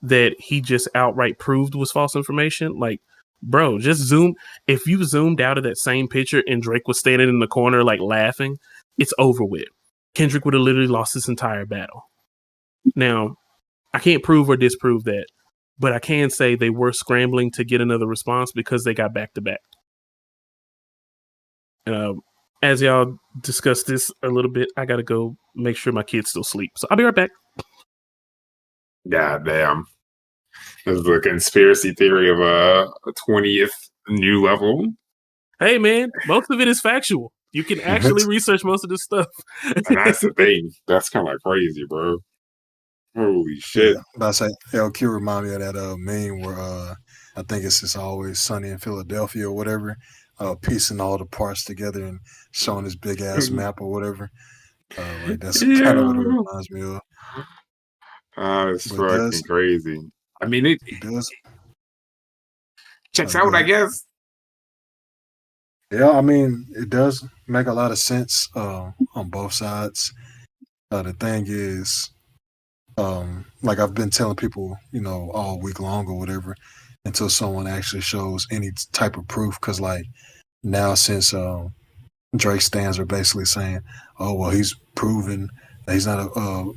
[SPEAKER 1] that he just outright proved was false information. Like, bro, just zoom. If you zoomed out of that same picture and Drake was standing in the corner like laughing, it's over with. Kendrick would have literally lost this entire battle. Now, I can't prove or disprove that, but I can say they were scrambling to get another response because they got back to back. As y'all discuss this a little bit, I got to go make sure my kids still sleep. So I'll be right back.
[SPEAKER 3] God damn. This is a conspiracy theory of a 20th new level.
[SPEAKER 1] Hey, man, most of it is factual. You can actually research most of this stuff.
[SPEAKER 3] And that's the thing. That's kind of like crazy, bro. Holy shit.
[SPEAKER 2] Yeah, I say, LQ remind me of that meme where I think it's Always Sunny in Philadelphia or whatever, piecing all the parts together and showing this big ass map or whatever. Like that's kind of what it reminds me of.
[SPEAKER 3] It's fucking crazy. I mean, it
[SPEAKER 2] does.
[SPEAKER 3] Checks out, I guess.
[SPEAKER 2] Yeah, I mean, it does make a lot of sense on both sides. The thing is, like I've been telling people, all week long or whatever, until someone actually shows any type of proof. Because like now, since Drake stans are basically saying, "Oh well, he's proven that he's not a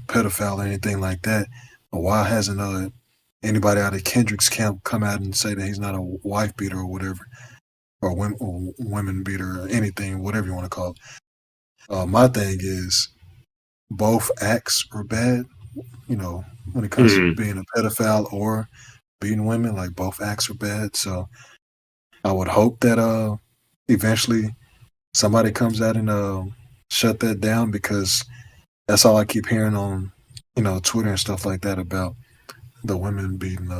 [SPEAKER 2] pedophile or anything like that." But why hasn't anybody out of Kendrick's camp come out and say that he's not a wife beater or whatever, or women beater or anything, whatever you want to call it? My thing is, both acts are bad. When it comes to being a pedophile or beating women, like both acts are bad. So I would hope that eventually somebody comes out and shut that down, because that's all I keep hearing on Twitter and stuff like that about the women beating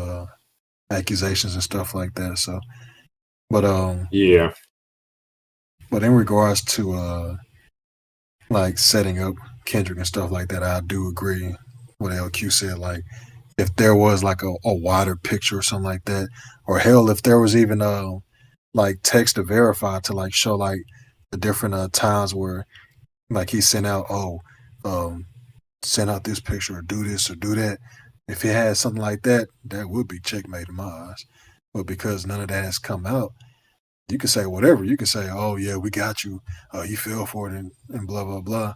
[SPEAKER 2] accusations and stuff like that. So, but
[SPEAKER 3] yeah.
[SPEAKER 2] But in regards to like setting up Kendrick and stuff like that, I do agree what LQ said. Like, if there was like a wider picture or something like that, or hell, if there was even like text to verify to like show like the different times where like he sent out send out this picture or do this or do that. If he had something like that, that would be checkmate in my eyes. But because none of that has come out, you can say whatever. You can say, "Oh yeah, we got you. You fell for it," and blah blah blah.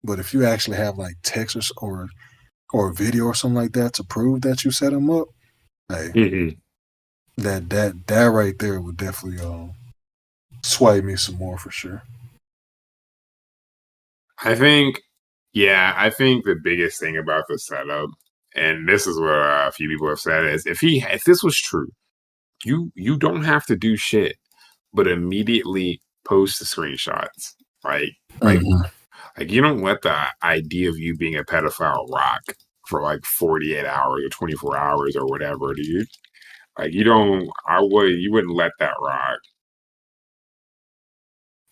[SPEAKER 2] But if you actually have like text or video or something like that to prove that you set him up, hey,
[SPEAKER 3] Mm-hmm.
[SPEAKER 2] that right there would definitely sway me some more for sure.
[SPEAKER 3] I think the biggest thing about the setup, and this is what a few people have said, is if this was true, you don't have to do shit, but immediately post the screenshots. Like like
[SPEAKER 2] Mm-hmm.
[SPEAKER 3] like you don't let the idea of you being a pedophile rock for like 48 hours or 24 hours or whatever, dude. Like you wouldn't let that rock.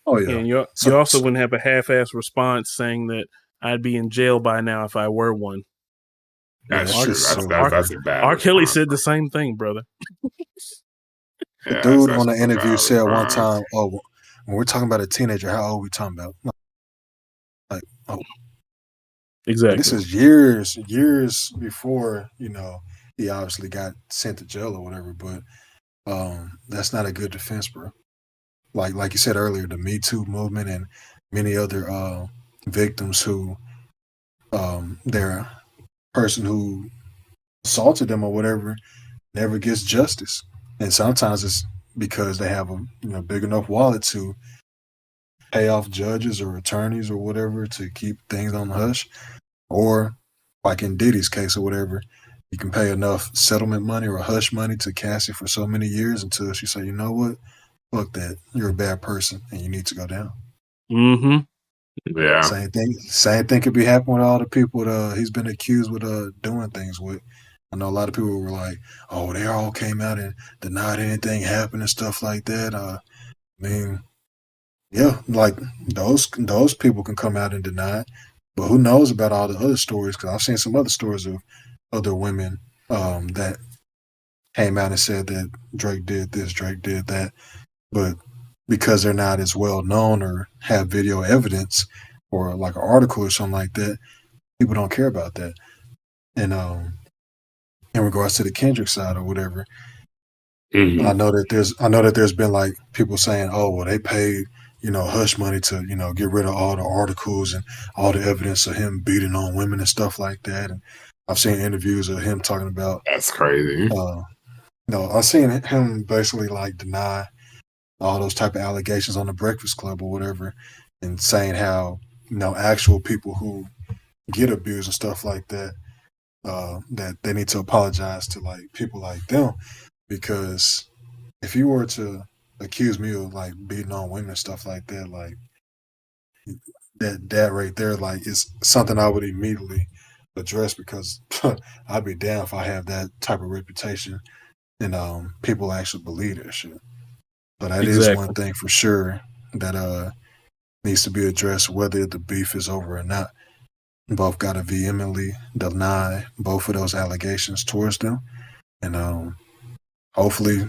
[SPEAKER 2] Oh yeah.
[SPEAKER 1] And you also wouldn't have a half-ass response saying that I'd be in jail by now if I were one.
[SPEAKER 3] That's
[SPEAKER 2] it's
[SPEAKER 3] true.
[SPEAKER 2] just so
[SPEAKER 3] That's a bad
[SPEAKER 1] R. Kelly
[SPEAKER 3] response.
[SPEAKER 1] said the same thing, brother.
[SPEAKER 2] The
[SPEAKER 3] Yeah,
[SPEAKER 2] dude
[SPEAKER 3] that's
[SPEAKER 2] on the
[SPEAKER 3] just a
[SPEAKER 2] interview
[SPEAKER 3] bad
[SPEAKER 2] said one
[SPEAKER 3] response.
[SPEAKER 2] time, "Oh, when we're talking about a teenager, how old are we talking about?" Like, oh, and this
[SPEAKER 1] Exactly.
[SPEAKER 2] is years before he obviously got sent to jail or whatever. But that's not a good defense, bro. Like you said earlier, the Me Too movement and many other victims who their person who assaulted them or whatever never gets justice, and sometimes it's because they have a big enough wallet to pay off judges or attorneys or whatever to keep things on the hush, or like in Diddy's case or whatever, you can pay enough settlement money or hush money to Cassie for so many years until she say, you know what, fuck that, you're a bad person and you need to go down.
[SPEAKER 1] Mm-hmm.
[SPEAKER 3] Yeah.
[SPEAKER 2] Same thing could be happening with all the people that he's been accused with doing things with. I know a lot of people were like, oh, they all came out and denied anything happened and stuff like that. I mean, yeah, like those people can come out and deny it, but who knows about all the other stories? Because I've seen some other stories of other women that came out and said that Drake did this, Drake did that, but because they're not as well known or have video evidence or like an article or something like that, people don't care about that. And in regards to the Kendrick side or whatever,
[SPEAKER 3] Mm-hmm.
[SPEAKER 2] I know that there's been like people saying, oh, well, they paid hush money to get rid of all the articles and all the evidence of him beating on women and stuff like that. And I've seen interviews of him talking about,
[SPEAKER 3] That's crazy.
[SPEAKER 2] I've seen him basically like deny all those type of allegations on the Breakfast Club or whatever, and saying how actual people who get abused and stuff like that, that they need to apologize to like people like them, because if you were to accuse me of like beating on women and stuff like that, like that right there, like is something I would immediately address, because I'd be damned if I have that type of reputation and people actually believe that shit. But that is one
[SPEAKER 1] Exactly.
[SPEAKER 2] thing for sure that needs to be addressed, whether the beef is over or not. Both got to vehemently deny both of those allegations towards them, and hopefully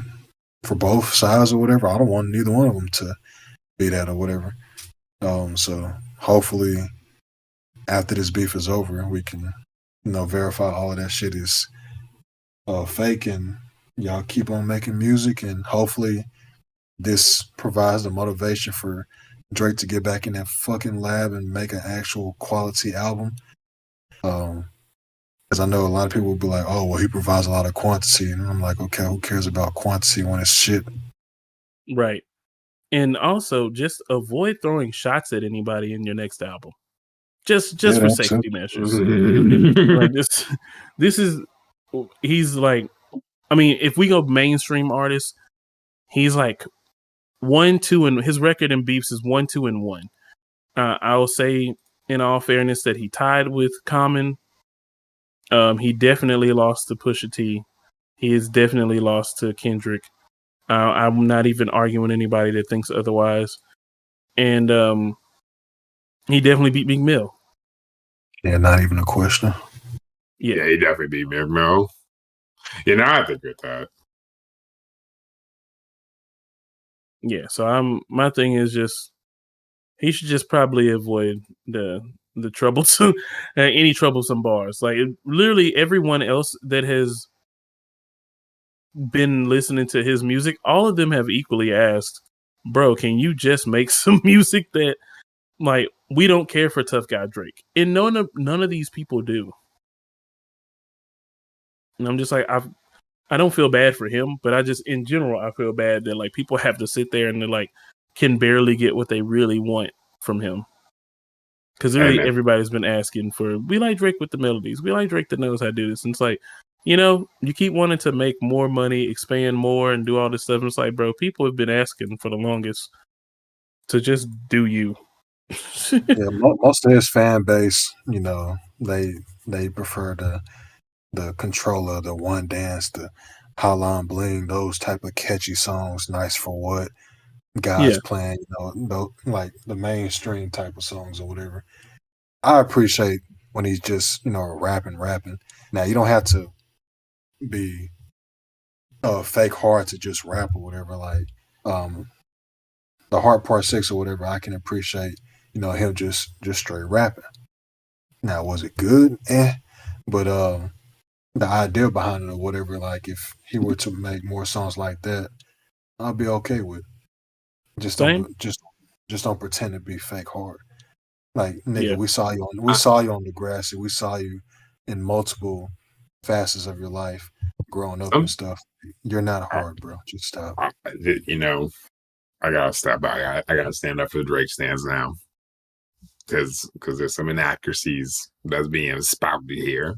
[SPEAKER 2] for both sides or whatever. I don't want neither one of them to be that or whatever. So hopefully after this beef is over, we can verify all of that shit is fake, and y'all keep on making music, and hopefully this provides the motivation for Drake to get back in that fucking lab and make an actual quality album. Because I know a lot of people will be like, oh, well, he provides a lot of quantity. And I'm like, okay, who cares about quantity when it's shit?
[SPEAKER 1] Right. And also just avoid throwing shots at anybody in your next album. Just for safety measures. Like this is he's like, I mean, if we go mainstream artists, he's like 1-2, and his record in beefs is 1-2-1. I will say, in all fairness, that he tied with Common. He definitely lost to Pusha T. He has definitely lost to Kendrick. I'm not even arguing anybody that thinks otherwise. And he definitely beat Meek Mill.
[SPEAKER 2] Yeah, not even a question.
[SPEAKER 3] Yeah, he definitely beat Meek Mill. I think with that.
[SPEAKER 1] Yeah, so my thing is just he should just probably avoid the troublesome any troublesome bars. Like literally everyone else that has been listening to his music, all of them have equally asked, bro, can you just make some music that like we don't care for Tough Guy Drake? And none of these people do. And I'm just like, I don't feel bad for him, but I just in general I feel bad that like people have to sit there and they like can barely get what they really want from him. Because really everybody's been asking for, we like Drake with the melodies. We like Drake that knows how to do this. And it's like, you keep wanting to make more money, expand more, and do all this stuff. And it's like, bro, people have been asking for the longest to just do you.
[SPEAKER 2] Yeah, most of his fan base, they prefer the controller, the one dance, the Holland Bling, those type of catchy songs. Nice for what guys playing, like the mainstream type of songs or whatever. I appreciate when he's just, rapping. Now you don't have to be fake hard to just rap or whatever. Like the Heart Part 6 or whatever, I can appreciate, him just straight rapping. Now, was it good? But the idea behind it or whatever, like if he were to make more songs like that, I'll be okay with. Just don't pretend to be fake hard. Like nigga, we saw you on the grassy. We saw you in multiple facets of your life, growing up and stuff. You're not hard, bro. Just stop.
[SPEAKER 3] I gotta stop by. I gotta stand up for the Drake stands now, because there's some inaccuracies that's being spouted here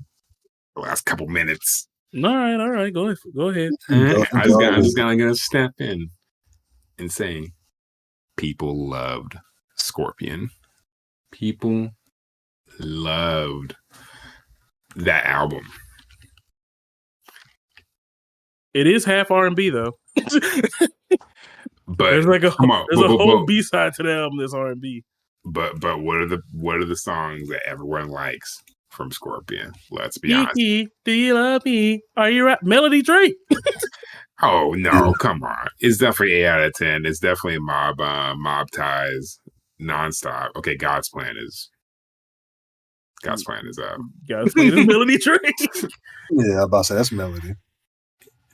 [SPEAKER 3] the last couple minutes.
[SPEAKER 1] All right, go ahead.
[SPEAKER 3] I'm just gonna step in and say, people loved Scorpion. People loved that album.
[SPEAKER 1] It is half R&B though.
[SPEAKER 3] But
[SPEAKER 1] there's like a whole B side to the album that's R&B.
[SPEAKER 3] But what are the songs that everyone likes from Scorpion? Let's be honest.
[SPEAKER 1] Do you love me? Are you right? Melody Drake.
[SPEAKER 3] Oh no, come on. It's definitely 8 out of 10. It's definitely Mob Ties, Nonstop. Okay, God's Plan is God's Plan is
[SPEAKER 1] Melody Drake.
[SPEAKER 2] Yeah, I'm about to say that's Melody.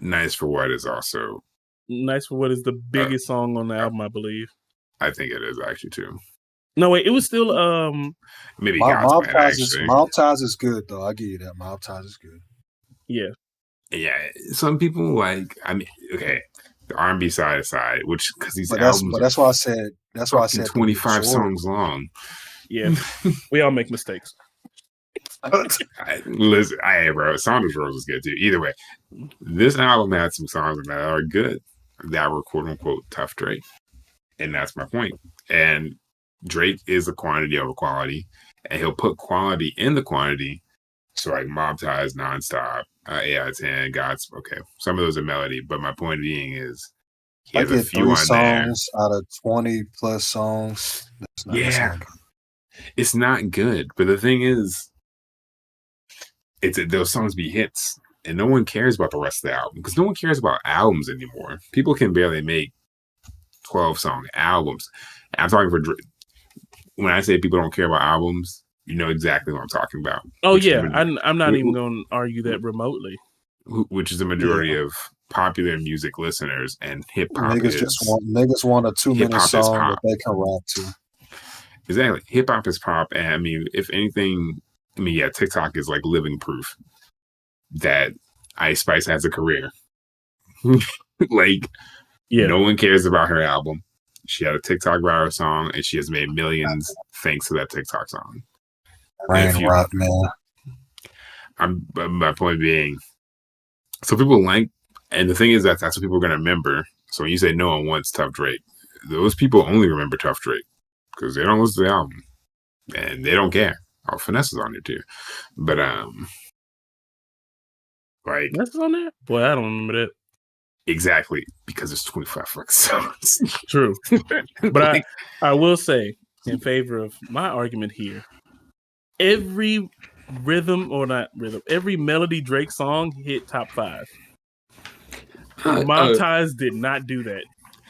[SPEAKER 3] Nice for What is also
[SPEAKER 1] Nice for What is the biggest song on the album, I believe.
[SPEAKER 3] I think it is actually too.
[SPEAKER 1] No, wait, it was still
[SPEAKER 3] maybe Mob
[SPEAKER 2] Ties is good though. I give you that. Mob Ties is good.
[SPEAKER 1] Yeah.
[SPEAKER 3] Yeah, some people like. I mean, okay, the R&B side aside, which because these
[SPEAKER 2] albums. But that's why I said. That's why I said
[SPEAKER 3] 25 songs long.
[SPEAKER 1] Yeah, we all make mistakes.
[SPEAKER 3] Listen, bro, Saunders Rose is good too. Either way, this album had some songs that are good that were quote unquote tough Drake, and that's my point. And Drake is a quantity over quality, and he'll put quality in the quantity. So like Mob Ties, Nonstop, 8 out of 10, God's okay. Some of those are melody, but my point being is he has a few
[SPEAKER 2] 3
[SPEAKER 3] on
[SPEAKER 2] songs
[SPEAKER 3] there.
[SPEAKER 2] out of 20 plus songs.
[SPEAKER 3] It's not good. But the thing is, those songs be hits, and no one cares about the rest of the album because no one cares about albums anymore. People can barely make 12-song albums. I'm talking for Drake. When I say people don't care about albums, you know exactly what I'm talking about.
[SPEAKER 1] Oh yeah, I'm not even going to argue that remotely.
[SPEAKER 3] Which is the majority of popular music listeners, and hip hop.
[SPEAKER 2] Niggas want a 2-minute song that they can rap to.
[SPEAKER 3] Exactly, hip hop is pop, and I mean, if anything, TikTok is like living proof that Ice Spice has a career. No one cares about her album. She had a TikTok viral song, and she has made millions thanks to that TikTok song.
[SPEAKER 2] Rain rock, man.
[SPEAKER 3] My point being, so people like, and the thing is that's what people are going to remember. So when you say no one wants Tough Drake, those people only remember Tough Drake because they don't listen to the album and they don't care. Oh, Finesse is on there too, but
[SPEAKER 1] Finesse is on there. Boy, I don't remember that.
[SPEAKER 3] Exactly, because it's 25 fucking songs.
[SPEAKER 1] True. But I will say, in favor of my argument here, every every Melody Drake song hit top 5. Mob Ties did not do that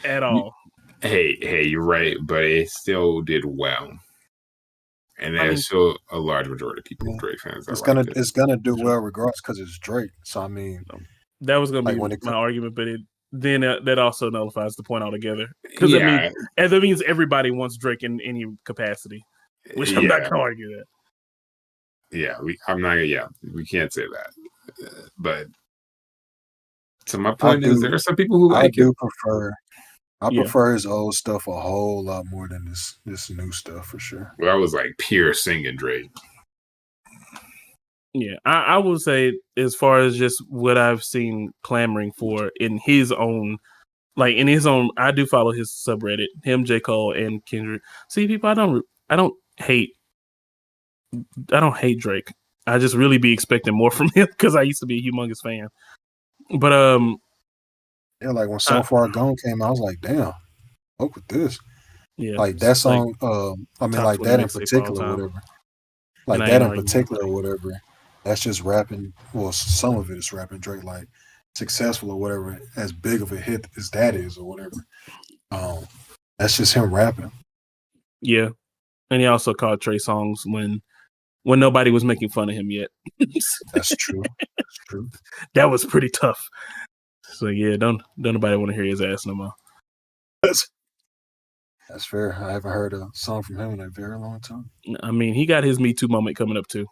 [SPEAKER 1] at all.
[SPEAKER 3] Hey, you're right, but it still did well. And there's still a large majority of people, Drake fans.
[SPEAKER 2] It's gonna do well regardless because it's Drake. So I mean,
[SPEAKER 1] that was gonna be my argument, but then that also nullifies the point altogether. Because that means everybody wants Drake in any capacity, which I'm not gonna argue that.
[SPEAKER 3] Yeah, we can't say that, but So my point is, there are some people who like it.
[SPEAKER 2] I prefer his old stuff a whole lot more than this new stuff for sure.
[SPEAKER 3] Well, that was like pure singing Drake.
[SPEAKER 1] Yeah, I will say, as far as just what I've seen clamoring for in his own, I do follow his subreddit, him, J. Cole, and Kendrick. See, people, I don't hate Drake. I just really be expecting more from him because I used to be a humongous fan. But
[SPEAKER 2] yeah, like when So Far Gone came out, I was like, damn, fuck with this.
[SPEAKER 1] Yeah,
[SPEAKER 2] like that song. I mean, like that in particular, or whatever. Like that in particular, or whatever. That's just rapping. Well, some of it is rapping Drake, like successful or whatever, as big of a hit as that is, or whatever. That's just him rapping.
[SPEAKER 1] Yeah, and he also called Trey Songz when nobody was making fun of him yet.
[SPEAKER 2] That's true. That's true.
[SPEAKER 1] That was pretty tough. So yeah, don't nobody want to hear his ass no more.
[SPEAKER 2] That's fair. I haven't heard a song from him in a very long time.
[SPEAKER 1] I mean, he got his Me Too moment coming up too.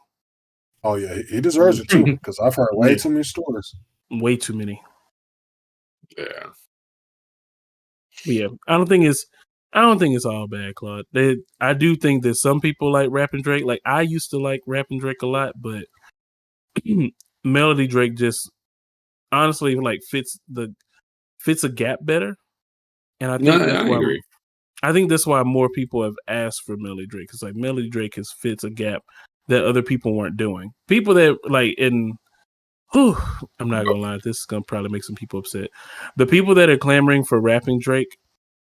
[SPEAKER 2] Oh yeah, he deserves it too, because I've heard way too many stories.
[SPEAKER 1] Way too many.
[SPEAKER 3] Yeah.
[SPEAKER 1] Yeah, I don't think it's all bad, Claude. I do think that some people like rapping Drake. Like I used to like rapping Drake a lot, but Melody Drake just honestly like fits a gap better. And I think
[SPEAKER 3] I agree.
[SPEAKER 1] I think that's why more people have asked for Melody Drake, because like Melody Drake fits a gap that other people weren't doing. People that like I'm not gonna lie, this is gonna probably make some people upset. The people that are clamoring for rapping Drake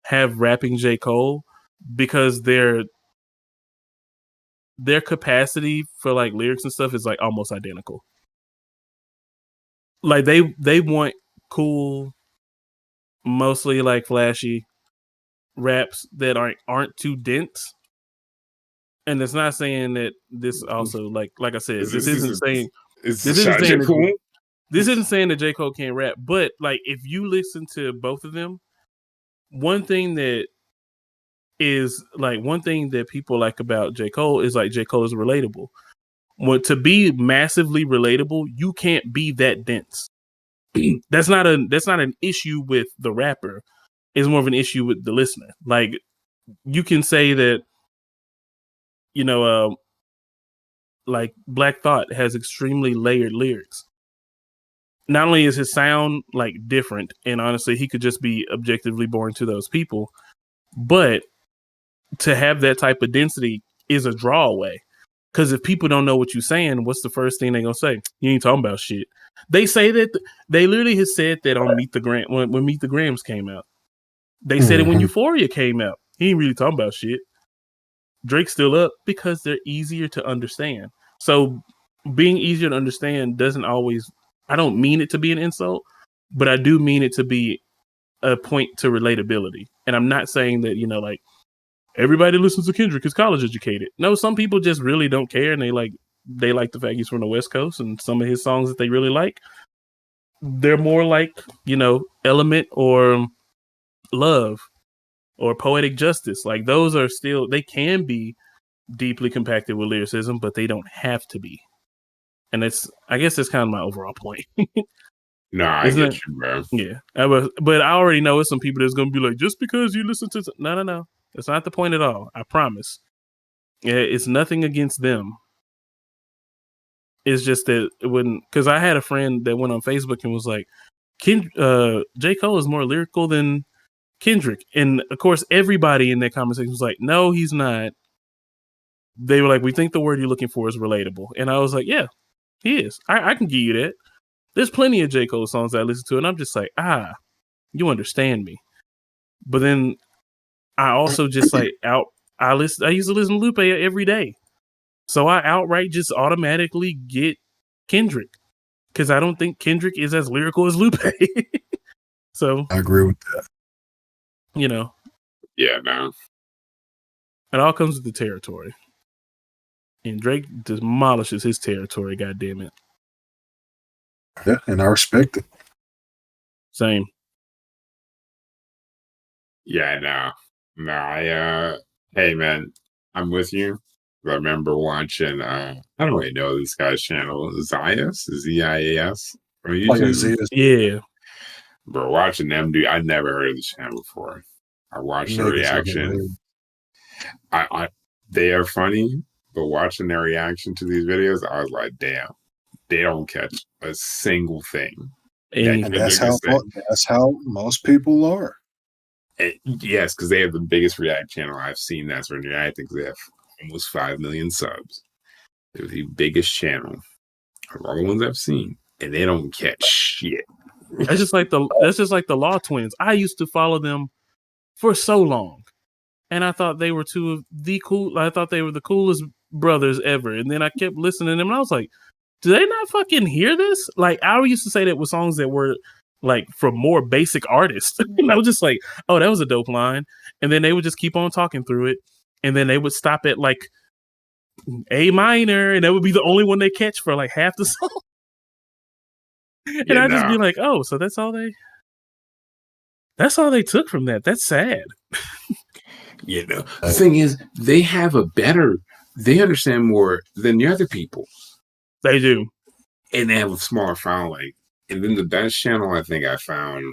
[SPEAKER 1] have rapping J. Cole because their capacity for like lyrics and stuff is like almost identical. Like they want cool, mostly like flashy raps that aren't too dense. And it's not saying that this also like I said, this isn't saying that J. Cole can't rap, but like if you listen to both of them, one thing that people like about J. Cole is like J. Cole is relatable. To be massively relatable, you can't be that dense. That's not an issue with the rapper. It's more of an issue with the listener. Like you can say that, like Black Thought has extremely layered lyrics. Not only is his sound like different, and honestly, he could just be objectively boring to those people, but to have that type of density is a draw away. Because if people don't know what you're saying, what's the first thing they're gonna say? You ain't talking about shit. They say that they literally have said that on Meet the Gram when Meet the Grams came out. They said it when Euphoria came out. He ain't really talking about shit. Drake's still up because they're easier to understand. So being easier to understand doesn't always, I don't mean it to be an insult, but I do mean it to be a point to relatability. And I'm not saying that, like everybody listens to Kendrick is college educated. No, some people just really don't care, and they like the fact he's from the West Coast, and some of his songs that they really like, they're more like, Element or Love or Poetic Justice. Like those are still, they can be deeply compacted with lyricism, but they don't have to be. And I guess that's kind of my overall point.
[SPEAKER 3] No, I get you, bro.
[SPEAKER 1] Yeah. But I already know it's some people that's going to be like, just because you listen to... No. That's not the point at all. I promise. Yeah, it's nothing against them. It's just that it wouldn't... Because I had a friend that went on Facebook and was like, J. Cole is more lyrical than Kendrick. And of course, everybody in that conversation was like, no, he's not. They were like, we think the word you're looking for is relatable. And I was like, yeah, he is. I can give you that. There's plenty of J. Cole songs that I listen to, and I'm just like, you understand me. But then I also just like I used to listen to Lupe every day. So I outright just automatically get Kendrick. Because I don't think Kendrick is as lyrical as Lupe. So
[SPEAKER 2] I agree with that.
[SPEAKER 3] Yeah, no.
[SPEAKER 1] It all comes with the territory. And Drake demolishes his territory, goddammit.
[SPEAKER 2] Yeah, and I respect it.
[SPEAKER 1] Same.
[SPEAKER 3] Yeah, no. Hey man, I'm with you. I remember watching I don't really know this guy's channel, Zias, Z-I-A-S from YouTube.
[SPEAKER 1] Yeah.
[SPEAKER 3] Bro, watching them do, I never heard of this channel before. I watched their reaction. They are funny, but watching their reaction to these videos, I was like, damn, they don't catch a single thing.
[SPEAKER 2] And that's how most people are.
[SPEAKER 3] And yes, because they have the biggest React channel I've seen. That's for React. They have almost 5 million subs. They're the biggest channel of all the ones I've seen, and they don't catch shit.
[SPEAKER 1] That's just like the Law Twins. I used to follow them for so long, and I thought they were two of the cool. I thought they were the coolest brothers ever, and then I kept listening to them, and I was like, "Do they not fucking hear this?" Like I used to say that with songs that were like from more basic artists, and I was just like, "Oh, that was a dope line," and then they would just keep on talking through it, and then they would stop at like A minor, and that would be the only one they catch for like half the song. And I'd just be like, oh, so that's all they took from that. That's sad.
[SPEAKER 3] The thing is, they understand more than the other people.
[SPEAKER 1] They do.
[SPEAKER 3] And they have a smaller following. And then the best channel I think I found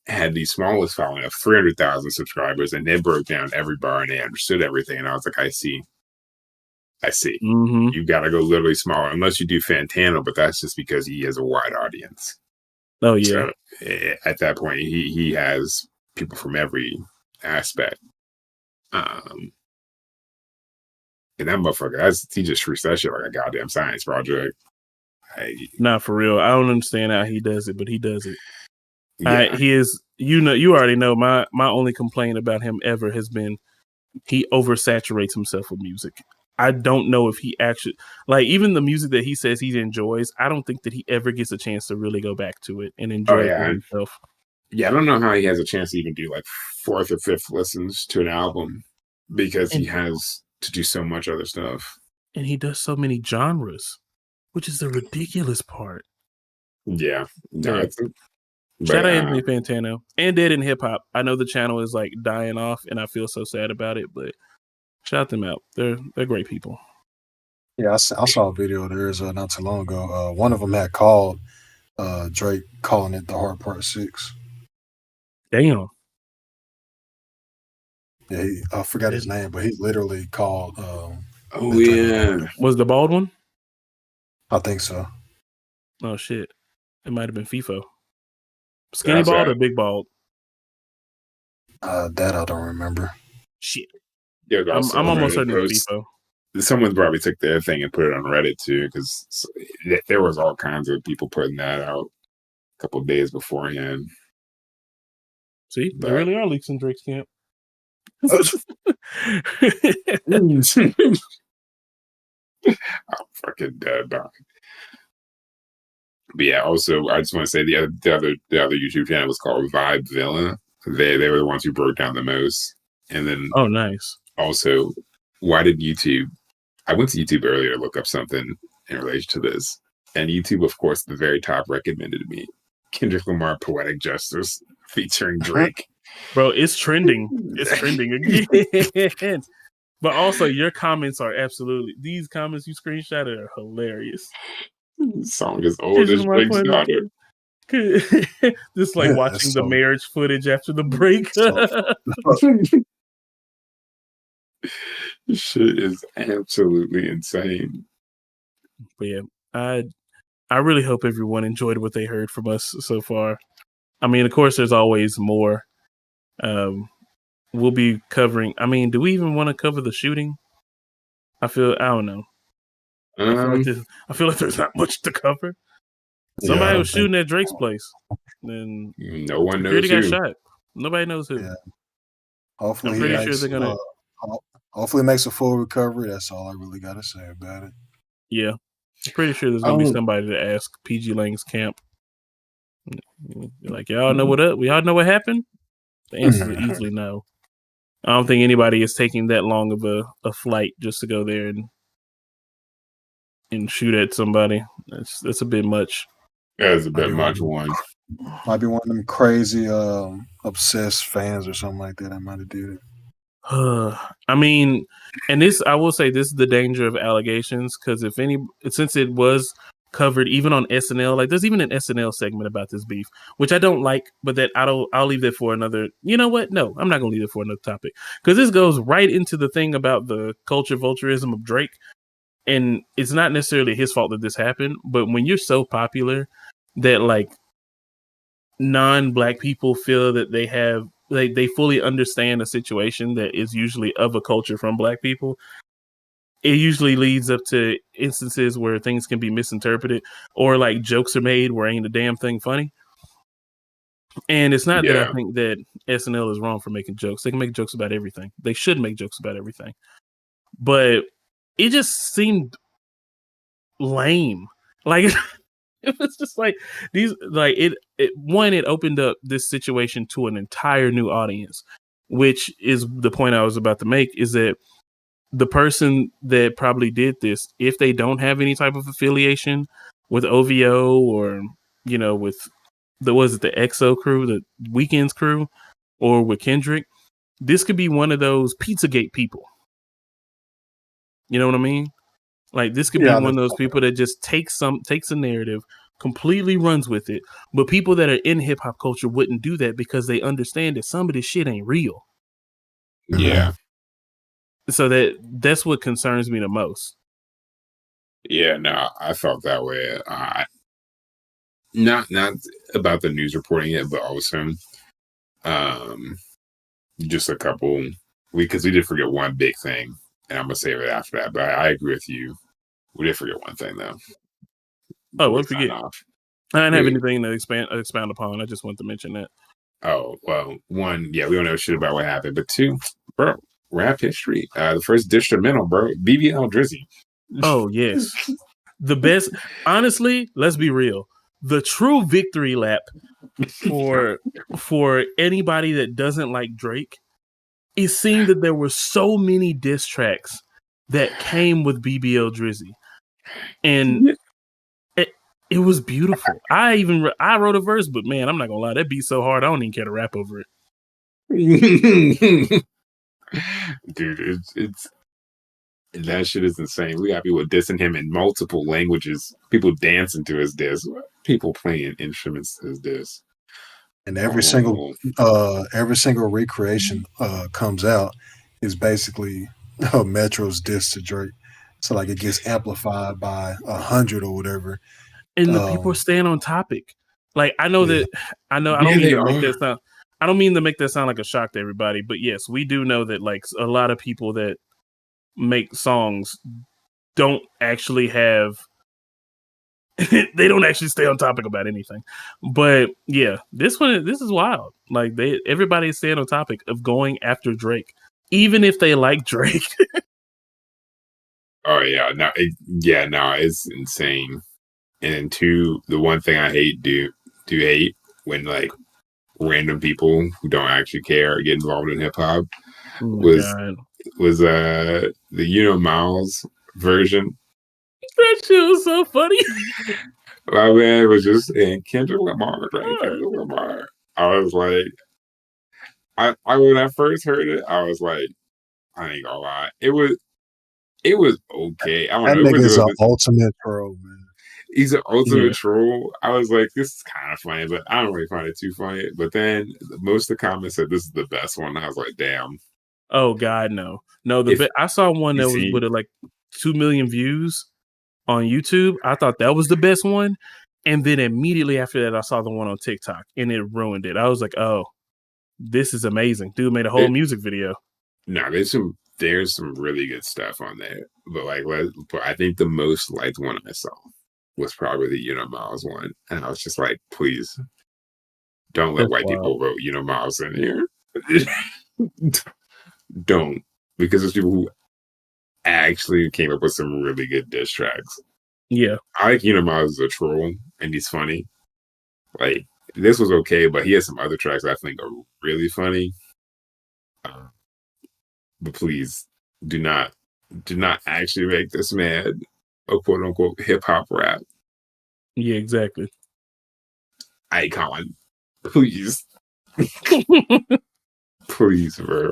[SPEAKER 3] had the smallest following of 300,000 subscribers, and they broke down every bar and they understood everything. And I was like, I see.
[SPEAKER 1] Mm-hmm.
[SPEAKER 3] You got to go literally smaller, unless you do Fantano, but that's just because he has a wide audience.
[SPEAKER 1] Oh yeah.
[SPEAKER 3] So, at that point, he has people from every aspect. And that motherfucker, he just treats that shit like a goddamn science project.
[SPEAKER 1] Not for real. I don't understand how he does it, but he does it.
[SPEAKER 3] Yeah.
[SPEAKER 1] He is. You already know. My only complaint about him ever has been he oversaturates himself with music. I don't know if he actually, like, even the music that he says he enjoys, I don't think that he ever gets a chance to really go back to it and enjoy it himself.
[SPEAKER 3] Yeah, I don't know how he has a chance to even do like 4th or 5th listens to an album, because he has to do so much other stuff.
[SPEAKER 1] And he does so many genres, which is the ridiculous part.
[SPEAKER 3] Yeah.
[SPEAKER 1] Shout out Anthony Fantano and Dead in Hip Hop. I know the channel is like dying off, and I feel so sad about it, but shout them out. They're great people.
[SPEAKER 2] Yeah, I saw a video of theirs not too long ago. One of them had called Drake, calling it The Heart Part 6.
[SPEAKER 1] Damn.
[SPEAKER 2] Yeah, I forgot his name, but he literally called.
[SPEAKER 1] Was the bald one?
[SPEAKER 2] I think so.
[SPEAKER 1] Oh shit! It might have been FIFO. Skinny bald or big bald?
[SPEAKER 2] That I don't remember.
[SPEAKER 1] Shit.
[SPEAKER 3] Yeah,
[SPEAKER 1] I'm almost certain it's FIFO.
[SPEAKER 3] Someone probably took their thing and put it on Reddit too, because there was all kinds of people putting that out a couple of days beforehand.
[SPEAKER 1] See, there really are leaks in Drake's camp.
[SPEAKER 3] I'm fucking dead, dog. But yeah, also I just want to say the other YouTube channel was called Vibe Villa. They were the ones who broke down the most. And then
[SPEAKER 1] nice.
[SPEAKER 3] Also, why did YouTube? I went to YouTube earlier to look up something in relation to this, and YouTube, of course, at the very top recommended me Kendrick Lamar "Poetic Justice" featuring Drake.
[SPEAKER 1] Bro, it's trending. It's trending again. But also, your comments are absolutely, these comments you screenshotted are hilarious.
[SPEAKER 3] The song is old as Drake's daughter.
[SPEAKER 1] Just like watching the marriage footage after the breakup.
[SPEAKER 3] This shit is absolutely insane.
[SPEAKER 1] But yeah, I really hope everyone enjoyed what they heard from us so far. I mean, of course, there's always more. We'll be covering. I mean, do we even want to cover the shooting? I don't know. I feel like there's not much to cover. Somebody was shooting at Drake's place. Then
[SPEAKER 3] no one knows
[SPEAKER 1] who
[SPEAKER 3] got
[SPEAKER 1] shot. Nobody knows who.
[SPEAKER 2] Yeah. Hopefully,
[SPEAKER 1] I'm pretty sure they're gonna.
[SPEAKER 2] Hopefully, it makes a full recovery. That's all I really got to say about it.
[SPEAKER 1] Yeah, I'm pretty sure there's gonna be somebody to ask PG Lang's camp. Like, y'all know what up? We all know what happened. The answer is easily no. I don't think anybody is taking that long of a flight just to go there and shoot at somebody. That's a bit much.
[SPEAKER 3] That's a bit much.
[SPEAKER 2] Might be one of them crazy obsessed fans or something like that. I might have did it.
[SPEAKER 1] I mean, and this, I will say, this is the danger of allegations, because since it was covered even on SNL. Like there's even an SNL segment about this beef, which I don't like, but that I'll leave that for another. You know what? No, I'm not gonna leave it for another topic because this goes right into the thing about the culture vulturism of Drake, and it's not necessarily his fault that this happened, but when you're so popular that like non-black people feel that they fully understand a situation that is usually of a culture from black people, it usually leads up to instances where things can be misinterpreted or like jokes are made where ain't a damn thing funny. And it's not that I think that SNL is wrong for making jokes. They can make jokes about everything. They should make jokes about everything. But it just seemed lame. Like it was just like these like it opened up this situation to an entire new audience, which is the point I was about to make, is that the person that probably did this, if they don't have any type of affiliation with OVO or, you know, with the EXO crew, the Weeknd's crew, or with Kendrick, this could be one of those Pizzagate people. You know what I mean? Like this could be one of those people that just takes a narrative, completely runs with it. But people that are in hip hop culture wouldn't do that because they understand that some of this shit ain't real.
[SPEAKER 3] Yeah.
[SPEAKER 1] So that's what concerns me the most.
[SPEAKER 3] Yeah, no, I felt that way. Not about the news reporting it, but also just a couple, because we did forget one big thing, and I'm gonna save it after that. But I agree with you. We did forget one thing though.
[SPEAKER 1] Oh, what forget? I didn't have anything to expound upon. I just wanted to mention that.
[SPEAKER 3] Oh well, one, yeah, we don't know shit about what happened, but two, bro, rap history. The first instrumental, bro, BBL Drizzy.
[SPEAKER 1] Oh yes, the best. Honestly, let's be real. The true victory lap for anybody that doesn't like Drake is seeing that there were so many diss tracks that came with BBL Drizzy, and it was beautiful. I wrote a verse, but man, I'm not gonna lie, that beat so hard I don't even care to rap over
[SPEAKER 3] it. Dude, it's that shit is insane. We got people dissing him in multiple languages. People dancing to his diss. People playing instruments to his diss.
[SPEAKER 2] And every single recreation comes out is basically Metro's diss to Drake. So like it gets amplified by 100 or whatever.
[SPEAKER 1] And the people are staying on topic. Like I know that I don't mean to make that sound. I don't mean to make that sound like a shock to everybody, but yes, we do know that like a lot of people that make songs don't actually have they don't actually stay on topic about anything. But yeah, this is wild. Like everybody's staying on topic of going after Drake, even if they like Drake.
[SPEAKER 3] Oh yeah, no, it's insane. And two, the one thing I do hate when like random people who don't actually care get involved in hip hop was the Miles version.
[SPEAKER 1] That shit was so funny.
[SPEAKER 3] My man was just saying Kendrick Lamar, right? Kendrick Lamar. I was like, I when I first heard it, I was like, I ain't gonna lie, it was okay. I don't know.
[SPEAKER 2] That nigga's an ultimate troll, man.
[SPEAKER 3] He's an ultimate troll. I was like, this is kind of funny, but I don't really find it too funny. But then most of the comments said this is the best one. I was like, damn.
[SPEAKER 1] Oh God, no. I saw one that was with like 2 million views on YouTube. I thought that was the best one. And then immediately after that, I saw the one on TikTok and it ruined it. I was like, oh, this is amazing. Dude made a whole music video.
[SPEAKER 3] No, there's some really good stuff on there. But I think the most liked one I saw was probably the Miles one. And I was just like, please don't let white people vote Miles in here. Don't. Because there's people who actually came up with some really good diss tracks.
[SPEAKER 1] Yeah.
[SPEAKER 3] I like Miles as a troll and he's funny. Like this was okay, but he has some other tracks I think are really funny. But please do not actually make this man a quote unquote hip hop rap.
[SPEAKER 1] Yeah, exactly.
[SPEAKER 3] Icon. Please. Please, bro.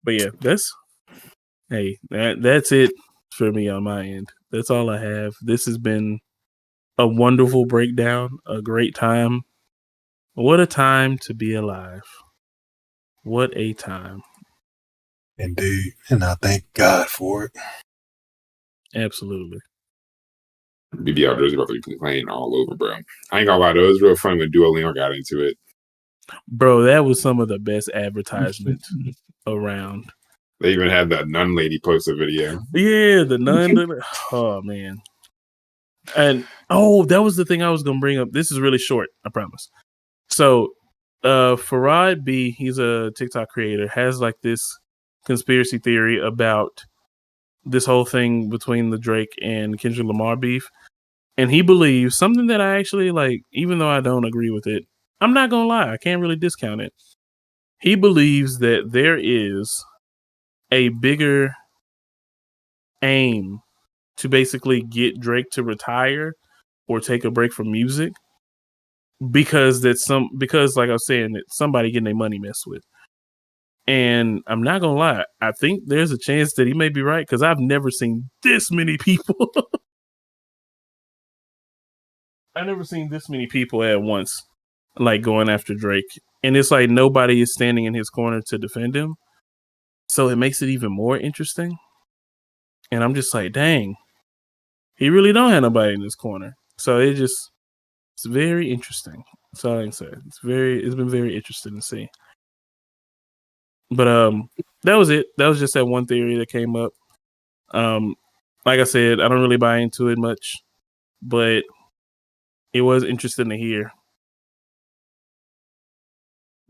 [SPEAKER 1] But yeah, that's it for me on my end. That's all I have. This has been a wonderful breakdown, a great time. What a time to be alive. What a time.
[SPEAKER 2] Indeed. And I thank God for it.
[SPEAKER 1] Absolutely.
[SPEAKER 3] BBL Jersey about to be playing all over, bro. I ain't gonna lie, though. It was real fun when Duolingo got into it.
[SPEAKER 1] Bro, that was some of the best advertisement around.
[SPEAKER 3] They even had that nun lady post a video.
[SPEAKER 1] Yeah, the nun. Oh, man. And, that was the thing I was going to bring up. This is really short, I promise. So, Farad B, he's a TikTok creator, has like this conspiracy theory about this whole thing between the Drake and Kendrick Lamar beef. And he believes something that I actually like, even though I don't agree with it, I'm not going to lie, I can't really discount it. He believes that there is a bigger aim to basically get Drake to retire or take a break from music because like I was saying, that somebody getting their money messed with. And I'm not gonna lie, I think there's a chance that he may be right because I've never seen this many people. I've never seen this many people at once, like going after Drake, and it's like nobody is standing in his corner to defend him. So it makes it even more interesting. And I'm just like, dang, he really don't have nobody in his corner. So it's very interesting. That's all I can say. It's been very interesting to see. But that was it. That was just that one theory that came up. Like I said, I don't really buy into it much, but it was interesting to hear.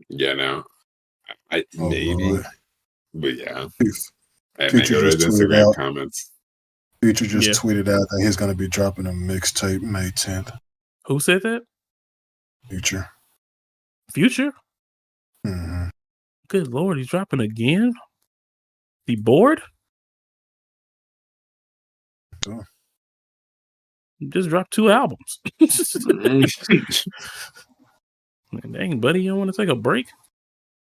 [SPEAKER 3] Yeah, no. Maybe.
[SPEAKER 2] Lord.
[SPEAKER 3] But yeah.
[SPEAKER 2] Future just tweeted
[SPEAKER 3] Instagram
[SPEAKER 2] out.
[SPEAKER 3] comments.
[SPEAKER 2] Future just tweeted out that he's going to be dropping a mixtape May 10th.
[SPEAKER 1] Who said that?
[SPEAKER 2] Future. Mm-hmm.
[SPEAKER 1] Good Lord, he's dropping again? The board?
[SPEAKER 2] So.
[SPEAKER 1] Just dropped 2 albums. Man, dang, buddy, you don't want to take a break?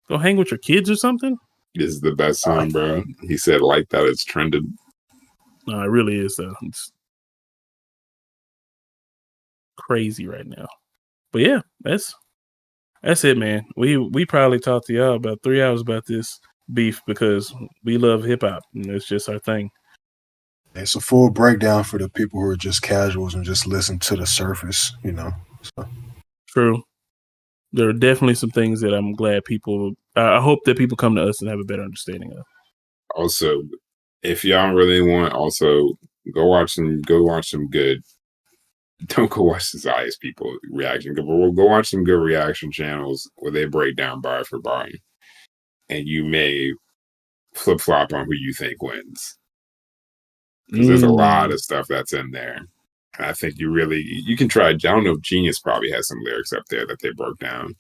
[SPEAKER 1] Go hang with your kids or something?
[SPEAKER 3] This is the best song, bro. He said, like that, it's trended.
[SPEAKER 1] No, it really is, though. It's crazy right now. But yeah, that's it, man. We probably talked to y'all about 3 hours about this beef because we love hip hop and it's just our thing.
[SPEAKER 2] It's a full breakdown for the people who are just casuals and just listen to the surface, you know. So.
[SPEAKER 1] True. There are definitely some things that I'm glad people. I hope that people come to us and have a better understanding of.
[SPEAKER 3] Also, if y'all really want, also go watch some good. Don't go watch the Zayas people reaction. Go watch some good reaction channels where they break down bar for bar, and you may flip flop on who you think wins. Because there's a lot of stuff that's in there. And I think you can try. I don't know if Genius probably has some lyrics up there that they broke down.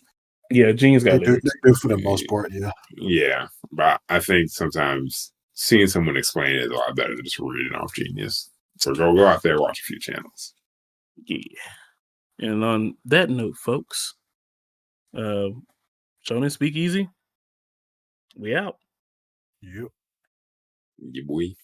[SPEAKER 1] Yeah, Genius got lyrics.
[SPEAKER 2] They do for the most part, yeah.
[SPEAKER 3] Yeah, but I think sometimes seeing someone explain it is a lot better than just reading off Genius. So go out there, watch a few channels.
[SPEAKER 1] Yeah. And on that note, folks, Shonen Speakeasy, we out.
[SPEAKER 2] Yep.
[SPEAKER 3] Yeah, boy.